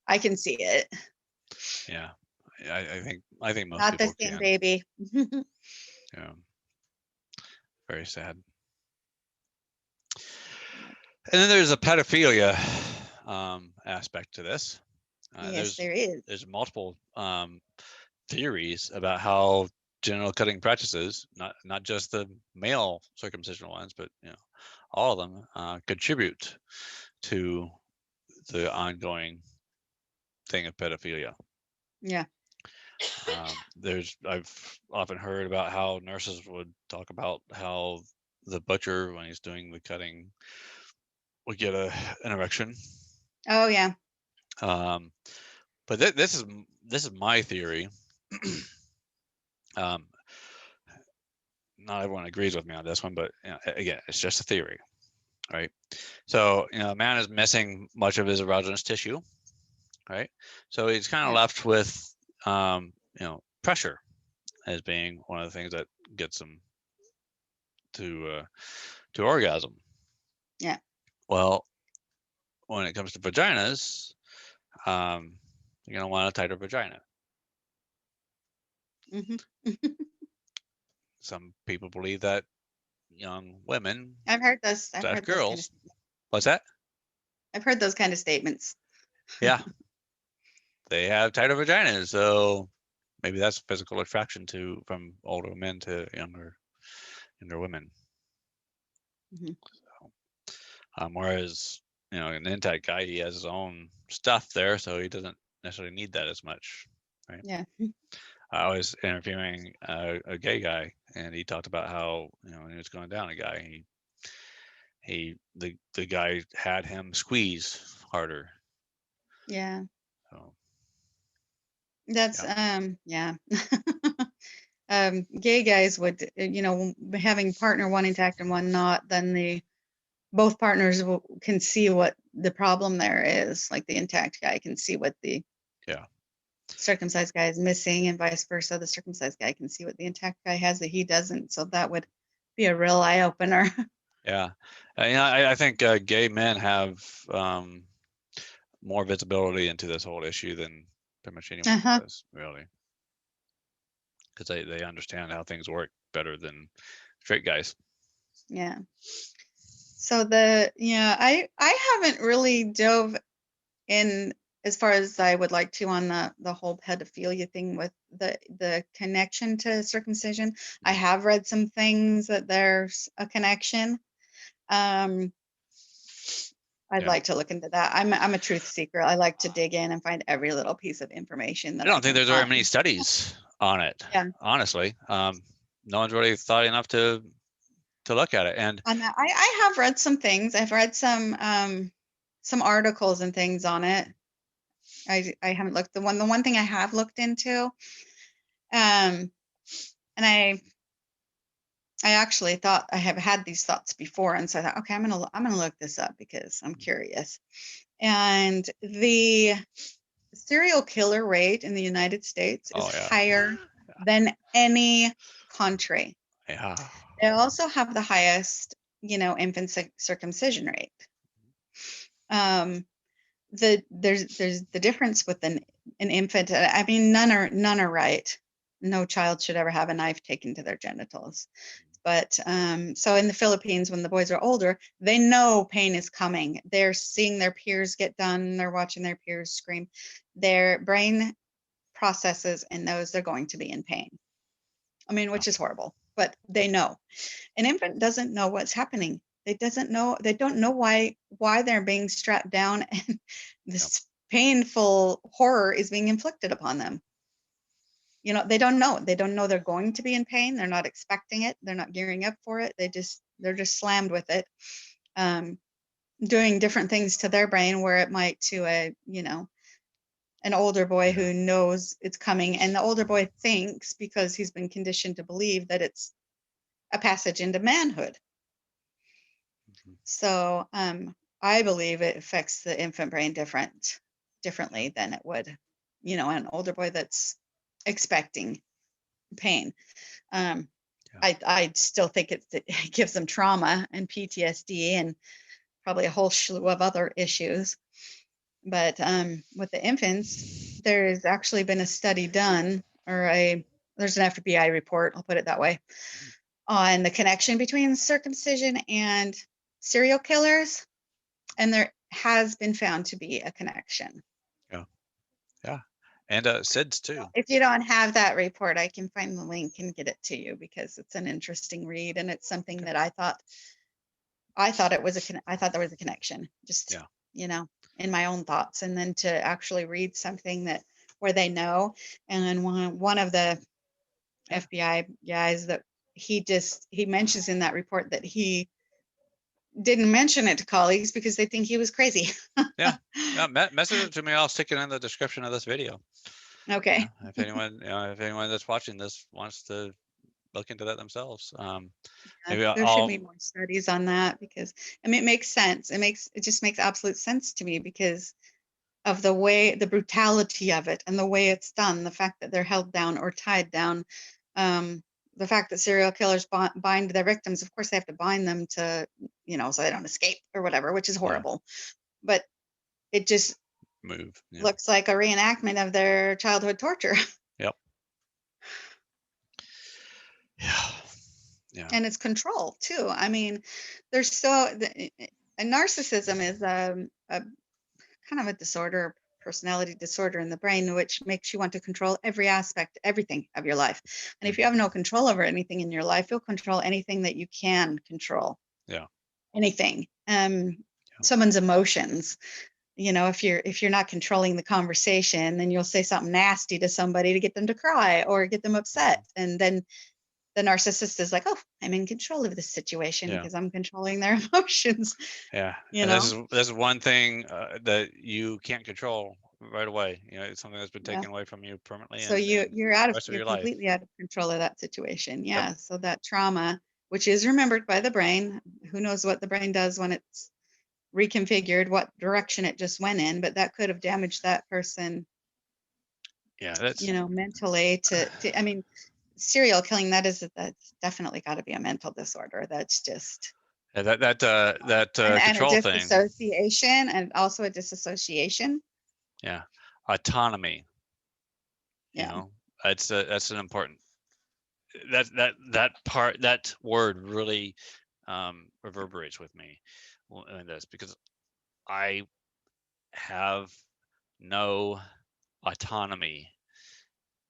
B: I can see it.
A: Yeah, I think most
B: not
A: people
B: the same
A: can.
B: Baby.
A: Yeah, very sad. And then there's a pedophilia aspect to this.
B: Yes, there is.
A: There's multiple theories about how genital cutting practices, not just the male circumcision ones, but all of them contribute to the ongoing thing of pedophilia.
B: Yeah.
A: I've often heard about how nurses would talk about how the butcher, when he's doing the cutting, would get an erection.
B: Oh yeah.
A: But this is my theory. Not everyone agrees with me on this one, but again, it's just a theory, right? So a man is missing much of his erogenous tissue, right? So he's kind of left with pressure as being one of the things that gets him to orgasm.
B: Yeah.
A: Well, when it comes to vaginas, you're gonna want a tighter vagina.
B: Mm-hmm.
A: Some people believe that young women,
B: I've heard this. I've heard
A: girls.
B: Kind of
A: what's that?
B: I've heard those kind of statements.
A: Yeah. They have tighter vaginas, so maybe that's physical attraction from older men to younger women.
B: Mm-hmm.
A: So, whereas an intact guy, he has his own stuff there, so he doesn't necessarily need that as much, right?
B: Yeah.
A: I was interviewing a gay guy, and he talked about how when he was going down a guy, the guy had him squeeze harder.
B: Yeah.
A: So,
B: that's yeah. Gay guys would, having partner one intact and one not, then both partners can see what the problem there is. Like the intact guy can see what the circumcised guy is missing, and vice versa. The circumcised guy can see what the intact guy has that he doesn't. So that would be a real eye opener.
A: Yeah, I think gay men have more visibility into this whole issue than pretty much anyone does, really, because they understand how things work better than straight guys.
B: Yeah. So I haven't really dove in as far as I would like to on the whole pedophilia thing with the connection to circumcision. I have read some things that there's a connection. I'd like to look into that. I'm a truth seeker. I like to dig in and find every little piece of information that
A: I don't think
B: can
A: there's very
B: find.
A: many studies on it.
B: Yeah.
A: Honestly, no one's really thought enough to look at it. And
B: I have read some things. I've read some articles and things on it. I haven't looked. The one thing I have looked into, and I actually thought I have had these thoughts before, and so I thought, okay, I'm gonna look this up because I'm curious. And the serial killer rate in the United States is higher than any country.
A: Yeah.
B: They also have the highest, infant circumcision rate. There's the difference with an infant. I mean, none are right. No child should ever have a knife taken to their genitals. But so in the Philippines, when the boys are older, they know pain is coming. They're seeing their peers get done. They're watching their peers scream. Their brain processes and knows they're going to be in pain. I mean, which is horrible, but they know. An infant doesn't know what's happening. They don't know why they're being strapped down and this painful horror is being inflicted upon them. They don't know. They don't know they're going to be in pain. They're not expecting it. They're not gearing up for it. They're just slammed with it, doing different things to their brain where it might to an older boy who knows it's coming. And the older boy thinks, because he's been conditioned to believe, that it's a passage into manhood. So I believe it affects the infant brain differently than it would, an older boy that's expecting pain. I still think it gives them trauma and PTSD and probably a whole slew of other issues. But with the infants, there's actually been a study done, there's an FBI report, I'll put it that way, on the connection between circumcision and serial killers, and there has been found to be a connection.
A: Yeah, and SIDS too.
B: If you don't have that report, I can find the link and get it to you because it's an interesting read, and it's something that I thought there was a connection, just in my own thoughts, and then to actually read something where they know, and one of the FBI guys that he mentions in that report that he didn't mention it to colleagues because they think he was crazy.
A: Yeah, message it to me. I'll stick it in the description of this video.
B: Okay.
A: If anyone that's watching this wants to look into that themselves, maybe
B: there should be more studies on that, because it makes sense. It just makes absolute sense to me because of the brutality of it and the way it's done, the fact that they're held down or tied down, the fact that serial killers bind their victims. Of course, they have to bind them to, so they don't escape or whatever, which is horrible. But it just looks like a reenactment of their childhood torture.
A: Yep. Yeah.
B: And it's control too. I mean, narcissism is a kind of a disorder, personality disorder in the brain, which makes you want to control every aspect, everything of your life. And if you have no control over anything in your life, you'll control anything that you can control.
A: Yeah.
B: Anything. Someone's emotions. If you're not controlling the conversation, then you'll say something nasty to somebody to get them to cry or get them upset. And then the narcissist is like, oh, I'm in control of this situation because I'm controlling their emotions.
A: Yeah. This is one thing that you can't control right away. It's something that's been taken away from you permanently.
B: So you're completely out of control of that situation. Yeah. Yep. So that trauma, which is remembered by the brain, who knows what the brain does when it's reconfigured, what direction it just went in, but that could have damaged that person
A: Yeah, that's
B: mentally I mean, serial killing, that's definitely got to be a mental disorder. That's just and a
A: control thing.
B: disassociation, and also a disassociation.
A: Yeah, autonomy.
B: Yeah.
A: That's an important that word really reverberates with me in this, because I have no autonomy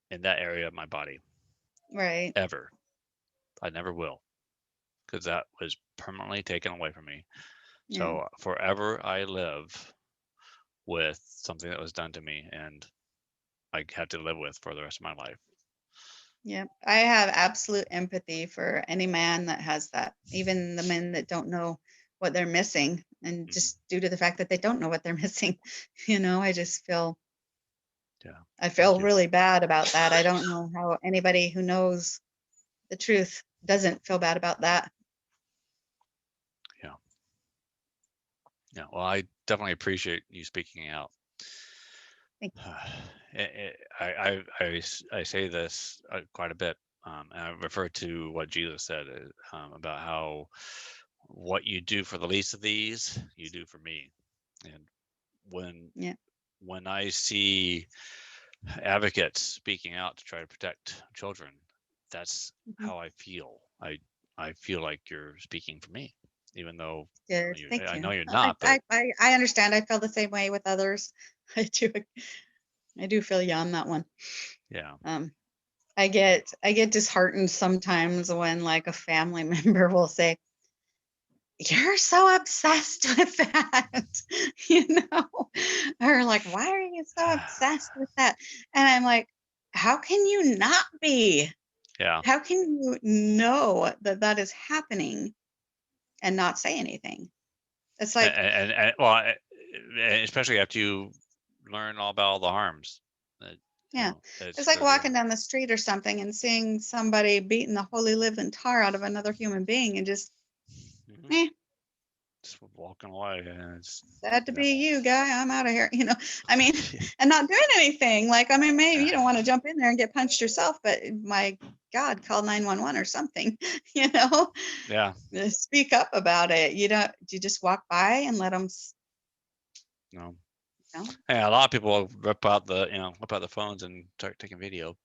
A: in that area of my body
B: Right.
A: ever. I never will, because that was permanently taken away from me.
B: Yeah.
A: So forever I live with something that was done to me, and I had to live with for the rest of my life.
B: Yeah, I have absolute empathy for any man that has that, even the men that don't know what they're missing, and just due to the fact that they don't know what they're missing. I just feel, I feel really bad about that. I don't know how anybody who knows the truth doesn't feel bad about that.
A: Yeah, well, I definitely appreciate you speaking out.
B: Thank
A: I say this quite a bit, and I refer to what Jesus said about how what you do for the least of these, you do for me. And when I see advocates speaking out to try to protect children, that's how I feel. I feel like you're speaking for me, even though
B: Good. Thank
A: I
B: you.
A: know you're not. But
B: I understand. I feel the same way with others. I do. I do feel you on that one.
A: yeah.
B: I get disheartened sometimes when like a family member will say, "You're so obsessed with that," or like, "Why are you so obsessed with that?" And I'm like, "How can you not be?
A: Yeah.
B: How can you know that that is happening and not say anything?" It's like,
A: and well, especially after you learn all about all the harms.
B: yeah,
A: It's
B: it's like
A: very,
B: walking down the street or something and seeing somebody beating the holy living tar out of another human being and just, eh,
A: just walking away. And it's
B: sad to be you, guy. I'm out of here. I mean, and not doing anything. Like, I mean, maybe you don't want to jump in there and get punched yourself, but my God, call 911 or something.
A: Yeah.
B: Speak up about it. Do you just walk by and let them?
A: No. Yeah, a lot of people whip out the phones and start taking video.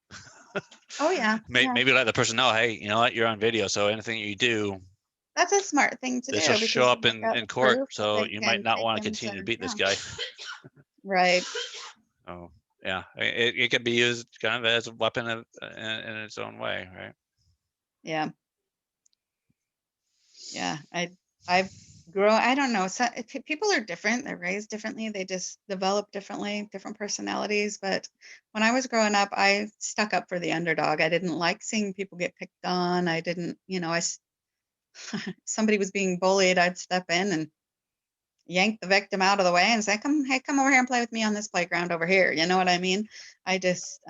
B: Oh yeah.
A: Maybe let the person know, hey, you know what, you're on video, so anything you do,
B: That's a smart thing to
A: this
B: do
A: will
B: because
A: show
B: then
A: up
B: they've got
A: in
B: the
A: court,
B: proof that
A: so
B: they
A: you might
B: can
A: not
B: take
A: want to
B: him
A: continue to
B: to,
A: beat this
B: yeah.
A: guy.
B: Right.
A: Oh, yeah, it could be used kind of as a weapon in its own way, right?
B: Yeah. Yeah. I've grown. I don't know. So, people are different. They're raised differently. They just develop differently, different personalities. But when I was growing up, I stuck up for the underdog. I didn't like seeing people get picked on. I didn't, somebody was being bullied, I'd step in and yank the victim out of the way and say, come over here and play with me on this playground over here. You know what I mean? I just,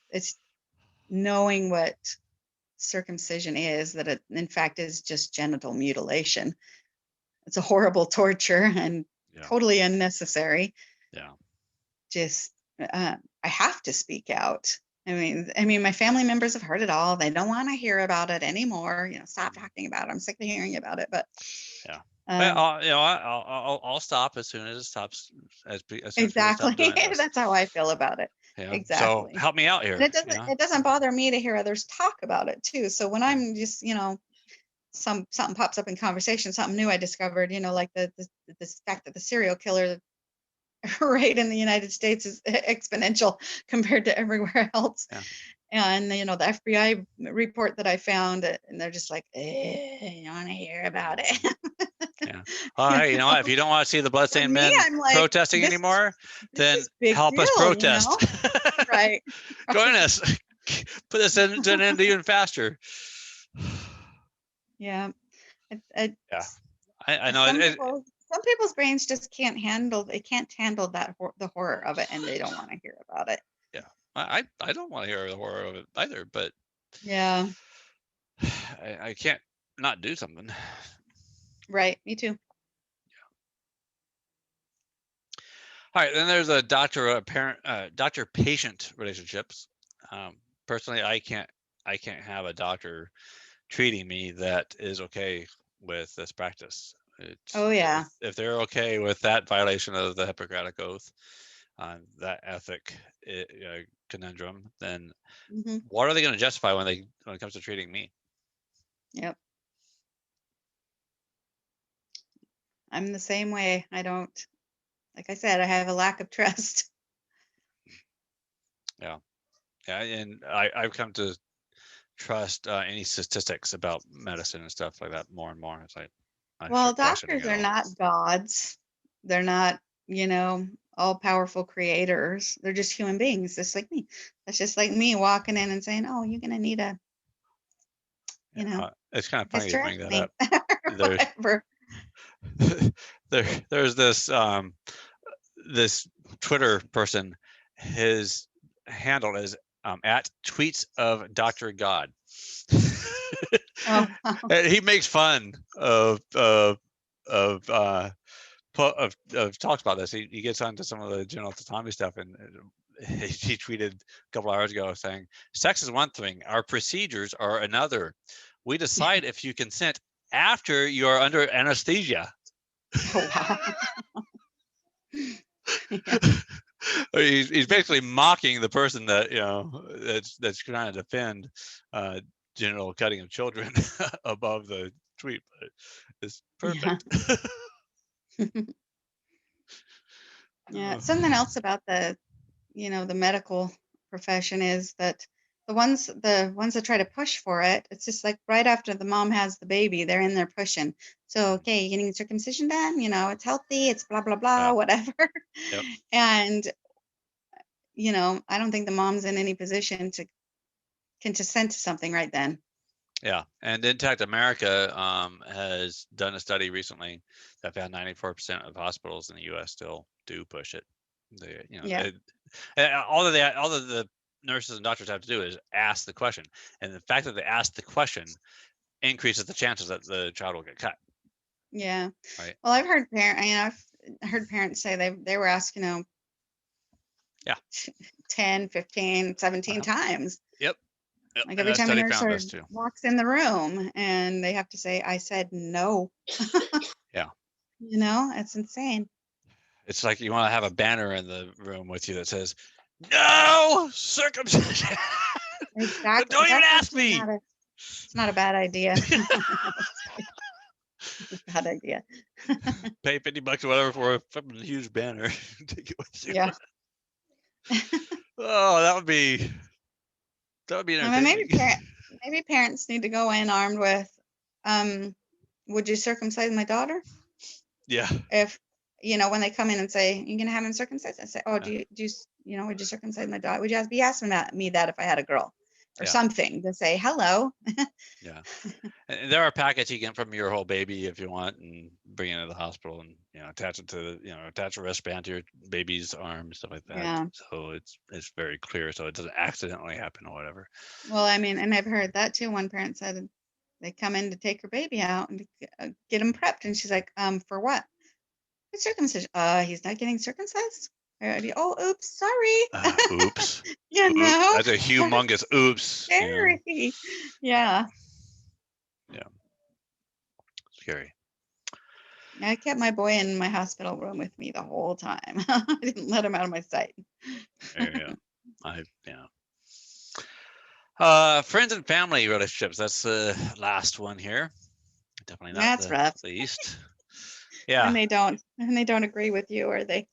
B: it's knowing what circumcision is, that it in fact is just genital mutilation. It's a horrible torture and totally unnecessary.
A: Yeah.
B: Just, I have to speak out. I mean, my family members have heard it all. They don't want to hear about it anymore. Stop talking about it. I'm sick of hearing about it. But
A: yeah, I'll stop as soon as it stops. As soon as people stop
B: exactly.
A: doing this.
B: That's how I feel about it.
A: Yeah. So
B: Exactly.
A: help me out here.
B: And it doesn't bother me to hear others talk about it too. So when I'm just, something pops up in conversation, something new I discovered, like the fact that the serial killer rate in the United States is exponential compared to everywhere else.
A: Yeah.
B: And the FBI report that I found, and they're just like, you want to hear about it?
A: Yeah. All right. You know what? If you don't want to see the bloodstained men protesting anymore, then help us protest.
B: Right.
A: Join us. Put this in to an end even faster.
B: Yeah.
A: Yeah. I know.
B: Some people's brains just can't handle. They can't handle that the horror of it, and they don't want to hear about it.
A: Yeah. I don't want to hear the horror of it either, but
B: yeah,
A: I can't not do something.
B: Right. Me too.
A: All right, then there's a doctor-patient relationships. Personally, I can't have a doctor treating me that is okay with this practice.
B: Oh yeah.
A: If they're okay with that violation of the Hippocratic Oath, that ethic conundrum, then
B: Hmm.
A: what are they going to justify when it comes to treating me?
B: Yep. I'm the same way. I don't, like I said, I have a lack of trust.
A: Yeah, and I've come to trust any statistics about medicine and stuff like that more and more. It's like I
B: Well,
A: start questioning
B: doctors
A: it
B: are
A: all.
B: not gods. They're not, all powerful creators. They're just human beings, just like me. That's just like me walking in and saying, "Oh, you're gonna need a,
A: It's kind of funny you bring that
B: hysterectomy,"
A: up.
B: or
A: There,
B: whatever.
A: there's this Twitter person. His handle is at tweets of Dr. God.
B: Oh,
A: And he makes fun of talks about this. He gets onto some of the genital autonomy stuff, and he tweeted a couple hours ago saying, "Sex is one thing, our procedures are another. We decide if you consent after you are under anesthesia."
B: oh wow. Yeah.
A: He's basically mocking the person that that's trying to defend genital cutting of children above the tweet, but it's
B: Yeah.
A: perfect.
B: Yeah. Something else about the medical profession is that the ones that try to push for it, it's just like right after the mom has the baby, they're in there pushing. So, okay, you getting circumcision done? It's healthy, it's blah blah blah,
A: Yeah.
B: whatever.
A: Yep.
B: And, I don't think the mom's in any position to consent to something right then.
A: Yeah, and Intact America has done a study recently that found 94% of hospitals in the U.S. still do push it. They,
B: Yeah.
A: all of the nurses and doctors have to do is ask the question, and the fact that they ask the question increases the chances that the child will get cut.
B: Yeah.
A: Right.
B: Well, I've heard parents say they were asked,
A: Yeah.
B: 10, 15, 17 times.
A: Yep. Yep.
B: Like
A: And
B: every
A: that
B: time a
A: study
B: nurse
A: found this too.
B: walks in the room and they have to say, "I said no."
A: Yeah.
B: It's insane.
A: It's like you want to have a banner in the room with you that says, "No circumcision."
B: Exactly.
A: Don't even
B: That's
A: ask
B: actually
A: me.
B: it's not a bad idea. It's a bad idea.
A: Pay $50 or whatever for a fucking huge banner. Take it with you.
B: Yeah.
A: Oh, that would be
B: I mean,
A: entertaining.
B: maybe parents need to go in armed with, would you circumcise my daughter?
A: Yeah.
B: If, when they come in and say, "You're gonna have him circumcised," I say, "Oh, would you circumcise my daughter? Would you be asking me that if I had a girl?" Or
A: Yeah.
B: something to say hello.
A: Yeah. And there are packets you get from your whole baby if you want, and bring it to the hospital, and attach it to attach a wristband to your baby's arm, stuff like that.
B: Yeah.
A: So it's very clear, so it doesn't accidentally happen or whatever.
B: Well, I mean, and I've heard that too. One parent said they come in to take her baby out and get him prepped, and she's like, for what? "For circumcision." He's not getting circumcised? Oh, oops, sorry.
A: Oops.
B: You
A: Oops.
B: know,
A: That's a humongous oops.
B: scary. Yeah.
A: Yeah. Scary.
B: I kept my boy in my hospital room with me the whole time. I didn't let him out of my sight.
A: Yeah. Friends and family relationships. That's the last one here. Definitely not
B: That's
A: the
B: rough.
A: least.
B: When
A: Yeah.
B: they don't agree with you, or they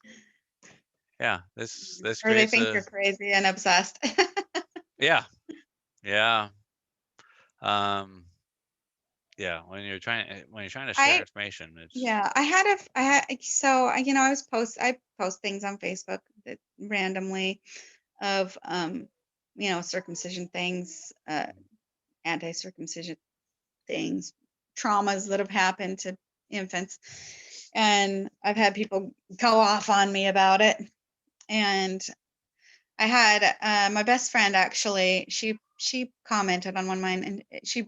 A: Creates
B: think
A: a
B: you're crazy and obsessed.
A: yeah. Um when you're trying to share
B: I
A: information, it's
B: Yeah, I post things on Facebook that randomly of circumcision things, anti-circumcision things, traumas that have happened to infants, and I've had people go off on me about it. And I had my best friend, actually, she commented on one of mine, and she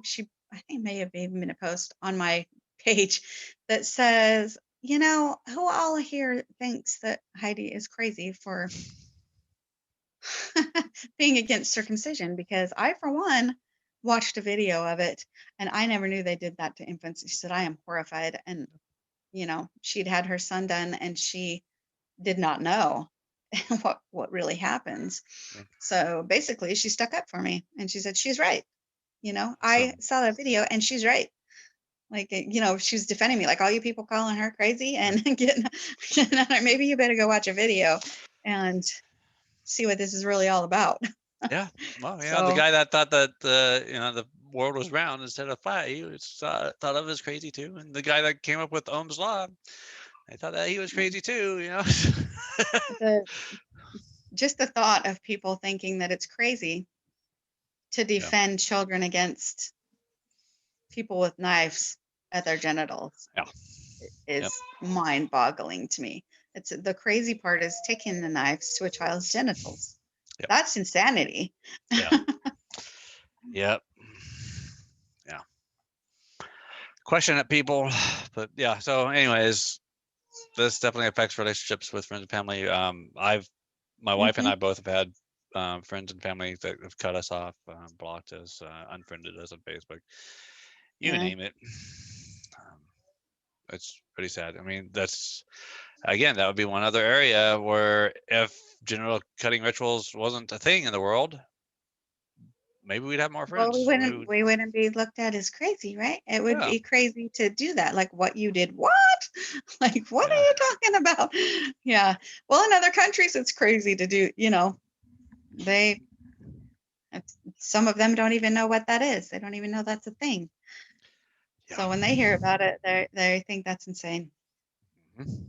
B: I think it may have even been a post on my page that says, you know, who all here thinks that Heidi is crazy for being against circumcision? Because I, for one, watched a video of it and I never knew they did that to infants. She said, I am horrified. And, you know, she'd had her son done and she did not know what really happens.
A: Yeah.
B: So basically she stuck up for me and she said, she's right. You know, I
A: So,
B: saw that video and she's right. Like, you know, she was defending me, like all you people calling her crazy and getting on her. Maybe you better go watch a video and see what this is really all about.
A: yeah. Well, yeah, the
B: So,
A: guy that thought that the world was round instead of flat, he was thought of as crazy too. And the guy that came up with Ohm's law, I thought that he was crazy too.
B: the just the thought of people thinking that it's crazy to
A: Yeah.
B: defend children against people with knives at their genitals
A: Yeah.
B: is mind-boggling to me. It's the crazy part is taking the knives to a child's genitals.
A: Yep.
B: That's insanity.
A: Yeah. Yep. Yeah. Question at people, but yeah. So, anyways, this definitely affects relationships with friends and family. My wife and I both have had friends and family that have cut us off, blocked us, unfriended us on Facebook. You
B: Yeah.
A: name it. It's pretty sad. I mean, that's again, that would be one other area where if genital cutting rituals wasn't a thing in the world, maybe we'd have more
B: Well,
A: friends.
B: we wouldn't be looked at as crazy, right? It would
A: Yeah,
B: be crazy to do that. Like what you did, what? Like what are
A: yeah,
B: you talking about? Yeah. Well, in other countries it's crazy to do, you know. Some of them don't even know what that is. They don't even know that's a thing.
A: yeah.
B: So when they hear about it, they think that's insane.
A: Mhm.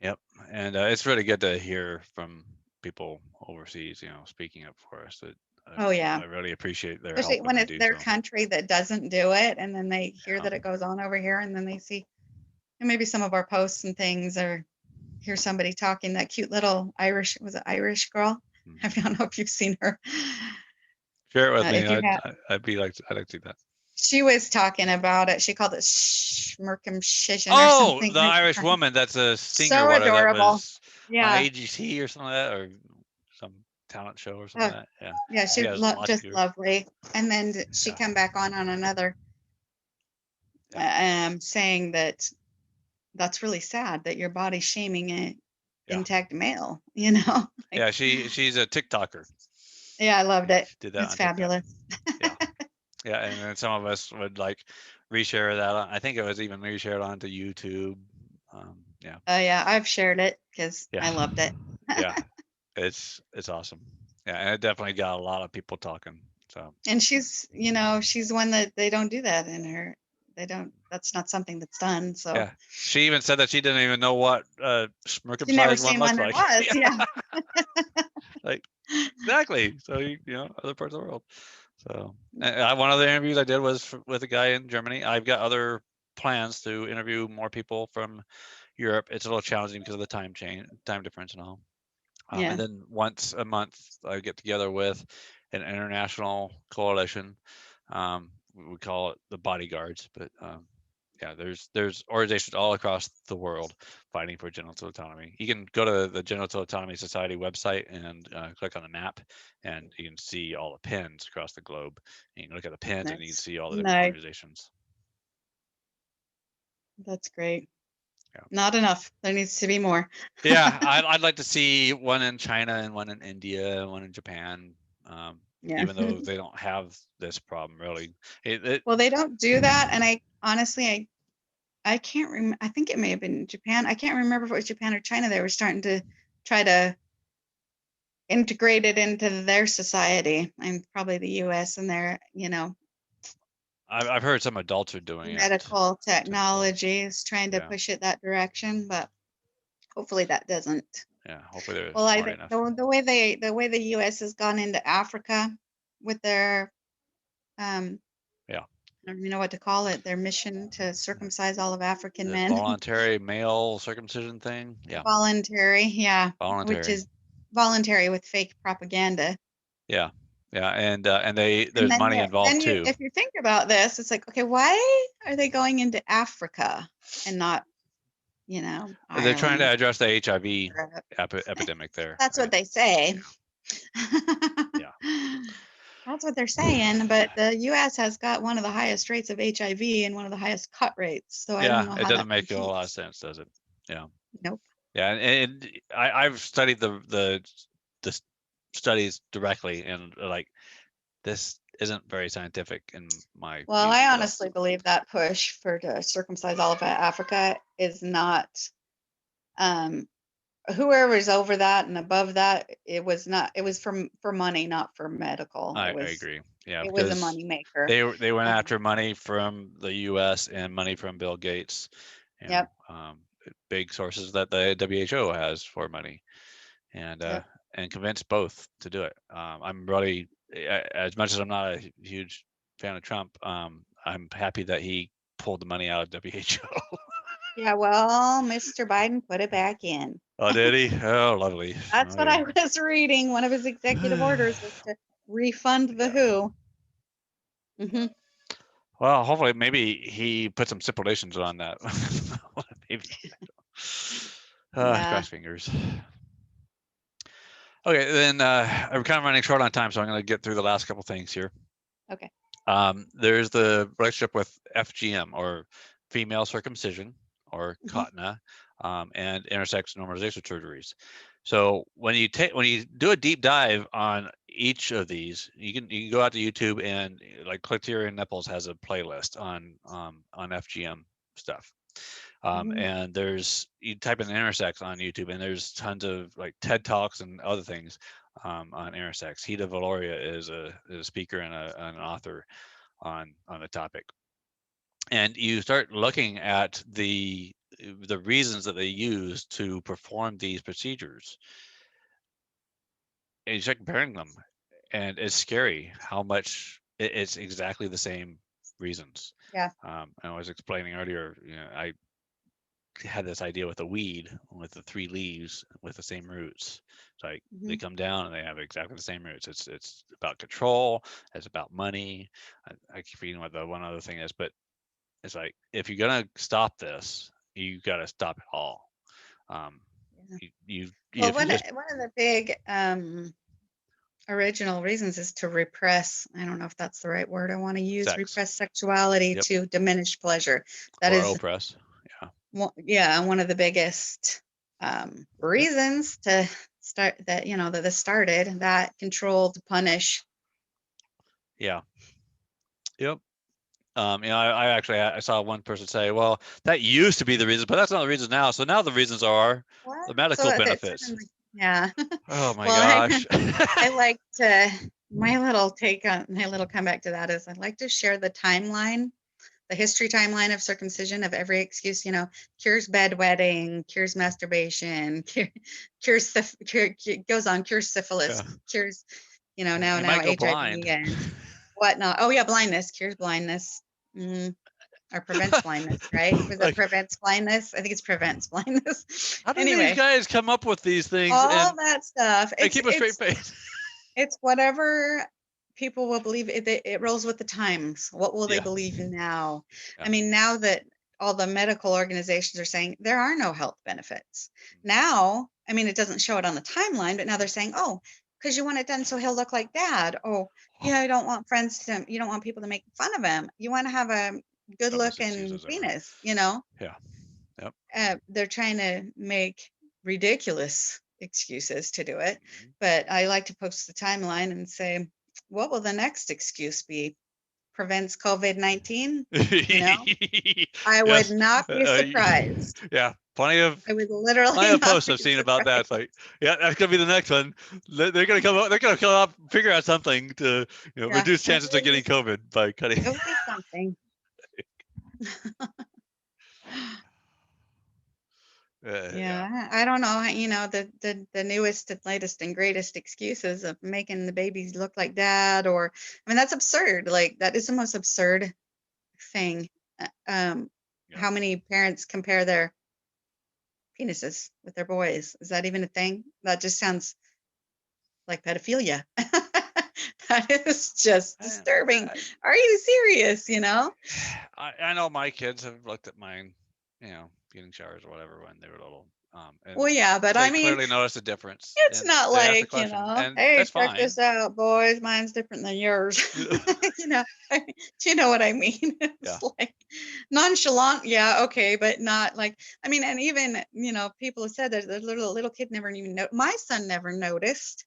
A: Yep, and it's really good to hear from people overseas, speaking up for us. That
B: Oh yeah.
A: I really appreciate their
B: Especially
A: help when
B: when
A: they
B: it's
A: do
B: their
A: so.
B: country that doesn't do it and then they hear
A: Yeah.
B: that it goes on over here and then they see and maybe some of our posts and things or hear somebody talking, that cute little Irish, was it Irish girl? I
A: Mhm.
B: don't know if you've seen her.
A: Share it with me.
B: If you have,
A: I'd like to see that.
B: she was talking about it. She called it circumcision or
A: Oh,
B: something
A: the
B: like
A: Irish
B: that.
A: woman that's a singer,
B: So
A: what that
B: adorable.
A: was on
B: Yeah.
A: AGC or something like that, or some talent show or something
B: Oh,
A: like that. Yeah.
B: yeah.
A: She
B: She's
A: has lots of
B: just
A: viewers.
B: lovely. And then she
A: Yeah.
B: come back on another,
A: Yeah.
B: saying that that's really sad that your body's shaming an
A: Yeah.
B: intact male, you know? Like,
A: Yeah. She's a TikToker.
B: yeah, I loved it.
A: She did that
B: It's
A: on TikTok.
B: fabulous.
A: Yeah. Yeah. And then some of us would like reshare that. I think it was even reshared onto YouTube. Yeah.
B: Oh yeah, I've shared it because
A: Yeah.
B: I loved it.
A: Yeah. It's awesome. Yeah. And it definitely got a lot of people talking. So
B: And she's, you know, she's one that they don't do that in her. They don't, that's not something that's done. So
A: yeah. She even said that she didn't even know what a
B: she never
A: circumcised one
B: seen one
A: looked
B: there
A: like.
B: was.
A: Yeah.
B: Yeah.
A: Like exactly. So other parts of the world. So one of the interviews I did was with a guy in Germany. I've got other plans to interview more people from Europe. It's a little challenging because of the time difference and all.
B: Yeah.
A: And then once a month, I get together with an international coalition. We call it the bodyguards, but yeah, there's organizations all across the world fighting for genital autonomy. You can go to the Genital Autonomy Society website and click on the map, and you can see all the pins across the globe. And you can look at the pins, and you can
B: Nice.
A: see all the different
B: Nice.
A: organizations.
B: That's great.
A: Yeah,
B: Not enough. There needs to be more.
A: yeah. I'd like to see one in China and one in India, and one in Japan.
B: Yeah.
A: Even though they don't have this problem really.
B: Well, they don't do that. And I honestly, I can't remember. I think it may have been Japan. I can't remember if it was Japan or China. They were starting to try to integrate it into their society. I'm probably the US and their, you know,
A: I've heard some adults are doing it.
B: medical
A: So
B: technology is trying to
A: yeah,
B: push it that direction, but hopefully that doesn't.
A: yeah. Hopefully they're
B: Well, I
A: smart
B: think
A: enough.
B: the way the US has gone into Africa with their um
A: Yeah.
B: I don't even know what to call it, their mission to circumcise all of African
A: The
B: men.
A: voluntary male circumcision thing. Yeah.
B: Voluntary, yeah, which
A: Voluntary.
B: is voluntary with fake propaganda.
A: Yeah. Yeah, and there's
B: And then
A: money involved too.
B: if you think about this, it's like, okay, why are they going into Africa and not,
A: They're trying to
B: Ireland?
A: address the HIV
B: Europe?
A: epidemic there.
B: That's
A: right?
B: what they say.
A: Yeah.
B: That's what they're saying, but the U.S. has got one of the highest rates of HIV and one of the highest cut rates. So I don't know
A: It
B: how
A: doesn't
B: that
A: make a lot of
B: competes.
A: sense, does it? Yeah.
B: Nope.
A: Yeah, and I've studied the studies directly, and like this isn't very scientific in my
B: Well,
A: view.
B: I
A: So
B: honestly believe that push for to circumcise all of Africa is not, um, whoever's over that and above that. It was not. It was for money, not for medical.
A: I agree. Yeah,
B: It was a
A: because
B: money maker.
A: they went
B: Um,
A: after money from the U.S. and money from Bill Gates.
B: yep.
A: Big sources that the WHO has for money, and
B: Yep.
A: convinced both to do it. I'm really, as much as I'm not a huge fan of Trump, I'm happy that he pulled the money out of WHO.
B: Yeah. Well, Mr. Biden put it back in.
A: Oh, did he? Oh, lovely.
B: That's what
A: Okay.
B: I was reading. One of his executive orders was to refund the
A: Yeah.
B: WHO. Hmm.
A: Well, hopefully, maybe he put some stipulations on that. Maybe.
B: Yeah.
A: Cross fingers. Okay, then I'm kind of running short on time, so I'm going to get through the last couple things here.
B: Okay.
A: There's the relationship with FGM, or female circumcision, or
B: Hmm.
A: katna, and intersex normalization surgeries. So when you do a deep dive on each of these, you can go out to YouTube, and like Clitoria Nipples has a playlist on FGM stuff.
B: Hmm.
A: And you type in intersex on YouTube, and there's tons of like TED Talks and other things on intersex. Hida Valoria is a speaker and an author on the topic. And you start looking at the reasons that they use to perform these procedures, and you start comparing them, and it's scary how much it's exactly the same reasons.
B: Yeah.
A: I was explaining earlier, I had this idea with a weed with the 3 leaves with the same roots. It's like they
B: Hmm.
A: come down and they have exactly the same roots. It's about control. It's about money. I keep forgetting what the one other thing is, but it's like, if you're gonna stop this, you got to stop it all. Um,
B: Yeah.
A: you
B: Well,
A: if you just
B: one of the big original reasons is to repress. I don't know if that's the right word I want to use.
A: sex,
B: Repress sexuality
A: yep,
B: to diminish pleasure. That
A: or
B: is,
A: oppress, yeah,
B: one of the biggest
A: yep,
B: reasons to start that. That this started, that control to punish.
A: yeah, yep. I actually I saw one person say, "Well, that used to be the reason, but that's not the reason now. So now the reasons are
B: What?
A: the
B: So
A: medical
B: it's
A: benefits."
B: certainly, yeah.
A: Oh my
B: Well,
A: gosh.
B: I like to, my little take on, my little comeback to that is I like to share the timeline, the history timeline of circumcision, of every excuse, cures bedwetting, cures masturbation, cures, goes on, cures syphilis,
A: Yeah.
B: cures,
A: You
B: now
A: might go
B: HIV
A: blind.
B: and whatnot. Oh yeah, blindness, cures blindness. Mm, or prevents blindness, right? Was it
A: Like,
B: prevents blindness? I think it's prevents blindness.
A: how do these
B: Anyway,
A: guys come up with these things
B: all that stuff.
A: and
B: It's
A: keep a straight face?
B: it's whatever people will believe. It rolls with the times. What will they
A: Yeah.
B: believe now? I
A: Yeah.
B: mean, now that all the medical organizations are saying there are no health benefits. Now, I mean, it doesn't show it on the timeline, but now they're saying, oh, because you want it done so he'll look like dad. Oh, yeah, you don't want people to make fun of him. You want to have a good
A: Dumbest
B: looking
A: excuses ever.
B: penis.
A: Yeah. Yep.
B: They're trying to make ridiculous excuses to do it.
A: Mhm.
B: But I like to post the timeline and say, what will the next excuse be? Prevents COVID-19? You know, I would
A: Yes.
B: not be surprised.
A: Yeah. Plenty of
B: I would literally
A: plenty of
B: not
A: posts
B: be
A: I've seen about that. It's
B: surprised.
A: like, yeah, that's gonna be the next one. They're gonna come up. They're gonna come up, figure out something to
B: Yeah,
A: reduce chances of getting COVID by cutting.
B: it'll be something.
A: Yeah.
B: Yeah, I don't know. The newest and latest and greatest excuses of making the babies look like dad, or I mean, that's absurd. Like that is the most absurd thing. Uh, Um,
A: Yeah.
B: how many parents compare their penises with their boys? Is that even a thing? That just sounds like pedophilia. That is just
A: I,
B: disturbing. Are you serious?
A: I know my kids have looked at mine, getting showers or whatever when they were little, and
B: Well, yeah, but I
A: they
B: mean,
A: clearly noticed a difference,
B: it's
A: and
B: not
A: they asked the
B: like,
A: question, and
B: hey,
A: that's
B: check
A: fine.
B: this out, boys. Mine's different than yours. you know, do you know what I mean? It's like nonchalant. Yeah. Okay. But not like, I mean, and even, people have said that the little kid never even know. My son never noticed.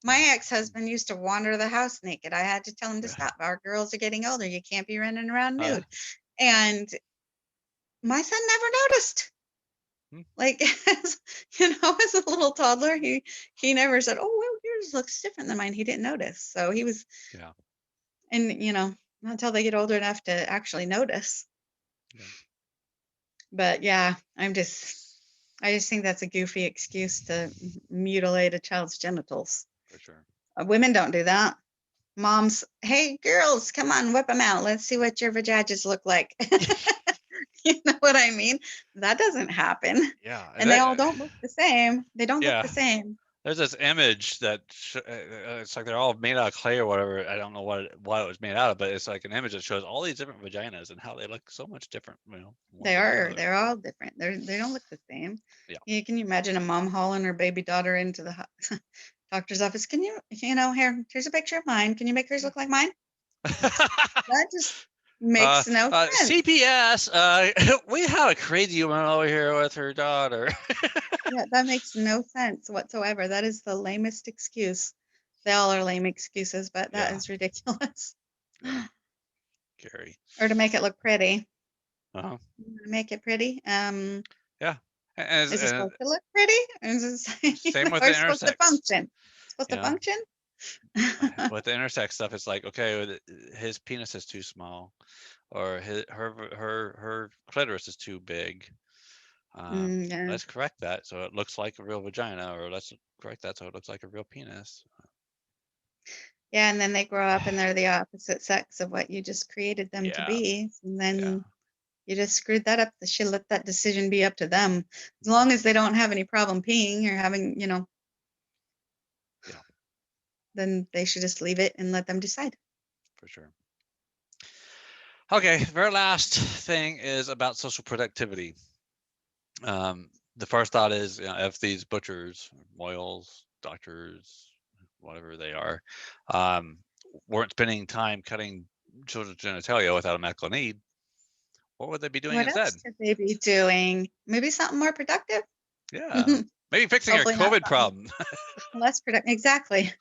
B: My ex-husband used to wander the house naked. I had to tell him to stop. Our girls are getting older. You can't be running around nude. And my son never noticed. Like, as a little toddler, he never said, "Oh, well, yours looks different than mine." He didn't notice. So he was, and not until they get older enough to actually notice.
A: Yeah.
B: But yeah, I just think that's a goofy excuse to mutilate a child's genitals.
A: For sure.
B: Women don't do that. Moms, hey girls, come on, whip them out. Let's see what your vajages look like. You know what I mean? That doesn't happen.
A: Yeah.
B: And they all don't look the same. They don't look the
A: Yeah.
B: same.
A: There's this image that it's like they're all made out of clay or whatever. I don't know what it was made out of, but it's like an image that shows all these different vaginas and how they look so much different. One
B: They
A: from the
B: are.
A: other.
B: They're all different. They don't look the same.
A: Yeah.
B: Can you imagine a mom hauling her baby daughter into the doctor's office? Can here's a picture of mine. Can you make hers look like mine? That just makes no sense.
A: CPS, we have a crazy woman over here with her daughter.
B: Yeah, that makes no sense whatsoever. That is the lamest excuse. They all are lame excuses, but that is ridiculous.
A: Gary.
B: Or to make it look pretty.
A: Uh-huh.
B: Make it pretty.
A: Yeah.
B: Is it supposed to look pretty?
A: Same with the
B: supposed to
A: intersex.
B: function? Supposed to function?
A: With the intersex stuff, it's like, okay, his penis is too small, or her clitoris is too big. Let's correct that so it looks like a real vagina, or let's correct that so it looks like a real penis.
B: Yeah, and then they grow up and they're the opposite sex of what you just created them to be. And then you just screwed that up. They should let that decision be up to them. As long as they don't have any problem peeing or having, then they should just leave it and let them decide.
A: For sure. Okay, the very last thing is about social productivity. The first thought is, if these butchers, moils, doctors, whatever they are, weren't spending time cutting children's genitalia without a medical need, what would they be doing
B: What
A: instead?
B: else could they be doing? Maybe something more productive?
A: Yeah. Maybe fixing our COVID problem.
B: Less productive. Exactly.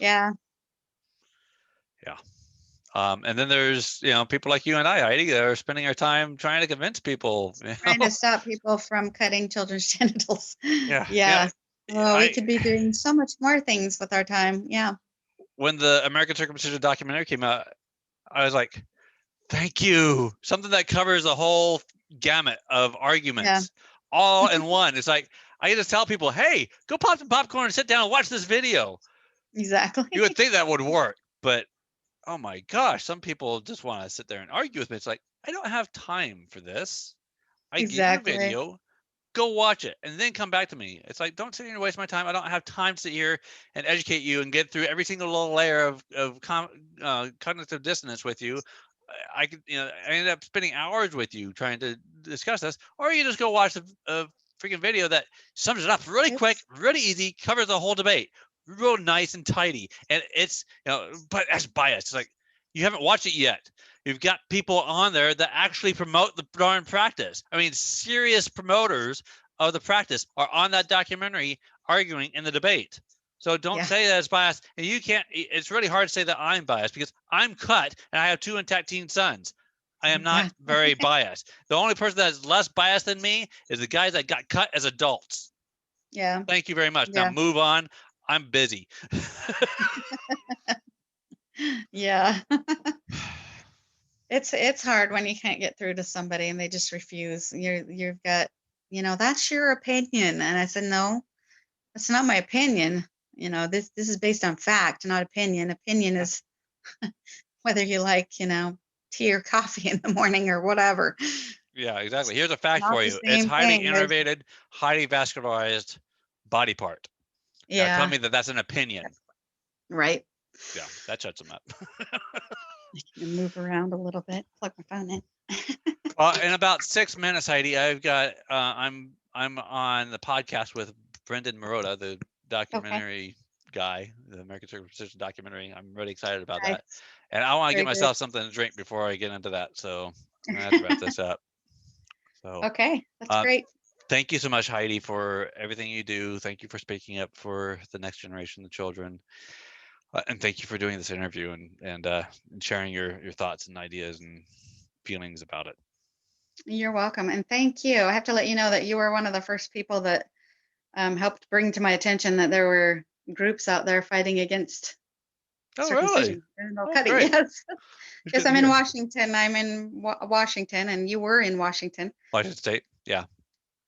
B: Yeah.
A: Yeah. And then there's, people like you and I, Heidi, that are spending our time trying to convince people.
B: Trying to stop people from cutting children's genitals.
A: Yeah.
B: Well, we could be doing so much more things with our time. Yeah.
A: When the American Circumcision documentary came out, I was like, thank you. Something that covers the whole gamut of arguments all in one. It's like, I get to tell people, hey, go pop some popcorn and sit down and watch this video.
B: Exactly.
A: You would think that would work, but oh my gosh, some people just want to sit there and argue with me. It's like, I don't have time for this. I give you a video, go watch it, and then come back to me. It's like, don't sit here and waste my time. I don't have time to sit here and educate you and get through every single little layer of cognitive dissonance with you. I could, I ended up spending hours with you trying to discuss this, or you just go watch a freaking video that sums it up really quick, really easy, covers the whole debate, real nice and tidy. And it's, but that's biased. It's like, you haven't watched it yet. You've got people on there that actually promote the darn practice. I mean, serious promoters of the practice are on that documentary arguing in the debate. So don't say that it's biased. And you can't, it's really hard to say that I'm biased because I'm cut and I have 2 intact teen sons. I am not very biased. The only person that is less biased than me is the guys that got cut as adults.
B: Yeah.
A: Thank you very much. Now move on. I'm busy.
B: Yeah. It's hard when you can't get through to somebody and they just refuse. You've got, that's your opinion. And I said, no, that's not my opinion. This is based on fact, not opinion. Opinion is whether you like, tea or coffee in the morning or whatever.
A: Yeah, exactly. Here's a fact for you. It's highly innervated, highly vascularized body part. Yeah. Now tell me that that's an opinion.
B: Right.
A: Yeah, that shuts them up.
B: I can move around a little bit, plug my phone in.
A: Well, in about 6 minutes, Heidi, I've got I'm on the podcast with Brendan Marotta, the
B: Okay,
A: documentary guy, the American Circumcision documentary. I'm really excited about that,
B: nice.
A: and I want to get
B: Very good.
A: myself something to drink before I get into that. So I'm gonna have to wrap this up. So
B: Okay, that's
A: uh,
B: great.
A: thank you so much, Heidi, for everything you do. Thank you for speaking up for the next generation, the children, and thank you for doing this interview and sharing your thoughts and ideas and feelings about it.
B: You're welcome, and thank you. I have to let you know that you were one of the first people that helped bring to my attention that there were groups out there fighting against
A: Oh, really?
B: circumcision, genital
A: Oh,
B: cutting.
A: great.
B: Yes,
A: It's
B: yes,
A: good to
B: I'm in
A: hear.
B: Washington. I'm in Washington, and you were in Washington.
A: Washington State. Yeah.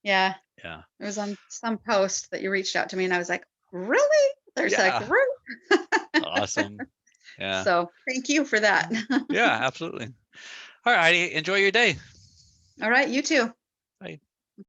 B: Yeah,
A: Yeah.
B: it was on some post that you reached out to me, and I was like, really? There's a
A: Yeah.
B: group.
A: Awesome. Yeah.
B: So thank you for that.
A: Yeah, absolutely. All right, Heidi, enjoy your day.
B: All right, you too.
A: Bye.